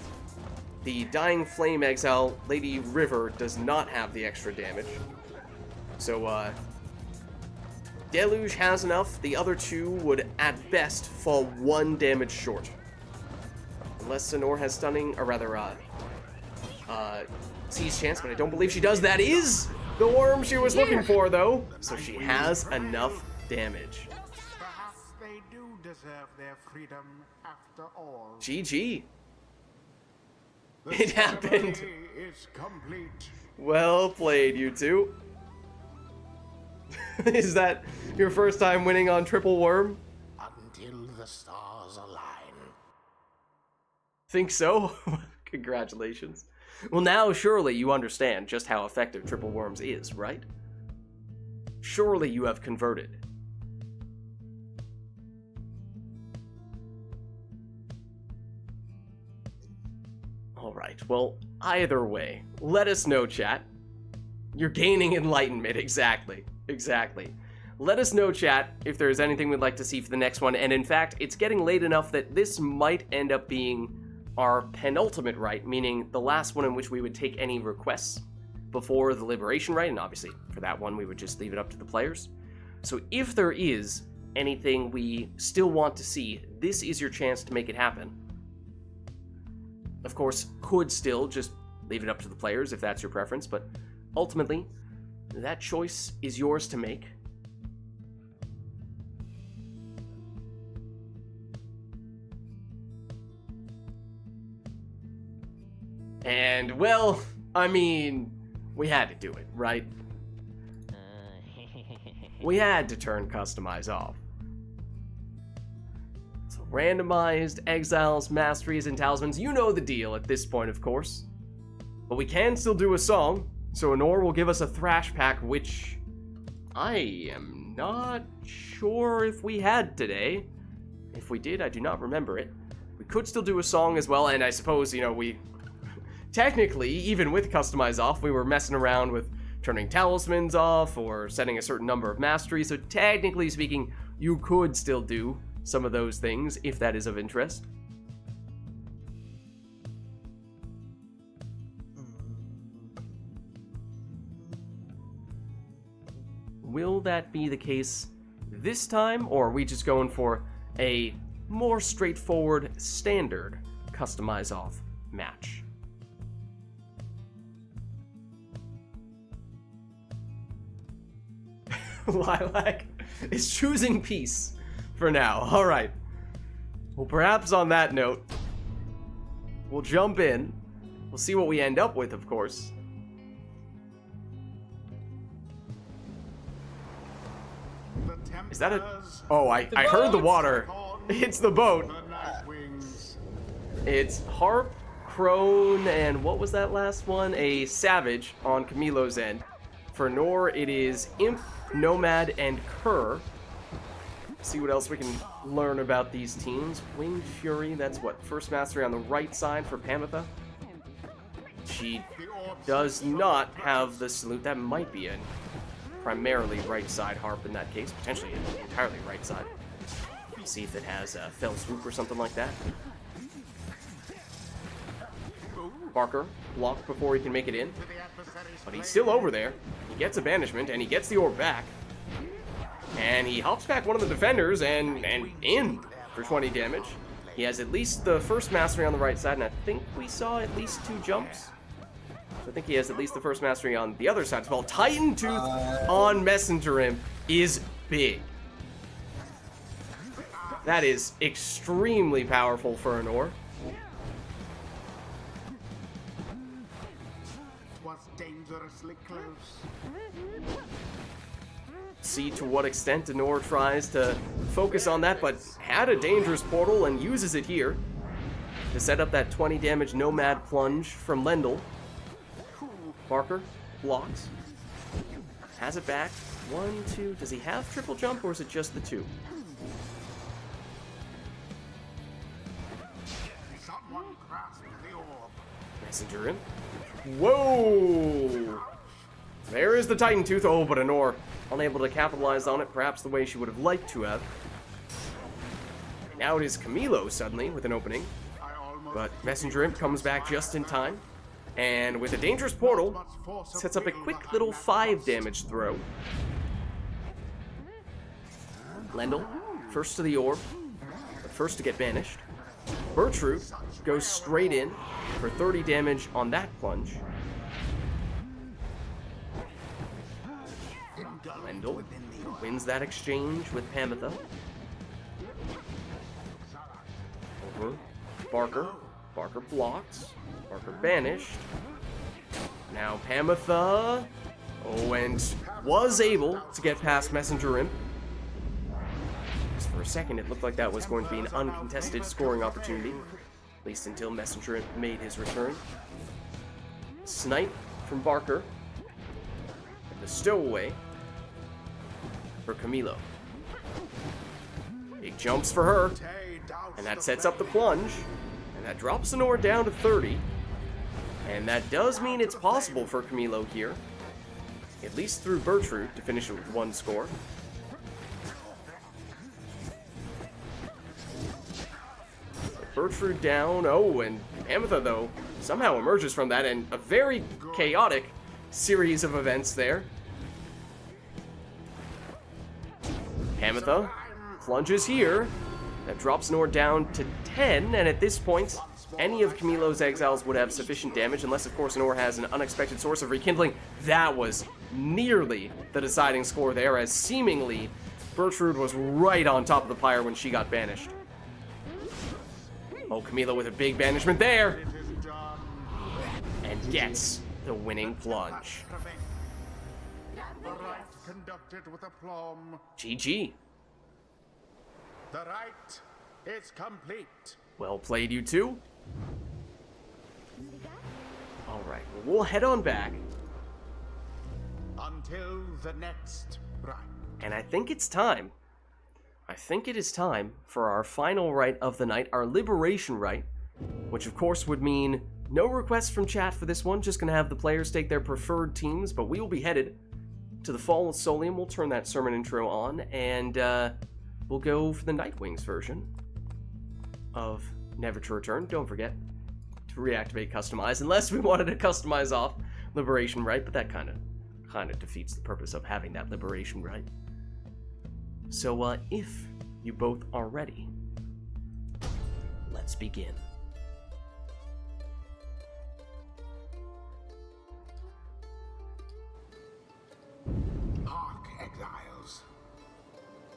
[SPEAKER 1] The Dying Flame exile, Lady River, does not have the extra damage. So, Deluge has enough. The other two would, at best, fall 1 damage short. Unless Anor has stunning, or rather, Seize Chance, but I don't believe she does. That is the worm she was looking for, though. So she has enough damage.
[SPEAKER 3] Perhaps they do deserve their freedom after all.
[SPEAKER 1] GG.
[SPEAKER 3] The
[SPEAKER 1] It happened.
[SPEAKER 3] ceremony is complete.
[SPEAKER 1] Well played, you two. Is that your first time winning on Triple Worm?
[SPEAKER 3] Until the stars align.
[SPEAKER 1] Think so? Congratulations. Well, now surely you understand just how effective Triple Worms is, right? Surely you have converted. Alright, well, either way, let us know, chat. You're gaining enlightenment, exactly. Exactly. Let us know, chat, if there's anything we'd like to see for the next one, and in fact, it's getting late enough that this might end up being our penultimate rite, meaning the last one in which we would take any requests before the Liberation Rite, and obviously, for that one, we would just leave it up to the players. So if there is anything we still want to see, this is your chance to make it happen. Of course, could still just leave it up to the players if that's your preference, but ultimately, that choice is yours to make. And, well, I mean, we had to do it, right? We had to turn Customize off. So randomized, exiles, masteries, and talismans, you know the deal at this point, of course. But we can still do a song, so Anor will give us a thrash pack, which I am not sure if we had today. If we did, I do not remember it. We could still do a song as well, and I suppose, you know, we... Technically, even with Customize off, we were messing around with turning talismans off or setting a certain number of masteries, so technically speaking, you could still do some of those things if that is of interest. Will that be the case this time, or are we just going for a more straightforward, standard Customize off match? Lilac is choosing peace for now. All right. Well, perhaps on that note, we'll jump in. We'll see what we end up with, of course. Is that a... Oh, I heard the water. It's the boat. It's Harp, Crone, and what was that last one? A Savage on Camilo's end. For Nor, it is Imp, Nomad, and Kerr. See what else we can learn about these teams. Winged Fury, that's what? First Mastery on the right side for Pamitha. She does not have the salute. That might be a primarily right side Harp in that case. Potentially entirely right side. See if it has a Fell Swoop or something like that. Barker blocked before he can make it in. But he's still over there. He gets a banishment, and he gets the orb back. And he hops back one of the defenders and in for 20 damage. He has at least the first mastery on the right side, and I think we saw at least 2 jumps. So I think he has at least the first mastery on the other side as well. Titan Tooth on Messenger Imp is big. That is extremely powerful for Anor.
[SPEAKER 3] Was dangerously close.
[SPEAKER 1] See to what extent Anor tries to focus on that, but had a dangerous portal and uses it here to set up that 20 damage Nomad plunge from Lendl. Barker blocks. Has it back. 1, 2. Does he have triple jump or is it just the 2?
[SPEAKER 3] Someone grasped the orb.
[SPEAKER 1] Messenger in. Whoa! There is the Titan Tooth. Oh, but Anor unable to capitalize on it, perhaps the way she would have liked to have. Now it is Camilo suddenly with an opening. But Messenger Imp comes back just in time. And with a dangerous portal, sets up a quick little 5 damage throw. Lendl, first to the orb, but first to get banished. Bertrude goes straight in for 30 damage on that plunge. Lendl wins that exchange with Pamitha. Over. Barker. Barker blocks. Barker banished. Now Pamitha. Oh, and was able to get past Messenger Imp. Just for a second, it looked like that was going to be an uncontested scoring opportunity. At least until Messenger Imp made his return. Snipe from Barker. And the stowaway for Camilo. Big jumps for her. And that sets up the plunge. And that drops Anor down to 30. And that does mean it's possible for Camilo here. At least through Bertrude to finish it with 1 score. Bertrude down. Oh, and Pamitha, though, somehow emerges from that. And a very chaotic series of events there. Pamitha plunges here. That drops Anor down to 10, and at this point, any of Camilo's exiles would have sufficient damage, unless, of course, Anor has an unexpected source of rekindling. That was nearly the deciding score there, as seemingly Bertrude was right on top of the pyre when she got banished. Oh, Camilo with a big banishment there, and gets the winning plunge.
[SPEAKER 3] The rite conducted with aplomb.
[SPEAKER 1] GG.
[SPEAKER 3] The rite is complete.
[SPEAKER 1] Well played, you two. Alright, well, we'll head on back.
[SPEAKER 3] Until the next rite.
[SPEAKER 1] And I think it's time. I think it is time for our final rite of the night, our Liberation Rite, which of course would mean no requests from chat for this one, just gonna have the players take their preferred teams, but we will be headed to the Fall of Solium. We'll turn that sermon intro on, and we'll go for the Nightwings version of Never to Return. Don't forget to reactivate Customize, unless we wanted to customize off Liberation Rite, but that kind of defeats the purpose of having that Liberation Rite. So, if you both are ready, let's begin.
[SPEAKER 3] Hark, exiles.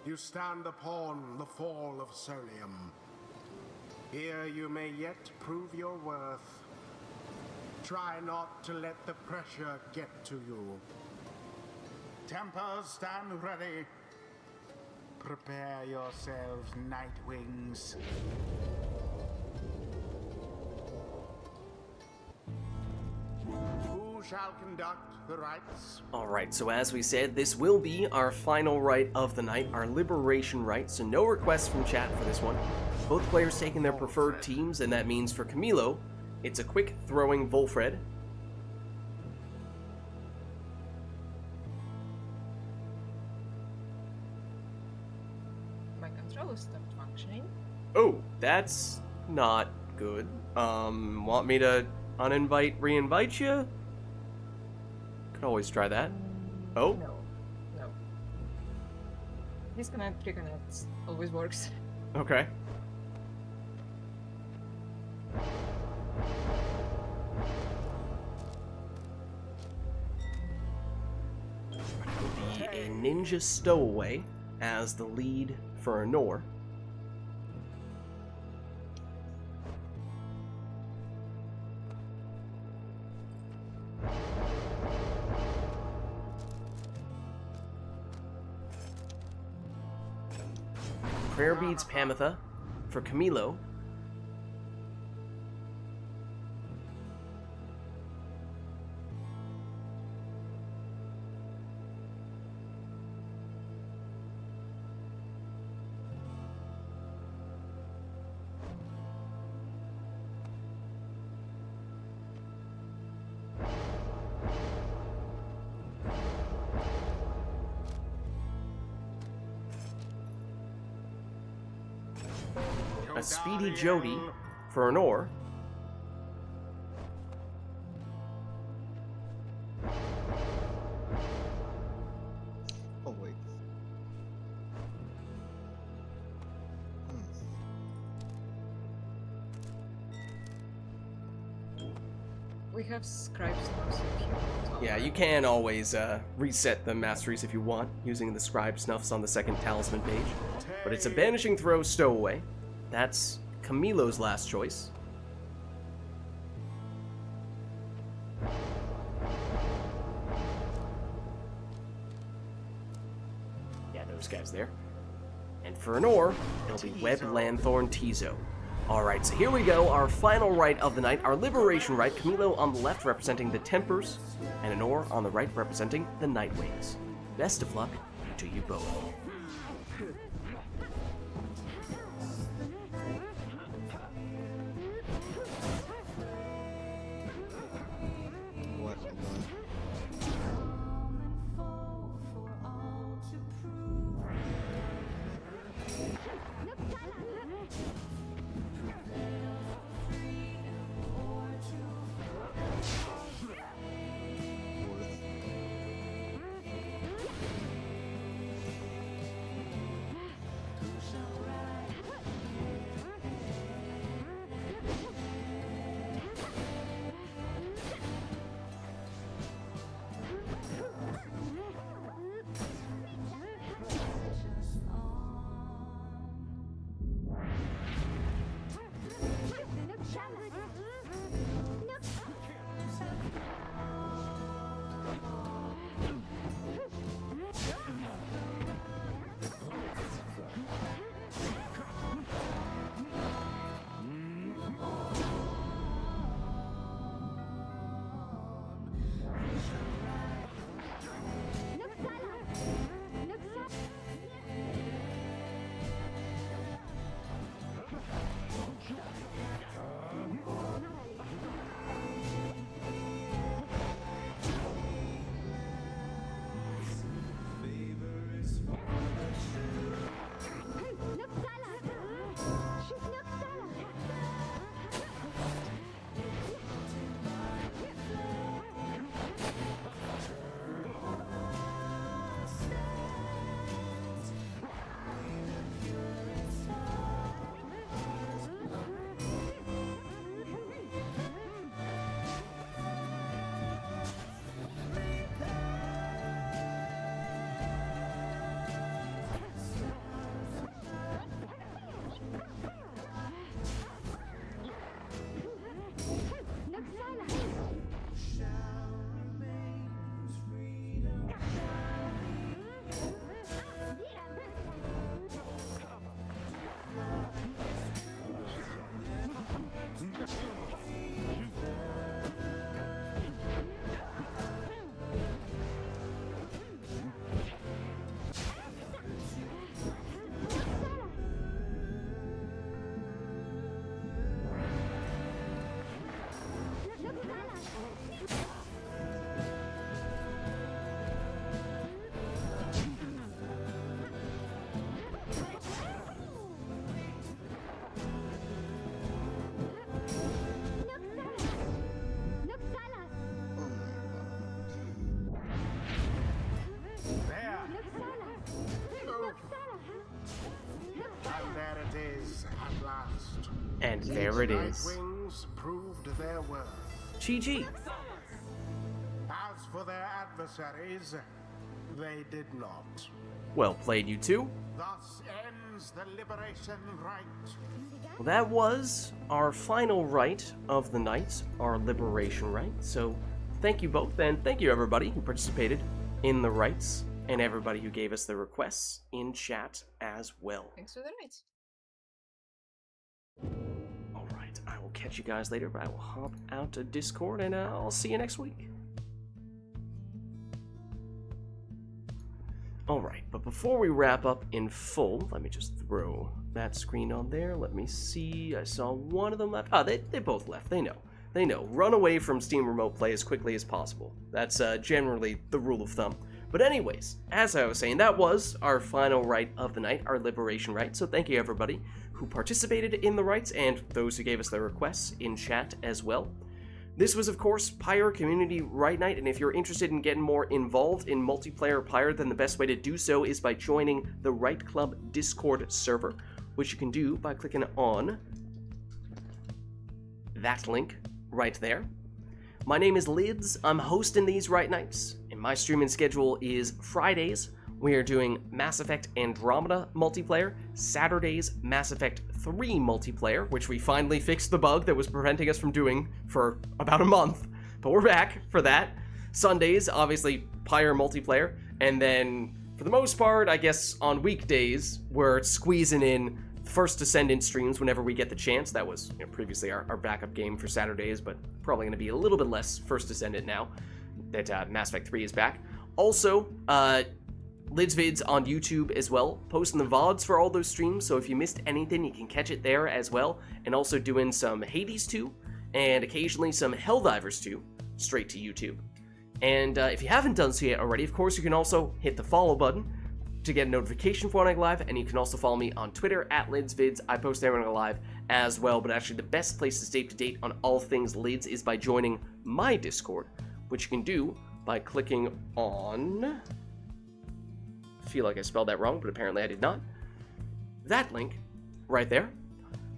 [SPEAKER 3] you stand upon the fall of Solium. Here you may yet prove your worth. Try not to let the pressure get to you. Tempers, stand ready. Prepare yourselves, Nightwings. Who shall conduct the rites?
[SPEAKER 1] Alright, so as we said, this will be our final rite of the night, our liberation rite, so no requests from chat for this one. Both players taking their preferred teams, and that means for Camilo, it's a quick throwing Volfred.
[SPEAKER 7] My controller stopped functioning.
[SPEAKER 1] Oh, that's not good. Want me to re-invite you? Could always try that. Oh?
[SPEAKER 7] No. No. Disconnect, reconnect. Always works.
[SPEAKER 1] Okay. It'll be a ninja stowaway as the lead for Anor. Prayer Beads Pamitha for Camilo. A Speedy Jody for Anor.
[SPEAKER 4] Oh wait.
[SPEAKER 7] We have scribes now, so if you want.
[SPEAKER 1] Yeah, you can always reset the masteries if you want, using the scribe snuffs on the second talisman page. But it's a banishing throw stowaway. That's Camilo's last choice. Yeah, those guys there. And for Anor, it'll be Web Lanthorn Tizo. Alright, so here we go, our final rite of the night, our liberation rite. Camilo on the left representing the Tempers, and Anor on the right representing the Nightwings. Best of luck to you both.
[SPEAKER 4] What?
[SPEAKER 1] And there it is.
[SPEAKER 3] Nightwings proved their worth.
[SPEAKER 1] GG.
[SPEAKER 3] As for their adversaries, they did not.
[SPEAKER 1] Well played, you two.
[SPEAKER 3] Thus ends the Liberation Rite.
[SPEAKER 1] Well, that was our final rite of the night, our Liberation Rite. So thank you both, and thank you everybody who participated in the rites, and everybody who gave us the requests in chat as well.
[SPEAKER 7] Thanks for the night.
[SPEAKER 1] Alright, I will catch you guys later, but I will hop out to Discord, and I'll see you next week. Alright, but before we wrap up in full, let me just throw that screen on there. Let me see. I saw one of them left. Ah, they both left. They know. They know. Run away from Steam Remote Play as quickly as possible. That's generally the rule of thumb. But anyways, as I was saying, that was our final rite of the night, our Liberation Rite. So thank you everybody who participated in the rites and those who gave us their requests in chat as well. This was, of course, Pyre Community Rite Night, and if you're interested in getting more involved in multiplayer Pyre, then the best way to do so is by joining the Rite Club Discord server, which you can do by clicking on that link right there. My name is Lids. I'm hosting these Rite Nights, and my streaming schedule is Fridays. We are doing Mass Effect Andromeda multiplayer, Saturdays Mass Effect 3 multiplayer, which we finally fixed the bug that was preventing us from doing for about a month, but we're back for that. Sundays, obviously, Pyre multiplayer, and then, for the most part, I guess on weekdays, we're squeezing in First Descendant streams whenever we get the chance. That was previously our backup game for Saturdays, but probably going to be a little bit less First Descendant now that Mass Effect 3 is back. Also, Lids Vids on YouTube as well, posting the VODs for all those streams, so if you missed anything, you can catch it there as well, and also doing some Hades 2, and occasionally some Helldivers 2, straight to YouTube. And if you haven't done so yet already, of course, you can also hit the follow button to get a notification for when I go live, and you can also follow me on Twitter, @LidsVids. I post there when I go live as well, but actually the best place to stay up to date on all things Lids is by joining my Discord, which you can do by clicking on... I feel like I spelled that wrong, but apparently I did not. That link right there.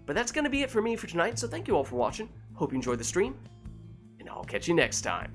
[SPEAKER 1] But that's going to be it for me for tonight, so thank you all for watching. Hope you enjoyed the stream, and I'll catch you next time.